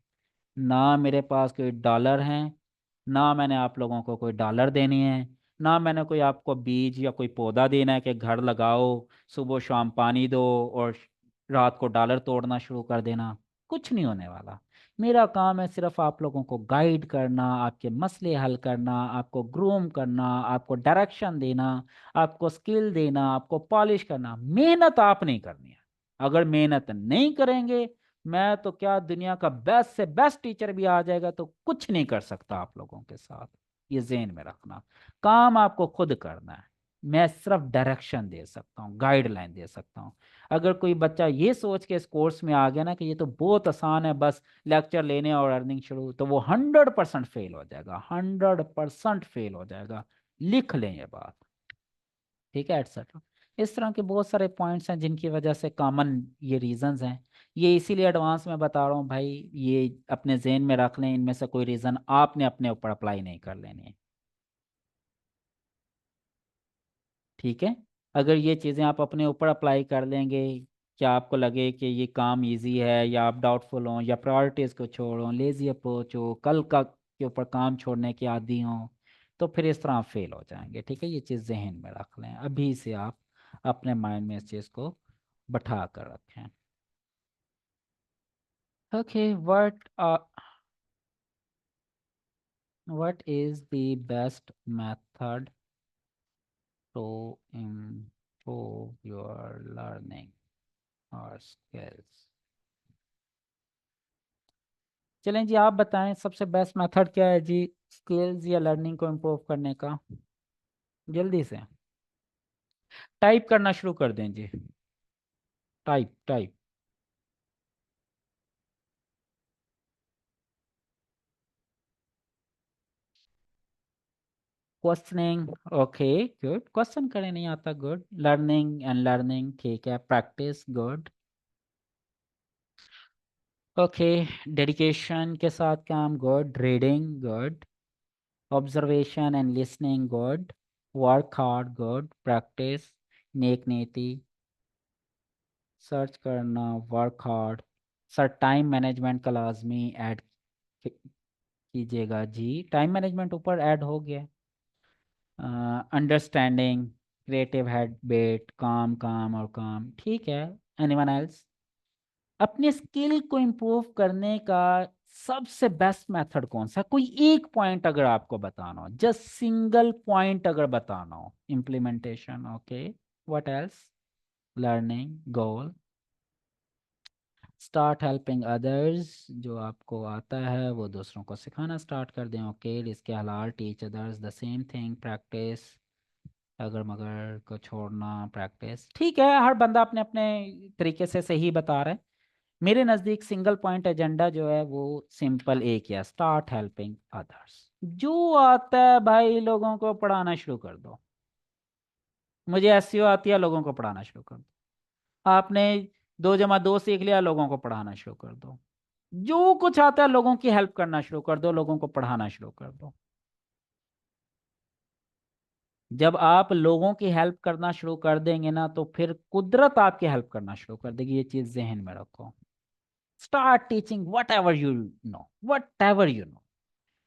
ना मेरे पास कोई डॉलर हैं, ना मैंने आप लोगों को कोई डॉलर देनी है, ना मैंने कोई आपको बीज या कोई पौधा देना है कि घर लगाओ, सुबह शाम पानी दो और रात को डॉलर तोड़ना शुरू कर देना। कुछ नहीं होने वाला। मेरा काम है सिर्फ आप लोगों को गाइड करना, आपके मसले हल करना, आपको ग्रूम करना, आपको डायरेक्शन देना, आपको स्किल देना, आपको पॉलिश करना। मेहनत आप नहीं करनी है। अगर मेहनत नहीं करेंगे, मैं तो क्या, दुनिया का बेस्ट से बेस्ट टीचर भी आ जाएगा तो कुछ नहीं कर सकता आप लोगों के साथ। ये ज़हन में रखना। काम आपको खुद करना है। मैं सिर्फ डायरेक्शन दे सकता हूँ, गाइडलाइन दे सकता हूँ। अगर कोई बच्चा ये सोच के इस कोर्स में आ गया ना कि ये तो बहुत आसान है, बस लेक्चर लेने और अर्निंग शुरू, तो वो 100% फेल हो जाएगा, 100% फेल हो जाएगा। लिख लें ये बात। ठीक है एटसेट्रा। इस तरह के बहुत सारे पॉइंट्स हैं जिनकी वजह से कॉमन ये रीजंस हैं। ये इसीलिए एडवांस में बता रहा हूँ भाई, ये अपने जहन में रख लें, इनमें से कोई रीज़न आपने अपने ऊपर अप्लाई नहीं कर लेनी है। ठीक है। अगर ये चीज़ें आप अपने ऊपर अप्लाई कर लेंगे, क्या आपको लगे कि ये काम इजी है, या आप डाउटफुल हों, या प्रायोरिटीज़ को छोड़ो, लेज़ी अप्रोच हो, कल का के ऊपर काम छोड़ने के आदी हों, तो फिर इस तरह फेल हो जाएंगे। ठीक है, ये चीज़ जहन में रख लें, अभी से आप अपने माइंड में इस चीज़ को बैठा कर रखें। Okay, what is the best method to improve your learning or skills? चलें जी, आप बताएं सबसे बेस्ट मेथड क्या है जी, स्किल्स या लर्निंग को इम्प्रूव करने का। जल्दी से टाइप करना शुरू कर दें जी। Type type. Questioning. Okay good, question करने नहीं आता, गुड। लर्निंग एंड लर्निंग, ठीक है। Practice, good. ओके। डेडिकेशन के साथ काम, good. Reading, good. Observation and listening, good. Work hard, good. Practice, नेक नीति। सर्च करना, work hard. Sir time management का लाजमी ऐड कीजिएगा जी। टाइम मैनेजमेंट ऊपर ऐड हो गया। अंडरस्टैंडिंग, क्रिएटिव हैबिट, काम काम और काम, ठीक है। Anyone else? अपने स्किल को इम्प्रूव करने का सबसे बेस्ट मेथड कौन सा? कोई एक पॉइंट अगर आपको बताना हो, जस्ट सिंगल पॉइंट अगर बताना हो। Implementation, okay. What else? Learning, goal. Start helping others, जो आपको आता है वो दूसरों को सिखाना स्टार्ट कर दें। ओके, इसके अलावा teach others the same thing. Practice, अगर मगर को छोड़ना, प्रैक्टिस। ठीक है, हर बंदा अपने अपने तरीके से सही बता रहा है। मेरे नज़दीक सिंगल पॉइंट एजेंडा जो है वो सिंपल एक ही है, स्टार्ट हेल्पिंग अदर्स। जो आता है भाई, लोगों को पढ़ाना शुरू कर दो। मुझे एसईओ आती है, लोगों को पढ़ाना शुरू कर दो। आपने 2+2 सीख लिया, लोगों को पढ़ाना शुरू कर दो। जो कुछ आता है, लोगों की हेल्प करना शुरू कर दो, लोगों को पढ़ाना शुरू कर दो। जब आप लोगों की हेल्प करना शुरू कर देंगे ना, तो फिर कुदरत आपकी हेल्प करना शुरू कर देगी। ये चीज जहन में रखो। Start teaching what ever you know, what ever you know.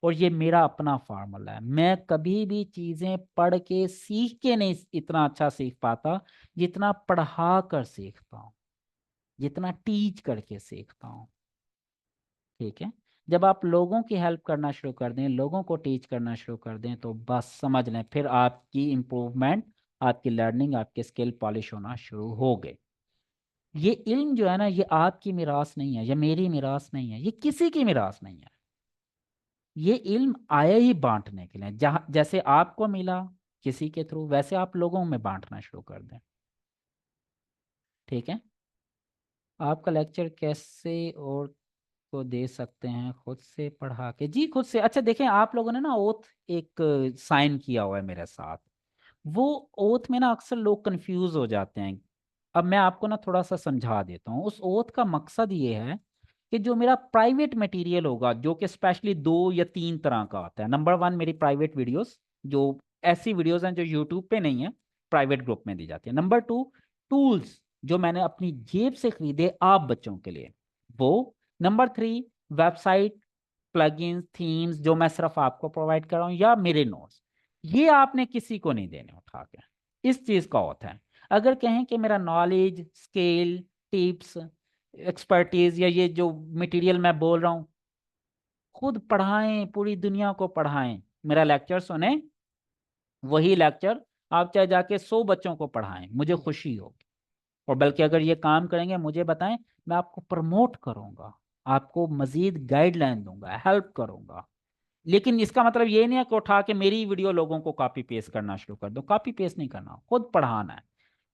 और ये मेरा अपना फार्मूला है। मैं कभी भी चीजें पढ़ के सीख के नहीं इतना अच्छा सीख पाता जितना पढ़ा कर सीखता हूँ, जितना टीच करके सीखता हूँ। ठीक है। जब आप लोगों की हेल्प करना शुरू कर दें, लोगों को टीच करना शुरू कर दें, तो बस समझ लें फिर आपकी इम्प्रूवमेंट, आपकी लर्निंग, आपके स्किल पॉलिश होना शुरू हो गए। ये इल्म जो है ना, ये आपकी मिरास नहीं है, ये मेरी मिरास नहीं है, ये किसी की मिरास नहीं है। ये इल्म आया ही बांटने के लिए। जहाँ जैसे आपको मिला किसी के थ्रू, वैसे आप लोगों में बांटना शुरू कर दें। ठीक है। आपका लेक्चर कैसे और को दे सकते हैं? खुद से पढ़ा के जी, खुद से। अच्छा देखें, आप लोगों ने ना ओथ एक साइन किया हुआ है मेरे साथ। वो ओथ में ना अक्सर लोग कंफ्यूज हो जाते हैं। अब मैं आपको ना थोड़ा सा समझा देता हूँ। उस ओथ का मकसद ये है कि जो मेरा प्राइवेट मटेरियल होगा, जो कि स्पेशली 2 या 3 तरह का आता है। नंबर 1, मेरी प्राइवेट वीडियोस, जो ऐसी वीडियोस हैं जो यूट्यूब पे नहीं है, प्राइवेट ग्रुप में दी जाती है। नंबर 2, टूल्स जो मैंने अपनी जेब से खरीदे आप बच्चों के लिए। वो। नंबर 3, वेबसाइट प्लगइन्स थीम्स जो मैं सिर्फ आपको प्रोवाइड कर रहा हूँ, या मेरे नोट्स, ये आपने किसी को नहीं देने उठा के। इस चीज का होता है। अगर कहें कि मेरा नॉलेज, स्केल, टिप्स, एक्सपर्टीज, या ये जो मटेरियल मैं बोल रहा हूँ, खुद पढ़ाएं, पूरी दुनिया को पढ़ाएं, मेरा लेक्चर सुने, वही लेक्चर आप चाहे जाके 100 बच्चों को पढ़ाएं, मुझे खुशी होगी। और बल्कि अगर ये काम करेंगे, मुझे बताएं, मैं आपको प्रमोट करूंगा, आपको मजीद गाइडलाइन दूंगा, हेल्प करूंगा। लेकिन इसका मतलब ये नहीं है कि उठा के मेरी वीडियो लोगों को कॉपी पेस्ट करना शुरू कर दो। कॉपी पेस्ट नहीं करना, खुद पढ़ाना है,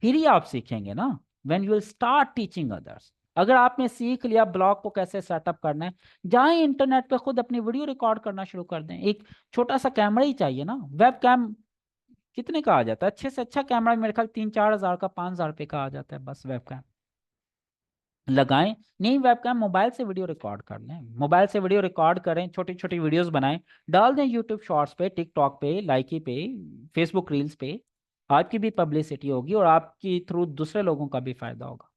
फिर ही आप सीखेंगे ना। When you will start teaching others. अगर आपने सीख लिया ब्लॉग को कैसे सेटअप करना है, जाएं इंटरनेट पे खुद अपनी वीडियो रिकॉर्ड करना शुरू कर दें। एक छोटा सा कैमरा ही चाहिए ना, वेब कैम कितने का आ जाता है? अच्छे से अच्छा कैमरा मेरे ख्याल 3-4 हज़ार का, 5 हज़ार रुपये का आ जाता है बस वेब कैम। लगाएं। नहीं, वेबकैम मोबाइल से वीडियो रिकॉर्ड कर लें, मोबाइल से वीडियो रिकॉर्ड करें, छोटी छोटी वीडियोस बनाएं, डाल दें यूट्यूब शॉर्ट्स पे, टिकटॉक पे, लाइकी पे, फेसबुक रील्स पे। आपकी भी पब्लिसिटी होगी और आपकी थ्रू दूसरे लोगों का भी फायदा होगा।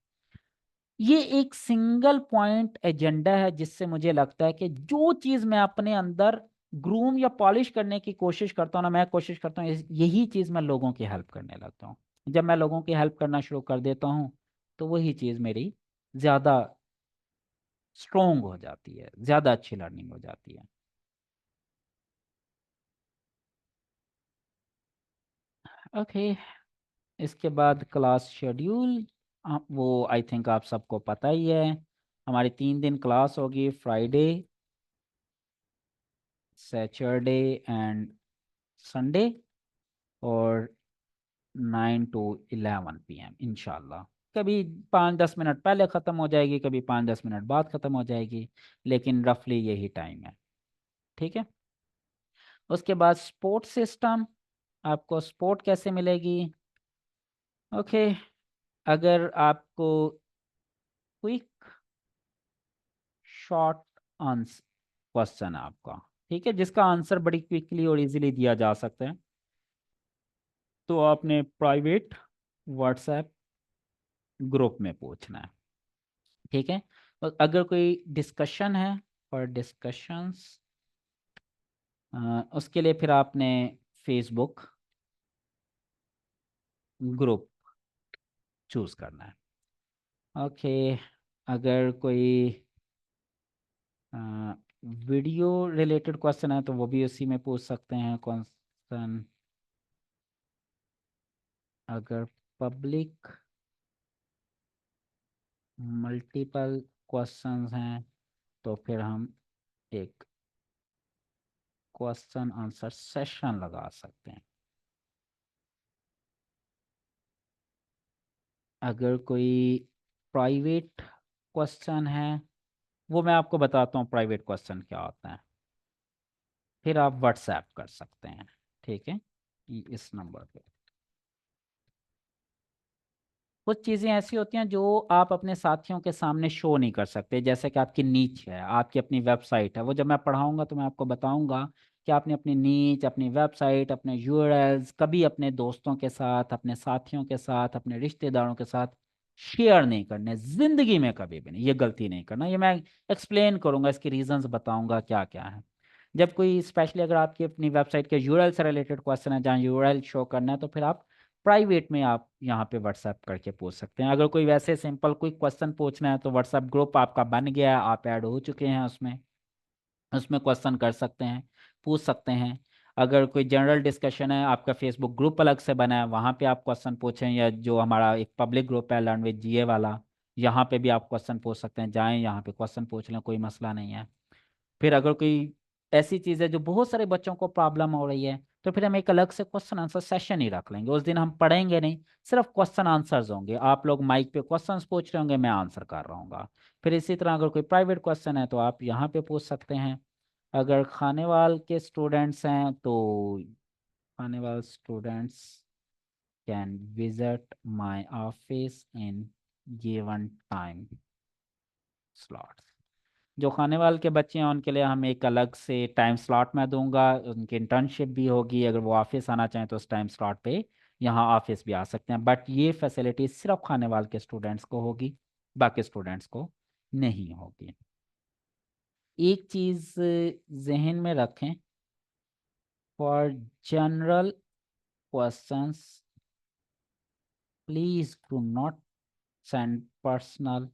ये एक सिंगल पॉइंट एजेंडा है जिससे मुझे लगता है कि जो चीज़ मैं अपने अंदर ग्रूम या पॉलिश करने की कोशिश करता हूँ ना, मैं कोशिश करता हूँ यही चीज़ मैं लोगों की हेल्प करने लगता हूँ। जब मैं लोगों की हेल्प करना शुरू कर देता हूँ, तो वही चीज़ मेरी ज़्यादा स्ट्रोंग हो जाती है, ज़्यादा अच्छी लर्निंग हो जाती है। ओके। इसके बाद क्लास शेड्यूल, वो आई थिंक आप सबको पता ही है। हमारी 3 दिन क्लास होगी, फ्राइडे, सैटरडे एंड संडे, और 9 to 11 PM इंशाल्लाह। कभी 5-10 मिनट पहले ख़त्म हो जाएगी, कभी 5-10 मिनट बाद ख़त्म हो जाएगी, लेकिन रफली यही टाइम है। ठीक है। उसके बाद सपोर्ट सिस्टम, आपको सपोर्ट कैसे मिलेगी? ओके। अगर आपको क्विक शॉर्ट आंसर क्वेश्चन है आपका, ठीक है, जिसका आंसर बड़ी क्विकली और इजीली दिया जा सकता है, तो आपने प्राइवेट व्हाट्सएप ग्रुप में पूछना है। ठीक है। और अगर कोई डिस्कशन है, और डिस्कशंस, उसके लिए फिर आपने फेसबुक ग्रुप चूज करना है। ओके। अगर कोई वीडियो रिलेटेड क्वेश्चन है, तो वो भी उसी में पूछ सकते हैं क्वेश्चन। अगर पब्लिक मल्टीपल क्वेश्चंस हैं, तो फिर हम एक क्वेश्चन आंसर सेशन लगा सकते हैं। अगर कोई प्राइवेट क्वेश्चन है, वो मैं आपको बताता हूँ प्राइवेट क्वेश्चन क्या होता है, फिर आप व्हाट्सएप कर सकते हैं। ठीक है, इस नंबर पे। कुछ चीज़ें ऐसी होती हैं जो आप अपने साथियों के सामने शो नहीं कर सकते, जैसे कि आपकी नीच है, आपकी अपनी वेबसाइट है। वो जब मैं पढ़ाऊंगा तो मैं आपको बताऊंगा कि आपने अपनी नीच, अपनी वेबसाइट, अपने यूआरएल्स कभी अपने दोस्तों के साथ, अपने साथियों के साथ, अपने रिश्तेदारों के साथ शेयर नहीं करने, जिंदगी में कभी भी नहीं। ये गलती नहीं करना। ये मैं एक्सप्लेन करूंगा, इसके रीजंस बताऊंगा क्या क्या है। जब कोई स्पेशली अगर आपकी अपनी वेबसाइट के यूआरएल से रिलेटेड क्वेश्चन है, जहाँ यूआरएल शो करना है, तो फिर आप प्राइवेट में आप यहाँ पे व्हाट्सएप करके पूछ सकते हैं। अगर कोई वैसे सिंपल कोई क्वेश्चन पूछना है, तो व्हाट्सएप ग्रुप आपका बन गया है, आप ऐड हो चुके हैं उसमें, उसमें क्वेश्चन कर सकते हैं, पूछ सकते हैं। अगर कोई जनरल डिस्कशन है, आपका फेसबुक ग्रुप अलग से बना है, वहाँ पे आप क्वेश्चन पूछें, या जो हमारा एक पब्लिक ग्रुप है लर्न विद जीए वाला, यहाँ पे भी आप क्वेश्चन पूछ सकते हैं। जाएं यहाँ पे क्वेश्चन पूछ लें, कोई मसला नहीं है। फिर अगर कोई ऐसी चीज़ है जो बहुत सारे बच्चों को प्रॉब्लम हो रही है, तो फिर हम एक अलग से क्वेश्चन आंसर सेशन ही रख लेंगे। उस दिन हम पढ़ेंगे नहीं, सिर्फ क्वेश्चन आंसर्स होंगे। आप लोग माइक पे क्वेश्चंस पूछ रहे होंगे, मैं आंसर कर रहा हूँगा। फिर इसी तरह अगर कोई प्राइवेट क्वेश्चन है, तो आप यहाँ पे पूछ सकते हैं। अगर खानेवाल के स्टूडेंट्स हैं, तो Khanewal students can visit my office in given time slots. जो खानेवाल के बच्चे हैं, उनके लिए हम एक अलग से टाइम स्लॉट मैं दूंगा, उनकी इंटर्नशिप भी होगी। अगर वो ऑफिस आना चाहें, तो उस टाइम स्लॉट पे यहाँ ऑफिस भी आ सकते हैं, बट ये फैसिलिटी सिर्फ खानेवाल के स्टूडेंट्स को होगी, बाकी स्टूडेंट्स को नहीं होगी। एक चीज जहन में रखें, for general questions please do not send personal,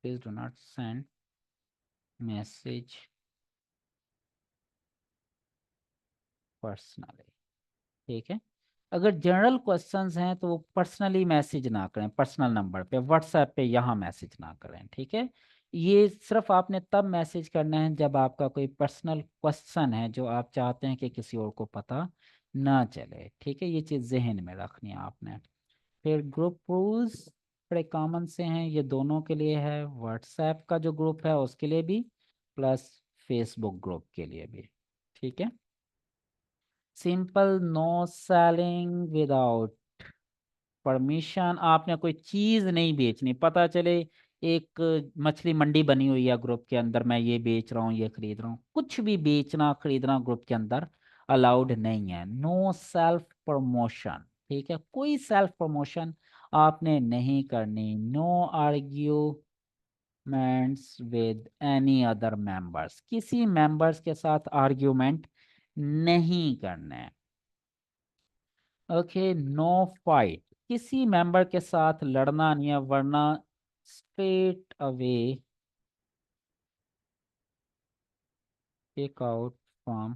please do not send message personally। ठीक है, अगर जनरल क्वेश्चंस हैं तो वो पर्सनली मैसेज ना करें, पर्सनल नंबर पे, व्हाट्सएप पे यहाँ मैसेज ना करें। ठीक है, ये सिर्फ आपने तब मैसेज करना है जब आपका कोई पर्सनल क्वेश्चन है जो आप चाहते हैं कि किसी और को पता ना चले। ठीक है, ये चीज़ जहन में रखनी है आपने। फिर ग्रुप रूल्स बड़े कॉमन से हैं, ये दोनों के लिए है, व्हाट्सएप का जो ग्रुप है उसके लिए भी, प्लस फेसबुक ग्रुप के लिए भी। ठीक है, simple, no selling without permission. आपने कोई चीज नहीं बेचनी, पता चले एक मछली मंडी बनी हुई है ग्रुप के अंदर, मैं ये बेच रहा हूँ ये खरीद रहा हूँ, कुछ भी बेचना खरीदना ग्रुप के अंदर अलाउड नहीं है। No self promotion. ठीक है, कोई सेल्फ प्रमोशन आपने नहीं करनी। No arguments with any other members, किसी मेंबर्स के साथ आर्ग्यूमेंट नहीं करने। ओके, नो फाइट, किसी मेंबर के साथ लड़ना नहीं है, वरना straight away take out from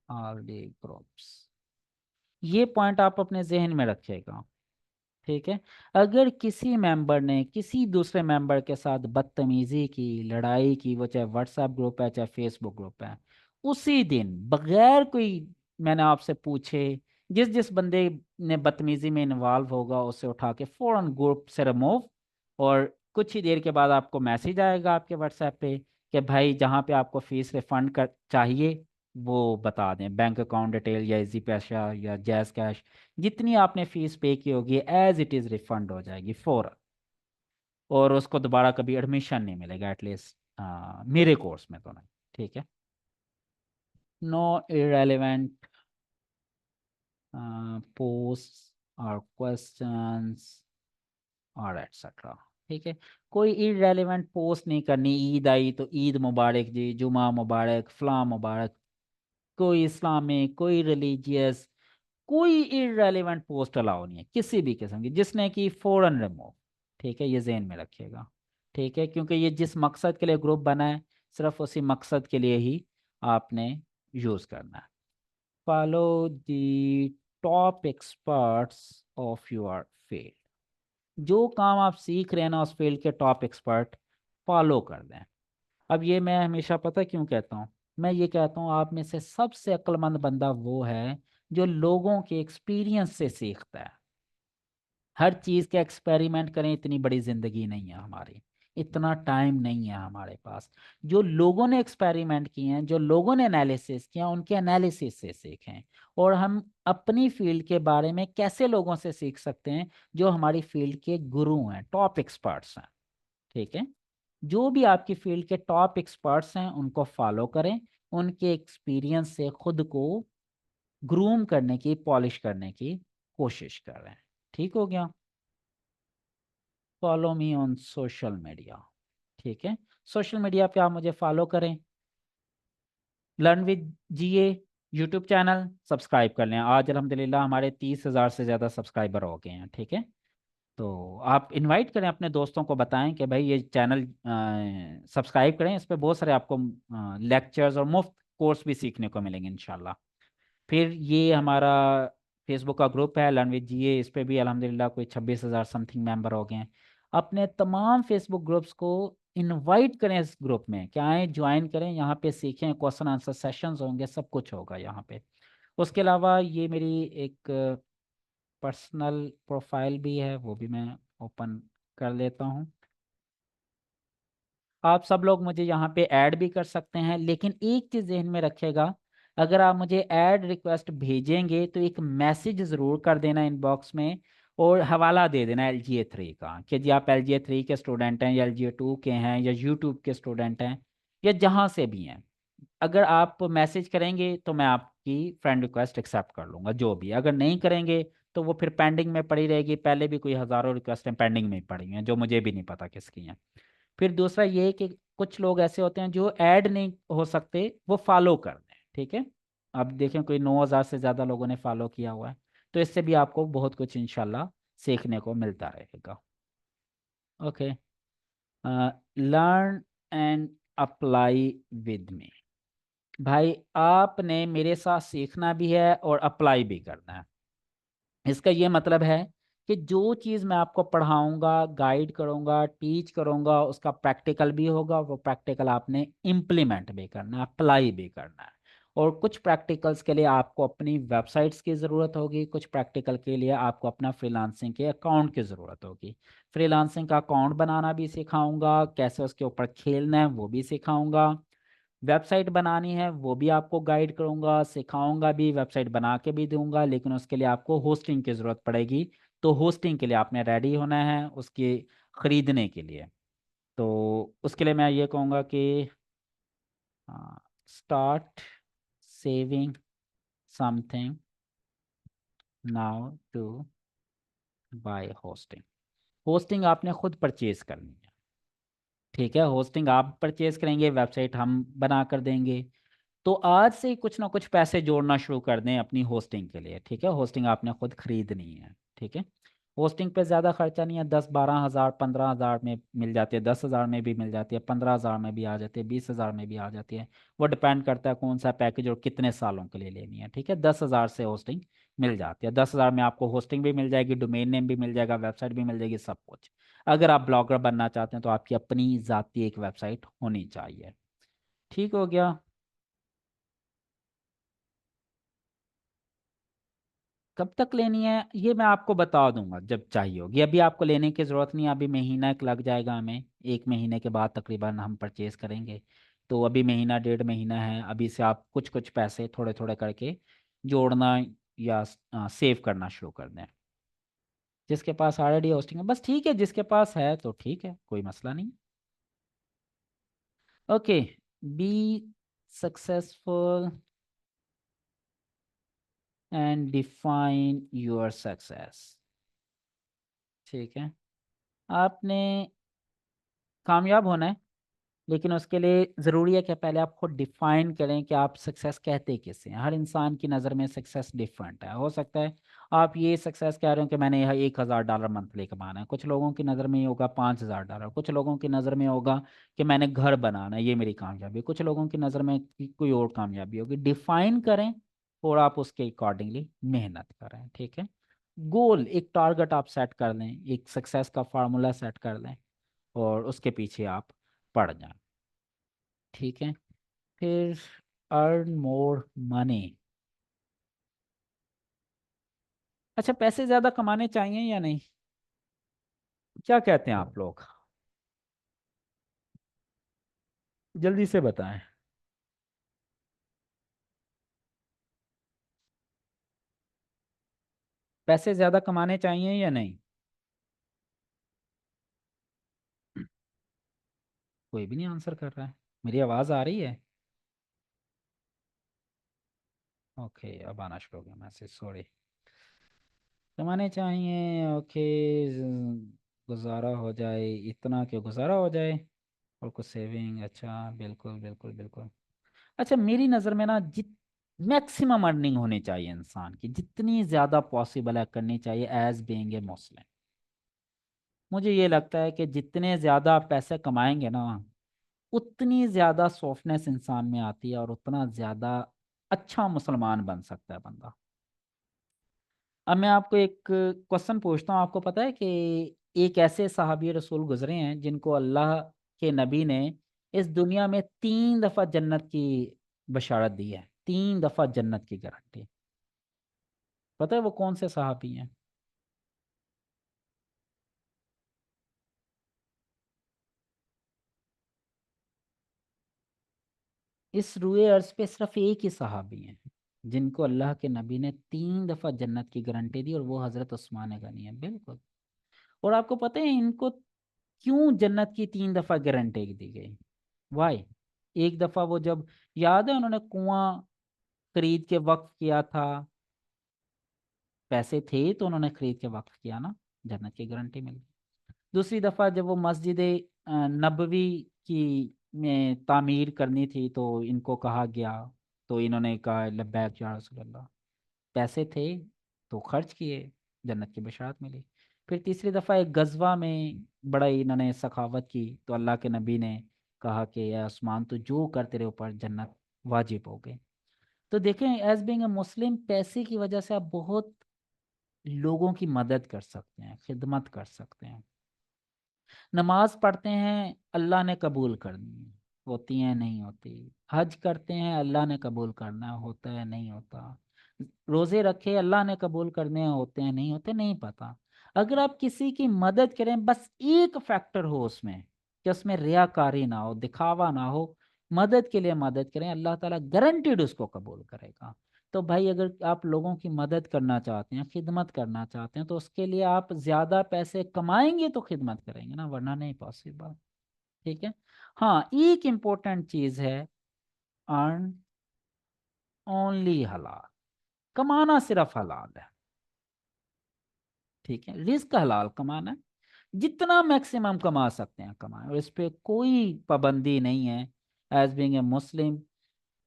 all the groups. ये पॉइंट आप अपने जहन में रखिएगा। ठीक है, अगर किसी मेंबर ने किसी दूसरे मेंबर के साथ बदतमीजी की, लड़ाई की, वो चाहे व्हाट्सएप ग्रुप है चाहे फेसबुक ग्रुप है, उसी दिन बगैर कोई मैंने आपसे पूछे, जिस जिस बंदे ने बदतमीजी में इन्वॉल्व होगा उसे उठा के फौरन ग्रुप से रिमूव। और कुछ ही देर के बाद आपको मैसेज आएगा आपके व्हाट्सएप पे कि भाई जहाँ पे आपको फीस रिफंड कर चाहिए वो बता दें, बैंक अकाउंट डिटेल या इजी पैसा या जैज कैश, जितनी आपने फीस पे की होगी एज इट इज रिफंड हो जाएगी फौरन। और उसको दोबारा कभी एडमिशन नहीं मिलेगा, एटलीस्ट मेरे कोर्स में तो नहीं। ठीक है, नो इरेलीवेंट पोस्ट और क्वेश्चंस और एटसेट्रा। ठीक है, कोई इरेलीवेंट पोस्ट नहीं करनी, ईद आई तो ईद मुबारक जी, जुमा मुबारक, फलां मुबारक, कोई इस्लामिक, कोई रिलीजियस, कोई इररेलेवेंट पोस्ट अलाउ नहीं है किसी भी किस्म की, जिसने की फौरन रिमूव। ठीक है, ये जहन में रखिएगा। ठीक है, क्योंकि ये जिस मकसद के लिए ग्रुप बना है सिर्फ उसी मकसद के लिए ही आपने यूज करना है। Follow the top experts of your field, जो काम आप सीख रहे हैं ना उस फील्ड के टॉप एक्सपर्ट फॉलो कर दें। अब ये मैं हमेशा पता क्यों कहता हूँ, मैं ये कहता हूँ आप में से सबसे अक्लमंद बंदा वो है जो लोगों के एक्सपीरियंस से सीखता है। हर चीज़ का एक्सपेरिमेंट करें, इतनी बड़ी जिंदगी नहीं है हमारी, इतना टाइम नहीं है हमारे पास। जो लोगों ने एक्सपेरिमेंट किए हैं, जो लोगों ने एनालिसिस किया, उनके एनालिसिस से सीखें। और हम अपनी फील्ड के बारे में कैसे लोगों से सीख सकते हैं, जो हमारी फील्ड के गुरु हैं, टॉप एक्सपर्ट्स हैं। ठीक है, जो भी आपकी फील्ड के टॉप एक्सपर्ट्स हैं उनको फॉलो करें, उनके एक्सपीरियंस से खुद को ग्रूम करने की, पॉलिश करने की कोशिश करें। ठीक हो गया, follow me on social media. ठीक है, सोशल मीडिया पे आप मुझे फॉलो करें, learn with GA YouTube channel subscribe कर लें। आज अल्हम्दुलिल्लाह हमारे 30,000 से ज़्यादा सब्सक्राइबर हो गए हैं। ठीक है, तो आप इनवाइट करें अपने दोस्तों को, बताएं कि भाई ये चैनल सब्सक्राइब करें, इस पे बहुत सारे आपको लेक्चर्स और मुफ्त कोर्स भी सीखने को मिलेंगे इंशाल्लाह। फिर ये हमारा फेसबुक का ग्रुप है लर्न विद जीए, इस पे भी अल्हम्दुलिल्लाह कोई 26,000 समथिंग मेंबर हो गए हैं। अपने तमाम फेसबुक ग्रुप्स को इनवाइट करें इस ग्रुप में, क्या आए ज्वाइन करें, यहाँ पे सीखें, क्वेश्चन आंसर सेशंस होंगे, सब कुछ होगा यहाँ पे। उसके अलावा ये मेरी एक पर्सनल प्रोफाइल भी है, वो भी मैं ओपन कर लेता हूँ। आप सब लोग मुझे यहाँ पे ऐड भी कर सकते हैं, लेकिन एक चीज़ ध्यान में रखिएगा, अगर आप मुझे ऐड रिक्वेस्ट भेजेंगे तो एक मैसेज ज़रूर कर देना इनबॉक्स में, और हवाला दे देना LGA 3 का कि जी आप LGA 3 के स्टूडेंट हैं या LGA 2 के हैं या यूट्यूब के स्टूडेंट हैं या जहाँ से भी हैं। अगर आप मैसेज करेंगे तो मैं आपकी फ्रेंड रिक्वेस्ट एक्सेप्ट कर लूँगा, जो भी। अगर नहीं करेंगे तो वो फिर पेंडिंग में पड़ी रहेगी, पहले भी कोई हज़ारों रिक्वेस्टें पेंडिंग में ही पड़ी हैं जो मुझे भी नहीं पता किसकी हैं। फिर दूसरा ये कि कुछ लोग ऐसे होते हैं जो ऐड नहीं हो सकते, वो फॉलो कर दें, ठीक है। अब देखें कोई 9,000 से ज़्यादा लोगों ने फॉलो किया हुआ है, तो इससे भी आपको बहुत कुछ इंशाल्लाह सीखने को मिलता रहेगा। Okay, learn and apply with me. भाई आपने मेरे साथ सीखना भी है और अप्लाई भी करना है। इसका ये मतलब है कि जो चीज़ मैं आपको पढ़ाऊंगा, गाइड करूंगा, टीच करूंगा, उसका प्रैक्टिकल भी होगा, वो प्रैक्टिकल आपने इम्प्लीमेंट भी करना है, अप्लाई भी करना है। और कुछ प्रैक्टिकल्स के लिए आपको अपनी वेबसाइट्स की ज़रूरत होगी, कुछ प्रैक्टिकल के लिए आपको अपना फ्रीलांसिंग के अकाउंट की ज़रूरत होगी। फ्रीलांसिंग का अकाउंट बनाना भी सिखाऊंगा, कैसे उसके ऊपर खेलना है वो भी सिखाऊंगा। वेबसाइट बनानी है वो भी आपको गाइड करूंगा, सिखाऊंगा भी, वेबसाइट बना के भी दूंगा, लेकिन उसके लिए आपको होस्टिंग की ज़रूरत पड़ेगी। तो होस्टिंग के लिए आपने रेडी होना है उसके ख़रीदने के लिए। तो उसके लिए मैं ये कहूँगा कि start saving something now to buy hosting. Hosting आपने खुद परचेज करनी है, ठीक है। होस्टिंग आप परचेज करेंगे, वेबसाइट हम बना कर देंगे। तो आज से ही कुछ ना कुछ पैसे जोड़ना शुरू कर दें अपनी होस्टिंग के लिए, ठीक है। होस्टिंग आपने खुद खरीदनी है, ठीक है। होस्टिंग पे ज़्यादा खर्चा नहीं है, 10-12 हज़ार 15 हज़ार में मिल जाती है, 10 हज़ार में भी मिल जाती है, 15 हज़ार में भी आ जाती है, 20 हज़ार में भी आ जाती है। वो डिपेंड करता है कौन सा पैकेज और कितने सालों के लिए लेनी है, ठीक है। 10 हज़ार से होस्टिंग मिल जाती है। 10 हज़ार में आपको होस्टिंग भी मिल जाएगी, डोमेन नेम भी मिल जाएगा, वेबसाइट भी मिल जाएगी, सब कुछ। अगर आप ब्लॉगर बनना चाहते हैं तो आपकी अपनी ज़ाती एक वेबसाइट होनी चाहिए। ठीक हो गया। कब तक लेनी है ये मैं आपको बता दूंगा जब चाहिए होगी, अभी आपको लेने की ज़रूरत नहीं है। अभी महीना एक लग जाएगा हमें, 1 महीने के बाद तकरीबन हम परचेज़ करेंगे। तो अभी महीना 1.5 महीना है, अभी से आप कुछ कुछ पैसे थोड़े थोड़े करके जोड़ना या सेव करना शुरू कर दें। जिसके पास ऑलरेडी होस्टिंग है बस ठीक है, जिसके पास है तो ठीक है, कोई मसला नहीं। Okay, be successful and define your success, ठीक है। आपने कामयाब होना है, लेकिन उसके लिए ज़रूरी है कि पहले आप खुद डिफाइन करें कि आप सक्सेस कहते किसे हैं। हर इंसान की नज़र में सक्सेस डिफरेंट है। हो सकता है आप ये सक्सेस कह रहे हो कि मैंने यह $1,000 मंथली कमाना है, कुछ लोगों की नज़र में ये होगा $5,000, कुछ लोगों की नज़र में होगा कि मैंने घर बनाना है, ये मेरी कामयाबी, कुछ लोगों की नज़र में कोई और कामयाबी होगी। डिफाइन करें और आप उसके अकॉर्डिंगली मेहनत करें, ठीक है। गोल, एक टारगेट आप सेट कर लें, एक सक्सेस का फार्मूला सेट कर लें और उसके पीछे आप पड़ जाएं, ठीक है। फिर अर्न मोर मनी। अच्छा, पैसे ज्यादा कमाने चाहिए या नहीं, क्या कहते हैं आप लोग, जल्दी से बताएं। पैसे ज्यादा कमाने चाहिए या नहीं? कोई भी नहीं आंसर कर रहा है। मेरी आवाज आ रही है? ओके, अब आना शुरू हो गया मैसेज, सॉरी। कमाने चाहिए, ओके। गुजारा हो जाए, इतना क्यों गुजारा हो जाए, और कुछ सेविंग, अच्छा बिल्कुल बिल्कुल बिल्कुल। अच्छा, मेरी नज़र में ना जित मैक्सिमम अर्निंग होनी चाहिए इंसान की, जितनी ज़्यादा पॉसिबल है करनी चाहिए एज बीइंग ए मुस्लिम। मुझे ये लगता है कि जितने ज़्यादा आप पैसे कमाएंगे ना, उतनी ज़्यादा सॉफ्टनेस इंसान में आती है और उतना ज़्यादा अच्छा मुसलमान बन सकता है बंदा। अब मैं आपको एक क्वेश्चन पूछता हूँ, आपको पता है कि एक ऐसे सहाबी रसूल गुजरे हैं जिनको अल्लाह के नबी ने इस दुनिया में 3 दफ़ा जन्नत की बशारत दी है, 3 दफ़ा जन्नत की गारंटी। पता है वो कौन से सहाबी हैं? इस रूए अर्ज पे सिर्फ एक ही सहाबी हैं जिनको अल्लाह के नबी ने 3 दफ़ा जन्नत की गारंटी दी, और वो हज़रत उस्मान गनी है, बिल्कुल। और आपको पता है इनको क्यों जन्नत की 3 दफ़ा गारंटी दी गई? वाई? एक दफ़ा वो जब, याद है उन्होंने कुआं खरीद के वक्फ किया था, पैसे थे तो उन्होंने खरीद के वक्फ किया ना, जन्नत की गारंटी मिल गई। दूसरी दफ़ा जब वो मस्जिद नबवी की में तामीर करनी थी तो इनको कहा गया, तो इन्होंने कहा लब्बैक या रसूल अल्लाह। पैसे थे तो खर्च किए, जन्नत की बशारत मिली। फिर तीसरी दफ़ा एक गजवा में बड़ा ही इन्होंने सखावत की, तो अल्लाह के नबी ने कहा कि या उस्मान तो जो कर तेरे ऊपर जन्नत वाजिब हो गई। तो देखें, एज बीइंग ए मुस्लिम, पैसे की वजह से आप बहुत लोगों की मदद कर सकते हैं, खिदमत कर सकते हैं। नमाज पढ़ते हैं, अल्लाह ने कबूल करनी है, होती है नहीं होती। हज करते हैं, अल्लाह ने कबूल करना है, होता है नहीं होता। रोजे रखे, अल्लाह ने कबूल करने हैं, होते हैं नहीं होते, नहीं पता। अगर आप किसी की मदद करें, बस एक फैक्टर हो उसमें कि उसमें रियाकारी ना हो, दिखावा ना हो, मदद के लिए मदद करें, अल्लाह ताला गारंटीड उसको कबूल करेगा। तो भाई, अगर आप लोगों की मदद करना चाहते हैं, खिदमत करना चाहते हैं, तो उसके लिए आप ज्यादा पैसे कमाएंगे तो खिदमत करेंगे ना, वरना नहीं पॉसिबल। ठीक है। हाँ, एक इम्पोर्टेंट चीज है, अर्न ओनली हलाल। कमाना सिर्फ हलाल है। ठीक है, रिस्क हलाल कमाना है, जितना मैक्सिमम कमा सकते हैं कमाएं, और इस पे कोई पाबंदी नहीं है। एज बीइंग ए मुस्लिम,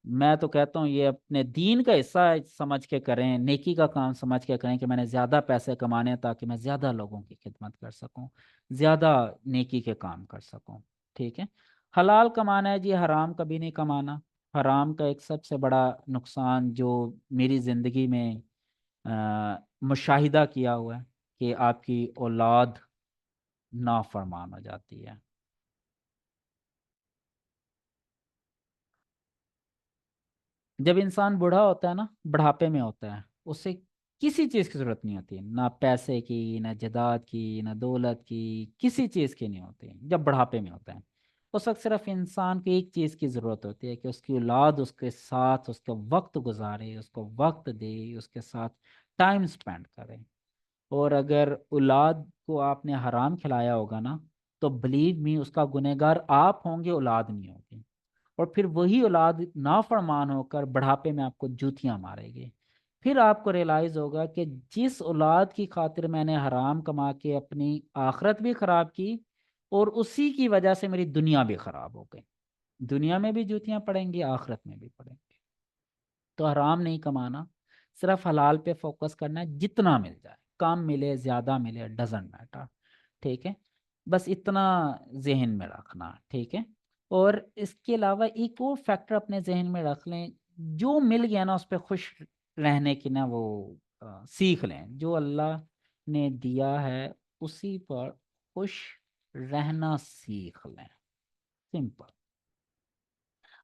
मैं तो कहता हूँ ये अपने दीन का हिस्सा समझ के करें, नेकी का काम समझ के करें कि मैंने ज़्यादा पैसे कमाने हैं ताकि मैं ज़्यादा लोगों की खिदमत कर सकूं, ज़्यादा नेकी के काम कर सकूं। ठीक है। हलाल कमाना है जी, हराम कभी नहीं कमाना। हराम का एक सबसे बड़ा नुकसान जो मेरी ज़िंदगी में मुशाहिदा किया हुआ है कि आपकी औलाद नाफरमान हो जाती है। जब इंसान बूढ़ा होता है ना, बुढ़ापे में होता है, उसे किसी चीज़ की ज़रूरत नहीं होती, ना पैसे की, ना जायदाद की, ना दौलत की, किसी चीज़ की नहीं होती जब बुढ़ापे में होता है। उस वक्त सिर्फ इंसान को एक चीज़ की ज़रूरत होती है कि उसकी औलाद उसके साथ उसका वक्त गुजारे, उसको वक्त दे, उसके साथ टाइम स्पेंड करे। और अगर औलाद को आपने हराम खिलाया होगा ना, तो बिलीव मी, उसका गुनहगार आप होंगे, औलाद नहीं होगी। और फिर वही औलाद नाफरमान होकर बुढ़ापे में आपको जूतियां मारेगी। फिर आपको रियलाइज होगा कि जिस औलाद की खातिर मैंने हराम कमा के अपनी आखिरत भी खराब की, और उसी की वजह से मेरी दुनिया भी खराब हो गई। दुनिया में भी जूतियां पड़ेंगी, आखिरत में भी पड़ेंगी। तो हराम नहीं कमाना, सिर्फ हलाल पे फोकस करना है, जितना मिल जाए, कम मिले ज्यादा मिले, डजेंट मैटर। ठीक है। बस इतना जहन में रखना। ठीक है। और इसके अलावा एक और फैक्टर अपने जहन में रख लें, जो मिल गया ना उस पर खुश रहने की ना वो सीख लें। जो अल्लाह ने दिया है उसी पर खुश रहना सीख लें। सिंपल।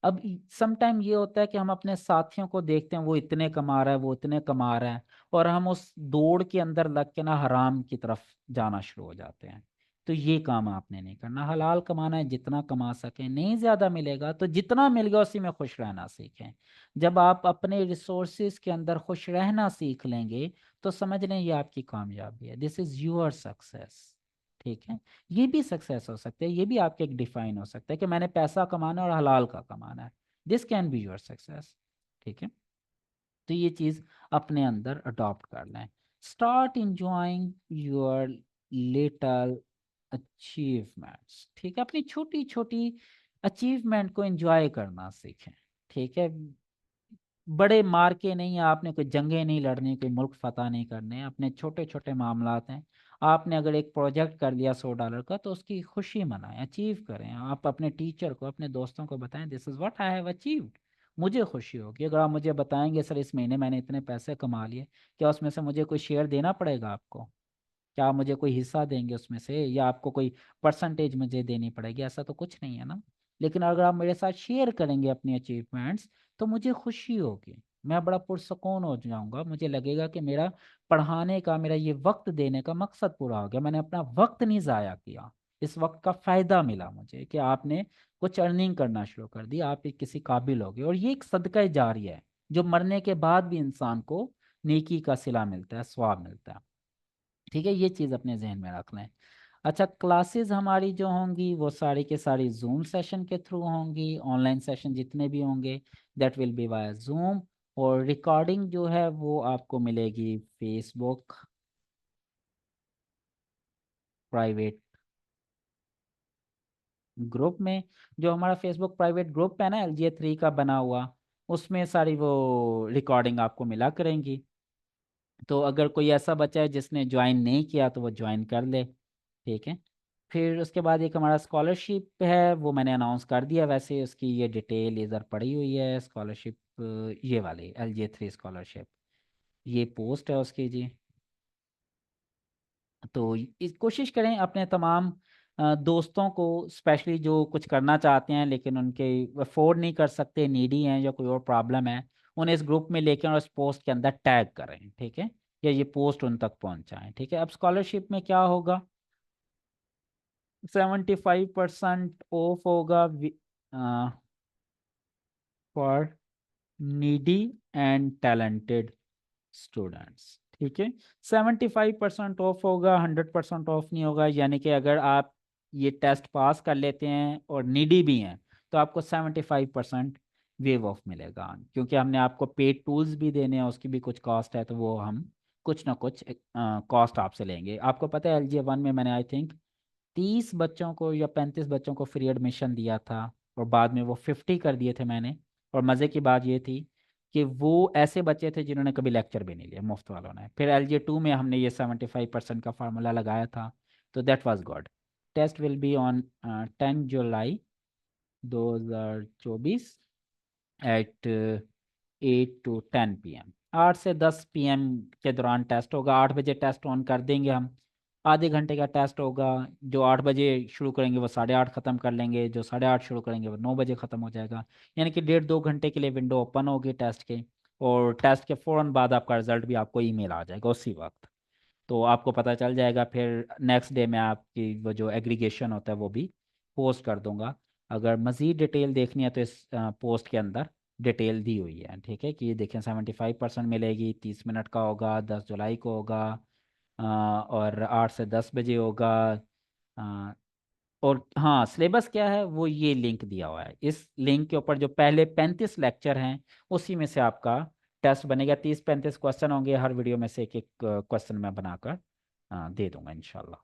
अब समटाइम ये होता है कि हम अपने साथियों को देखते हैं, वो इतने कमा रहा है, वो इतने कमा रहा है, और हम उस दौड़ के अंदर लग के ना हराम की तरफ जाना शुरू हो जाते हैं। तो ये काम आपने नहीं करना, हलाल कमाना है, जितना कमा सकें, नहीं ज्यादा मिलेगा तो जितना मिल गया उसी में खुश रहना सीखें। जब आप अपने रिसोर्सेज के अंदर खुश रहना सीख लेंगे, तो समझ लें ये आपकी कामयाबी है, दिस इज योर सक्सेस। ठीक है। ये भी सक्सेस हो सकते हैं, ये भी आपके एक डिफाइन हो सकता है कि मैंने पैसा कमाना है और हलाल का कमाना है। This can be your success. ठीक है। तो ये चीज अपने अंदर अडॉप्ट कर लें। Start enjoying your little achievements. ठीक है, अपनी छोटी छोटी अचीवमेंट को एंजॉय करना सीखें। ठीक है। बड़े मार के नहीं, आपने कोई जंगें नहीं लड़नी, कोई मुल्क फतह नहीं करने, अपने छोटे छोटे मामलात हैं। आपने अगर एक प्रोजेक्ट कर लिया $100 का, तो उसकी खुशी मनाएं, अचीव करें। आप अपने टीचर को, अपने दोस्तों को बताएं, this is what I have achieved. मुझे खुशी होगी। अगर आप मुझे बताएंगे सर इस महीने मैंने इतने पैसे कमा लिए, क्या उसमें से मुझे कोई शेयर देना पड़ेगा आपको? क्या आप मुझे कोई हिस्सा देंगे उसमें से, या आपको कोई परसेंटेज मुझे देनी पड़ेगी? ऐसा तो कुछ नहीं है ना। लेकिन अगर आप मेरे साथ शेयर करेंगे अपनी अचीवमेंट्स, तो मुझे खुशी होगी, मैं बड़ा पुरसकून हो जाऊंगा। मुझे लगेगा कि मेरा पढ़ाने का, मेरा ये वक्त देने का मकसद पूरा हो गया, मैंने अपना वक्त नहीं ज़ाया किया। इस वक्त का फ़ायदा मिला मुझे कि आपने कुछ अर्निंग करना शुरू कर दी, आप एक किसी काबिल हो गए। और ये एक सदका जारिया है, जो मरने के बाद भी इंसान को नेकी का सिला मिलता है, स्वाब मिलता है। ठीक है, ये चीज़ अपने जहन में रख लें। अच्छा, क्लासेस हमारी जो होंगी वो सारी के सारी जूम सेशन के थ्रू होंगी। ऑनलाइन सेशन जितने भी होंगे, that will be via zoom. और रिकॉर्डिंग जो है वो आपको मिलेगी फेसबुक प्राइवेट ग्रुप में जो हमारा फेसबुक प्राइवेट ग्रुप है ना LGA 3 का बना हुआ, उसमें सारी वो रिकॉर्डिंग आपको मिला करेंगी। तो अगर कोई ऐसा बच्चा है जिसने ज्वाइन नहीं किया तो वो ज्वाइन कर ले, ठीक है। फिर उसके बाद एक हमारा स्कॉलरशिप है, वो मैंने अनाउंस कर दिया, वैसे उसकी ये डिटेल इधर पड़ी हुई है स्कॉलरशिप, ये वाली LGA 3 स्कॉलरशिप, ये पोस्ट है उसकी जी। तो इस कोशिश करें अपने तमाम दोस्तों को, स्पेशली जो कुछ करना चाहते हैं लेकिन उनके अफोर्ड नहीं कर सकते, नीडी हैं या कोई और प्रॉब्लम है, उन्हें इस ग्रुप में लेकर और इस पोस्ट के अंदर टैग करें, ठीक है, या ये पोस्ट उन तक पहुंचाएं, ठीक है। अब स्कॉलरशिप में क्या होगा, 75% ऑफ होगा for needy and talented students, ठीक है। 75% ऑफ होगा, 100% ऑफ नहीं होगा, यानी कि अगर आप ये टेस्ट पास कर लेते हैं और नीडी भी हैं तो आपको 75% वेव ऑफ मिलेगा, क्योंकि हमने आपको पेड टूल्स भी देने हैं, उसकी भी कुछ कॉस्ट है, तो वो हम कुछ ना कुछ कॉस्ट आपसे लेंगे। आपको पता है LGA 1 में मैंने आई थिंक 30 बच्चों को या 35 बच्चों को फ्री एडमिशन दिया था, और बाद में वो 50 कर दिए थे मैंने। और मज़े की बात ये थी कि वो ऐसे बच्चे थे जिन्होंने कभी लेक्चर भी नहीं लिया, मुफ्त वालों ने। फिर LGA 2 में हमने ये 75% का फार्मूला लगाया था, तो that was good. Test will be on 10 July 2024 at 8 to 10 PM, 8 से 10 PM के दौरान टेस्ट होगा। 8 बजे टेस्ट ऑन कर देंगे हम, आधे घंटे का टेस्ट होगा। जो 8 बजे शुरू करेंगे वो 8:30 ख़त्म कर लेंगे, जो 8:30 शुरू करेंगे वो 9 बजे ख़त्म हो जाएगा। यानी कि 1.5-2 घंटे के लिए विंडो ओपन होगी टेस्ट के, और टेस्ट के फ़ौरन बाद आपका रिजल्ट भी आपको ईमेल आ जाएगा उसी वक्त। तो आपको पता चल जाएगा, फिर नेक्स्ट डे में आपकी वो जो एग्रीगेशन होता है वो भी पोस्ट कर दूंगा। अगर मज़ीद डिटेल देखनी है तो इस पोस्ट के अंदर डिटेल दी हुई है, ठीक है, कि ये देखें 75% मिलेगी, 30 मिनट का होगा, 10 जुलाई को होगा, और 8 से 10 बजे होगा। अ, और हाँ, सिलेबस क्या है वो ये लिंक दिया हुआ है, इस लिंक के ऊपर जो पहले 35 लेक्चर हैं उसी में से आपका टेस्ट बनेगा। 30-35 क्वेश्चन होंगे, हर वीडियो में से एक एक क्वेश्चन मैं बनाकर दे दूंगा इंशाल्लाह।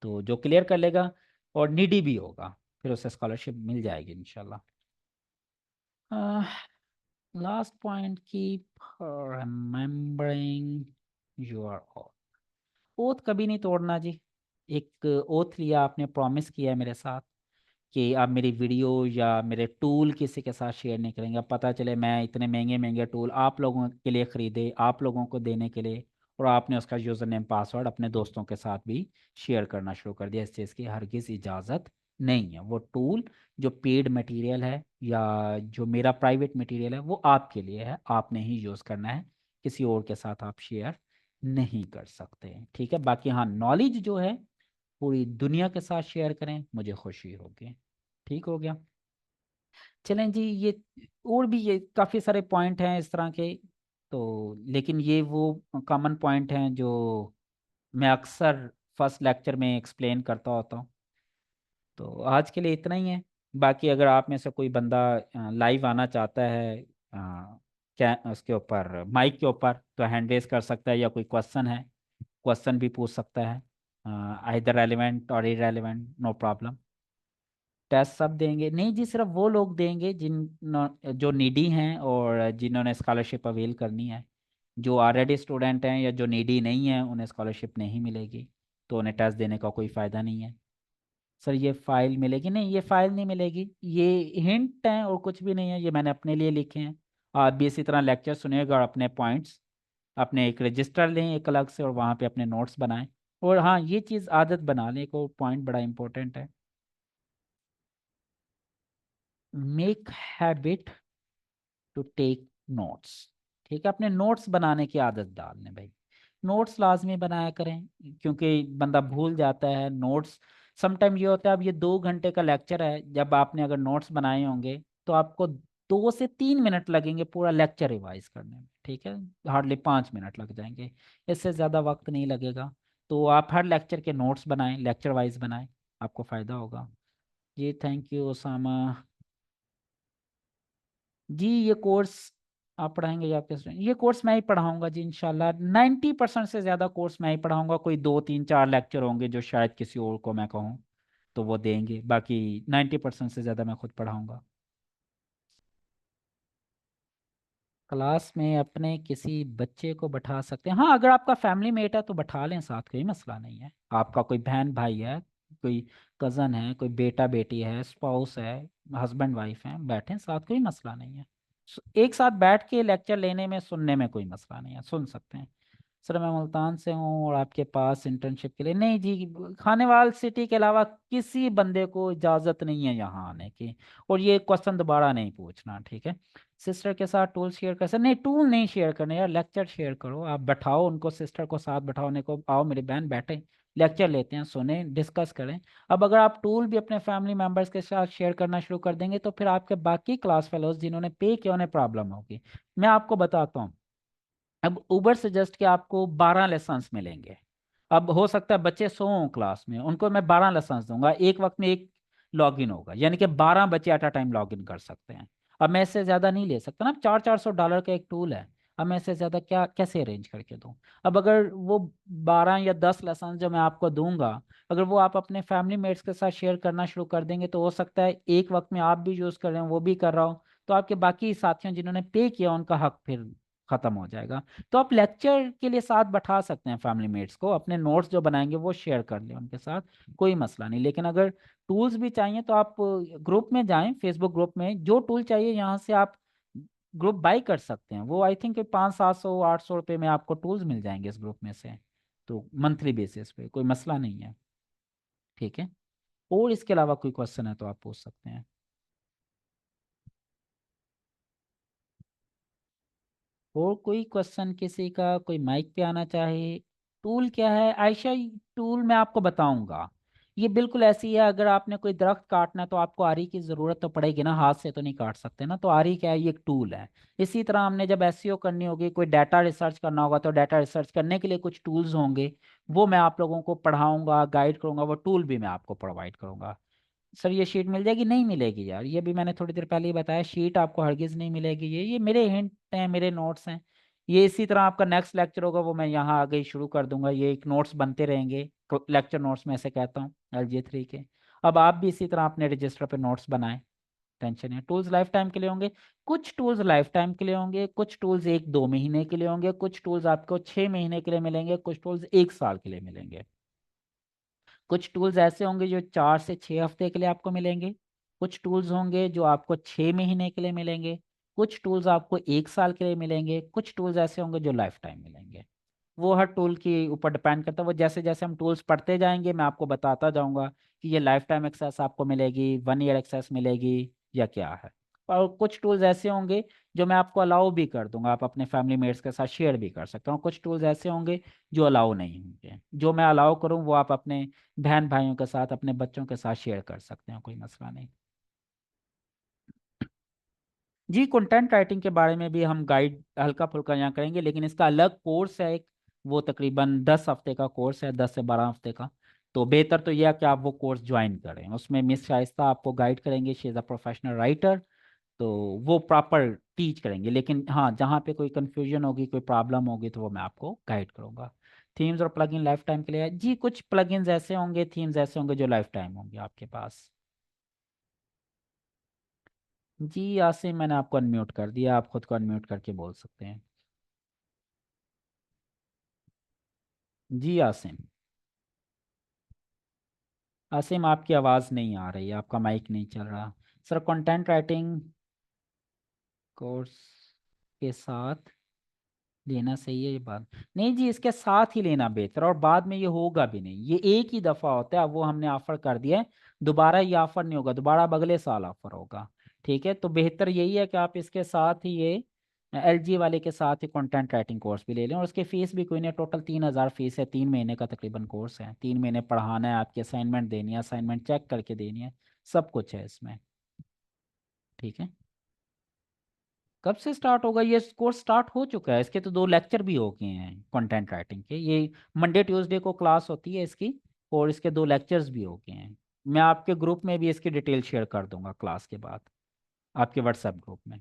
तो जो क्लियर कर लेगा और नीडी भी होगा फिर उसे स्कॉलरशिप मिल जाएगी इंशाल्लाह। Last point, keep remembering your oath. Oath कभी नहीं तोड़ना जी। एक ओथ लिया आपने, प्रॉमिस किया है मेरे साथ कि आप मेरी वीडियो या मेरे टूल किसी के साथ शेयर नहीं करेंगे। अब पता चले मैं इतने महंगे महंगे टूल आप लोगों के लिए ख़रीदे, आप लोगों को देने के लिए, और आपने उसका यूज़र नेम पासवर्ड अपने दोस्तों के साथ भी शेयर करना शुरू कर दिया। इस चीज़ की हरगिज़ इजाज़त नहीं है। वो टूल जो पेड मटेरियल है या जो मेरा प्राइवेट मटेरियल है वो आपके लिए है, आपने ही यूज़ करना है, किसी और के साथ आप शेयर नहीं कर सकते, ठीक है। बाकी हाँ, नॉलेज जो है पूरी दुनिया के साथ शेयर करें, मुझे खुशी होगी। ठीक हो गया। चलें जी, ये और भी ये काफ़ी सारे पॉइंट हैं इस तरह के, तो लेकिन ये वो कॉमन पॉइंट हैं जो मैं अक्सर फर्स्ट लेक्चर में एक्सप्लेन करता होता हूँ। तो आज के लिए इतना ही है। बाकी अगर आप में से कोई बंदा लाइव आना चाहता है क्या उसके ऊपर माइक के ऊपर, तो हैंड रेस कर सकता है, या कोई क्वेश्चन है क्वेश्चन भी पूछ सकता है, आइदर रेलिवेंट और इरेलीवेंट, नो प्रॉब्लम। टेस्ट सब देंगे नहीं जी, सिर्फ वो लोग देंगे जो नीडी हैं और जिन्होंने स्कॉलरशिप अवेल करनी है। जो ऑलरेडी स्टूडेंट हैं या जो नीडी नहीं है उन्हें स्कॉलरशिप नहीं मिलेगी, तो उन्हें टेस्ट देने का कोई फ़ायदा नहीं है। सर ये फाइल मिलेगी? नहीं, ये फाइल नहीं मिलेगी, ये हिंट है और कुछ भी नहीं है, ये मैंने अपने लिए लिखे हैं। आप भी इसी तरह लेक्चर सुनिएगा और अपने पॉइंट्स, अपने एक रजिस्टर लें एक अलग से और वहाँ पे अपने नोट्स बनाएं। और हाँ, ये चीज़ आदत बनाने को, पॉइंट बड़ा इंपॉर्टेंट है, make habit to take notes, ठीक है। अपने नोट्स बनाने की आदत डालने भाई, नोट्स लाजमी बनाया करें, क्योंकि बंदा भूल जाता है नोट्स। समटाइम ये होता है, अब ये 2 घंटे का लेक्चर है, जब आपने अगर नोट्स बनाए होंगे तो आपको 2 से 3 मिनट लगेंगे पूरा लेक्चर रिवाइज करने में, ठीक है। हार्डली 5 मिनट लग जाएंगे, इससे ज़्यादा वक्त नहीं लगेगा। तो आप हर लेक्चर के नोट्स बनाएं, लेक्चर वाइज बनाएं, आपको फ़ायदा होगा। जी थैंक यू ओसामा। जी ये कोर्स आप पढ़ाएंगे या आपके स्टूडेंट? ये कोर्स मैं ही पढ़ाऊंगा जी इंशाल्लाह। 90% से ज़्यादा कोर्स मैं ही पढ़ाऊंगा, कोई 2-3-4 लेक्चर होंगे जो शायद किसी और को मैं कहूँ। तो वो देंगे, बाकी 90% से ज़्यादा मैं खुद पढ़ाऊँगा। क्लास में अपने किसी बच्चे को बैठा सकते हैं, हाँ अगर आपका फैमिली मेट है तो बैठा लें साथ, कोई मसला नहीं है। आपका कोई बहन भाई है, कोई कज़न है, कोई बेटा बेटी है, स्पाउस है, हस्बैंड वाइफ है, बैठें साथ, कोई मसला नहीं है। एक साथ बैठ के लेक्चर लेने में सुनने में कोई मसला नहीं है, सुन सकते हैं। सर मैं मुल्तान से हूँ और आपके पास इंटर्नशिप के लिए, नहीं जी, खानेवाल सिटी के अलावा किसी बंदे को इजाज़त नहीं है यहाँ आने की। और ये क्वेश्चन दोबारा नहीं पूछना, ठीक है। सिस्टर के साथ टूल शेयर कर सकते नहीं, टूल नहीं शेयर करने यार, लेक्चर शेयर करो, आप बैठाओ उनको, सिस्टर को साथ बैठाओ को, आओ मेरी बहन बैठे, लेक्चर लेते हैं, सुने, डिस्कस करें। अब अगर आप टूल भी अपने फैमिली मेंबर्स के साथ शेयर करना शुरू कर देंगे तो फिर आपके बाकी क्लास फेलोज जिन्होंने पे किया उन्हें प्रॉब्लम होगी। मैं आपको बताता हूँ, अब ऊबर सजेस्ट के आपको 12 लेसन्स मिलेंगे। अब हो सकता है बच्चे 100 हों क्लास में, उनको मैं 12 लेसन्स दूंगा, एक वक्त में एक लॉगिन होगा, यानी कि 12 बच्चे एट अ टाइम लॉगिन कर सकते हैं। अब मैं इससे ज़्यादा नहीं ले सकता ना, 400-400 डॉलर का एक टूल है। अब मैं इससे ज़्यादा क्या कैसे अरेंज करके दूँ। अब अगर वो 12 या 10 लेसन जो मैं आपको दूंगा, अगर वो आप अपने फैमिली मेट्स के साथ शेयर करना शुरू कर देंगे तो हो सकता है एक वक्त में आप भी यूज़ कर रहे हो, वो भी कर रहा हो, तो आपके बाकी साथियों जिन्होंने पे किया उनका हक फिर खत्म हो जाएगा। तो आप लेक्चर के लिए साथ बैठा सकते हैं फैमिली मेट्स को, अपने नोट्स जो बनाएंगे वो शेयर कर लें उनके साथ, कोई मसला नहीं। लेकिन अगर टूल्स भी चाहिए तो आप ग्रुप में जाएं, फेसबुक ग्रुप में जो टूल चाहिए यहाँ से आप ग्रुप बाई कर सकते हैं। वो आई थिंक 500-700-800 रुपये में आपको टूल्स मिल जाएंगे इस ग्रुप में से, तो मंथली बेसिस पे कोई मसला नहीं है, ठीक है। और इसके अलावा कोई क्वेश्चन है तो आप पूछ सकते हैं। और कोई क्वेश्चन किसी का, कोई माइक पे आना चाहे। टूल क्या है आयशा, टूल मैं आपको बताऊंगा। ये बिल्कुल ऐसी है, अगर आपने कोई दरख्त काटना है तो आपको आरी की ज़रूरत तो पड़ेगी ना, हाथ से तो नहीं काट सकते ना, तो आरी क्या है, ये एक टूल है। इसी तरह हमने जब एसईओ करनी होगी, कोई डाटा रिसर्च करना होगा, तो डाटा रिसर्च करने के लिए कुछ टूल्स होंगे, वो मैं आप लोगों को पढ़ाऊंगा, गाइड करूंगा, वो टूल भी मैं आपको प्रोवाइड करूंगा। सर ये शीट मिल जाएगी, नहीं मिलेगी यार, ये भी मैंने थोड़ी देर पहले ही बताया, शीट आपको हरगिज नहीं मिलेगी। ये मेरे हिंट हैं, मेरे नोट्स हैं। ये इसी तरह आपका नेक्स्ट लेक्चर होगा वो मैं यहाँ आगे ही शुरू कर दूंगा, ये एक नोट्स बनते रहेंगे, लेक्चर नोट्स में ऐसे कहता हूँ LJ3 के। अब आप भी इसी तरह अपने रजिस्टर पे नोट्स बनाएं, टेंशन है। टूल्स लाइफ टाइम के लिए होंगे, कुछ टूल्स लाइफ टाइम के लिए होंगे, कुछ टूल्स 1-2 महीने के लिए होंगे, कुछ टूल्स आपको 6 महीने के लिए मिलेंगे, कुछ टूल्स 1 साल के लिए मिलेंगे। कुछ टूल्स ऐसे होंगे जो 4 से 6 हफ्ते के लिए आपको मिलेंगे, कुछ टूल्स होंगे जो आपको 6 महीने के लिए मिलेंगे, कुछ टूल्स आपको 1 साल के लिए मिलेंगे, कुछ टूल्स ऐसे होंगे जो लाइफ टाइम मिलेंगे। वो हर टूल के ऊपर डिपेंड करता है, वो जैसे जैसे हम टूल्स पढ़ते जाएंगे मैं आपको बताता जाऊंगा कि ये लाइफ टाइम एक्सेस आपको मिलेगी, 1 ईयर एक्सेस मिलेगी या क्या है। और कुछ टूल्स ऐसे होंगे जो मैं आपको अलाउ भी कर दूंगा, आप अपने फैमिली मेट्स के साथ शेयर भी कर सकते हो। कुछ टूल्स ऐसे होंगे जो अलाउ नहीं होंगे, जो मैं अलाउ करूँ वो आप अपने बहन भाइयों के साथ, अपने बच्चों के साथ शेयर कर सकते हैं, कोई मसला नहीं। जी कंटेंट राइटिंग के बारे में भी हम गाइड हल्का फुल्का यहाँ करेंगे, लेकिन इसका अलग कोर्स है एक, वो तकरीबन 10 हफ्ते का कोर्स है, 10 से 12 हफ्ते का। तो बेहतर तो यह है कि आप वो कोर्स ज्वाइन करें, उसमें मिस शाइस्ता आपको गाइड करेंगे, she is a professional writer, तो वो प्रॉपर टीच करेंगे। लेकिन हाँ जहाँ पे कोई कन्फ्यूजन होगी, कोई प्रॉब्लम होगी, तो वो मैं आपको गाइड करूँगा। थीम्स और प्लगइन लाइफ टाइम के लिए है जी, कुछ प्लगइन्स ऐसे होंगे, थीम्स ऐसे होंगे जो लाइफ टाइम होंगे आपके पास। जी आसिम मैंने आपको अनम्यूट कर दिया, आप खुद को अनम्यूट करके बोल सकते हैं। जी आसिम, आसिम आपकी आवाज़ नहीं आ रही, आपका माइक नहीं चल रहा। सर कंटेंट राइटिंग कोर्स के साथ लेना सही है ये बात, नहीं जी इसके साथ ही लेना बेहतर, और बाद में ये होगा भी नहीं, ये एक ही दफ़ा होता है, अब वो हमने ऑफर कर दिया है, दोबारा ये ऑफर नहीं होगा, दोबारा अब अगले साल ऑफर होगा। ठीक है, तो बेहतर यही है कि आप इसके साथ ही ये LG वाले के साथ ही कंटेंट राइटिंग कोर्स भी ले लें, और उसकी फीस भी कोई नहीं, टोटल 3,000 फीस है, 3 महीने का तकरीबन कोर्स है, 3 महीने पढ़ाना है, आपकी असाइनमेंट देनी है, असाइनमेंट चेक करके देनी है, सब कुछ है इसमें। ठीक है, कब से स्टार्ट होगा ये कोर्स, स्टार्ट हो चुका है, इसके तो 2 लेक्चर भी हो गए हैं कंटेंट राइटिंग के, ये मंडे ट्यूसडे को क्लास होती है इसकी, और इसके 2 लेक्चर्स भी हो गए हैं। मैं आपके ग्रुप में भी इसकी डिटेल शेयर कर दूंगा क्लास के बाद, आपके व्हाट्सएप ग्रुप में।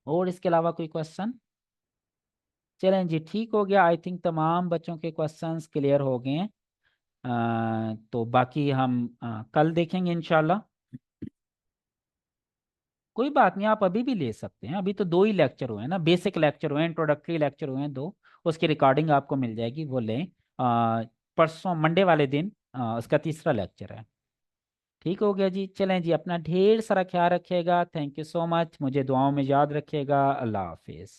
और इसके अलावा कोई क्वेश्चन। चलें जी ठीक हो गया, आई थिंक तमाम बच्चों के क्वेश्चंस क्लियर हो गए हैं। तो बाकी हम कल देखेंगे इंशाल्लाह। कोई बात नहीं, आप अभी भी ले सकते हैं, अभी तो 2 ही लेक्चर हुए हैं ना, बेसिक लेक्चर हुए हैं, इंट्रोडक्टरी लेक्चर हुए हैं 2। उसकी रिकॉर्डिंग आपको मिल जाएगी, वो लें। परसों मंडे वाले दिन उसका तीसरा लेक्चर है। ठीक हो गया जी, चलें जी, अपना ढेर सारा ख्याल रखिएगा, थैंक यू सो मच, मुझे दुआओं में याद रखिएगा, अल्लाह हाफिज़।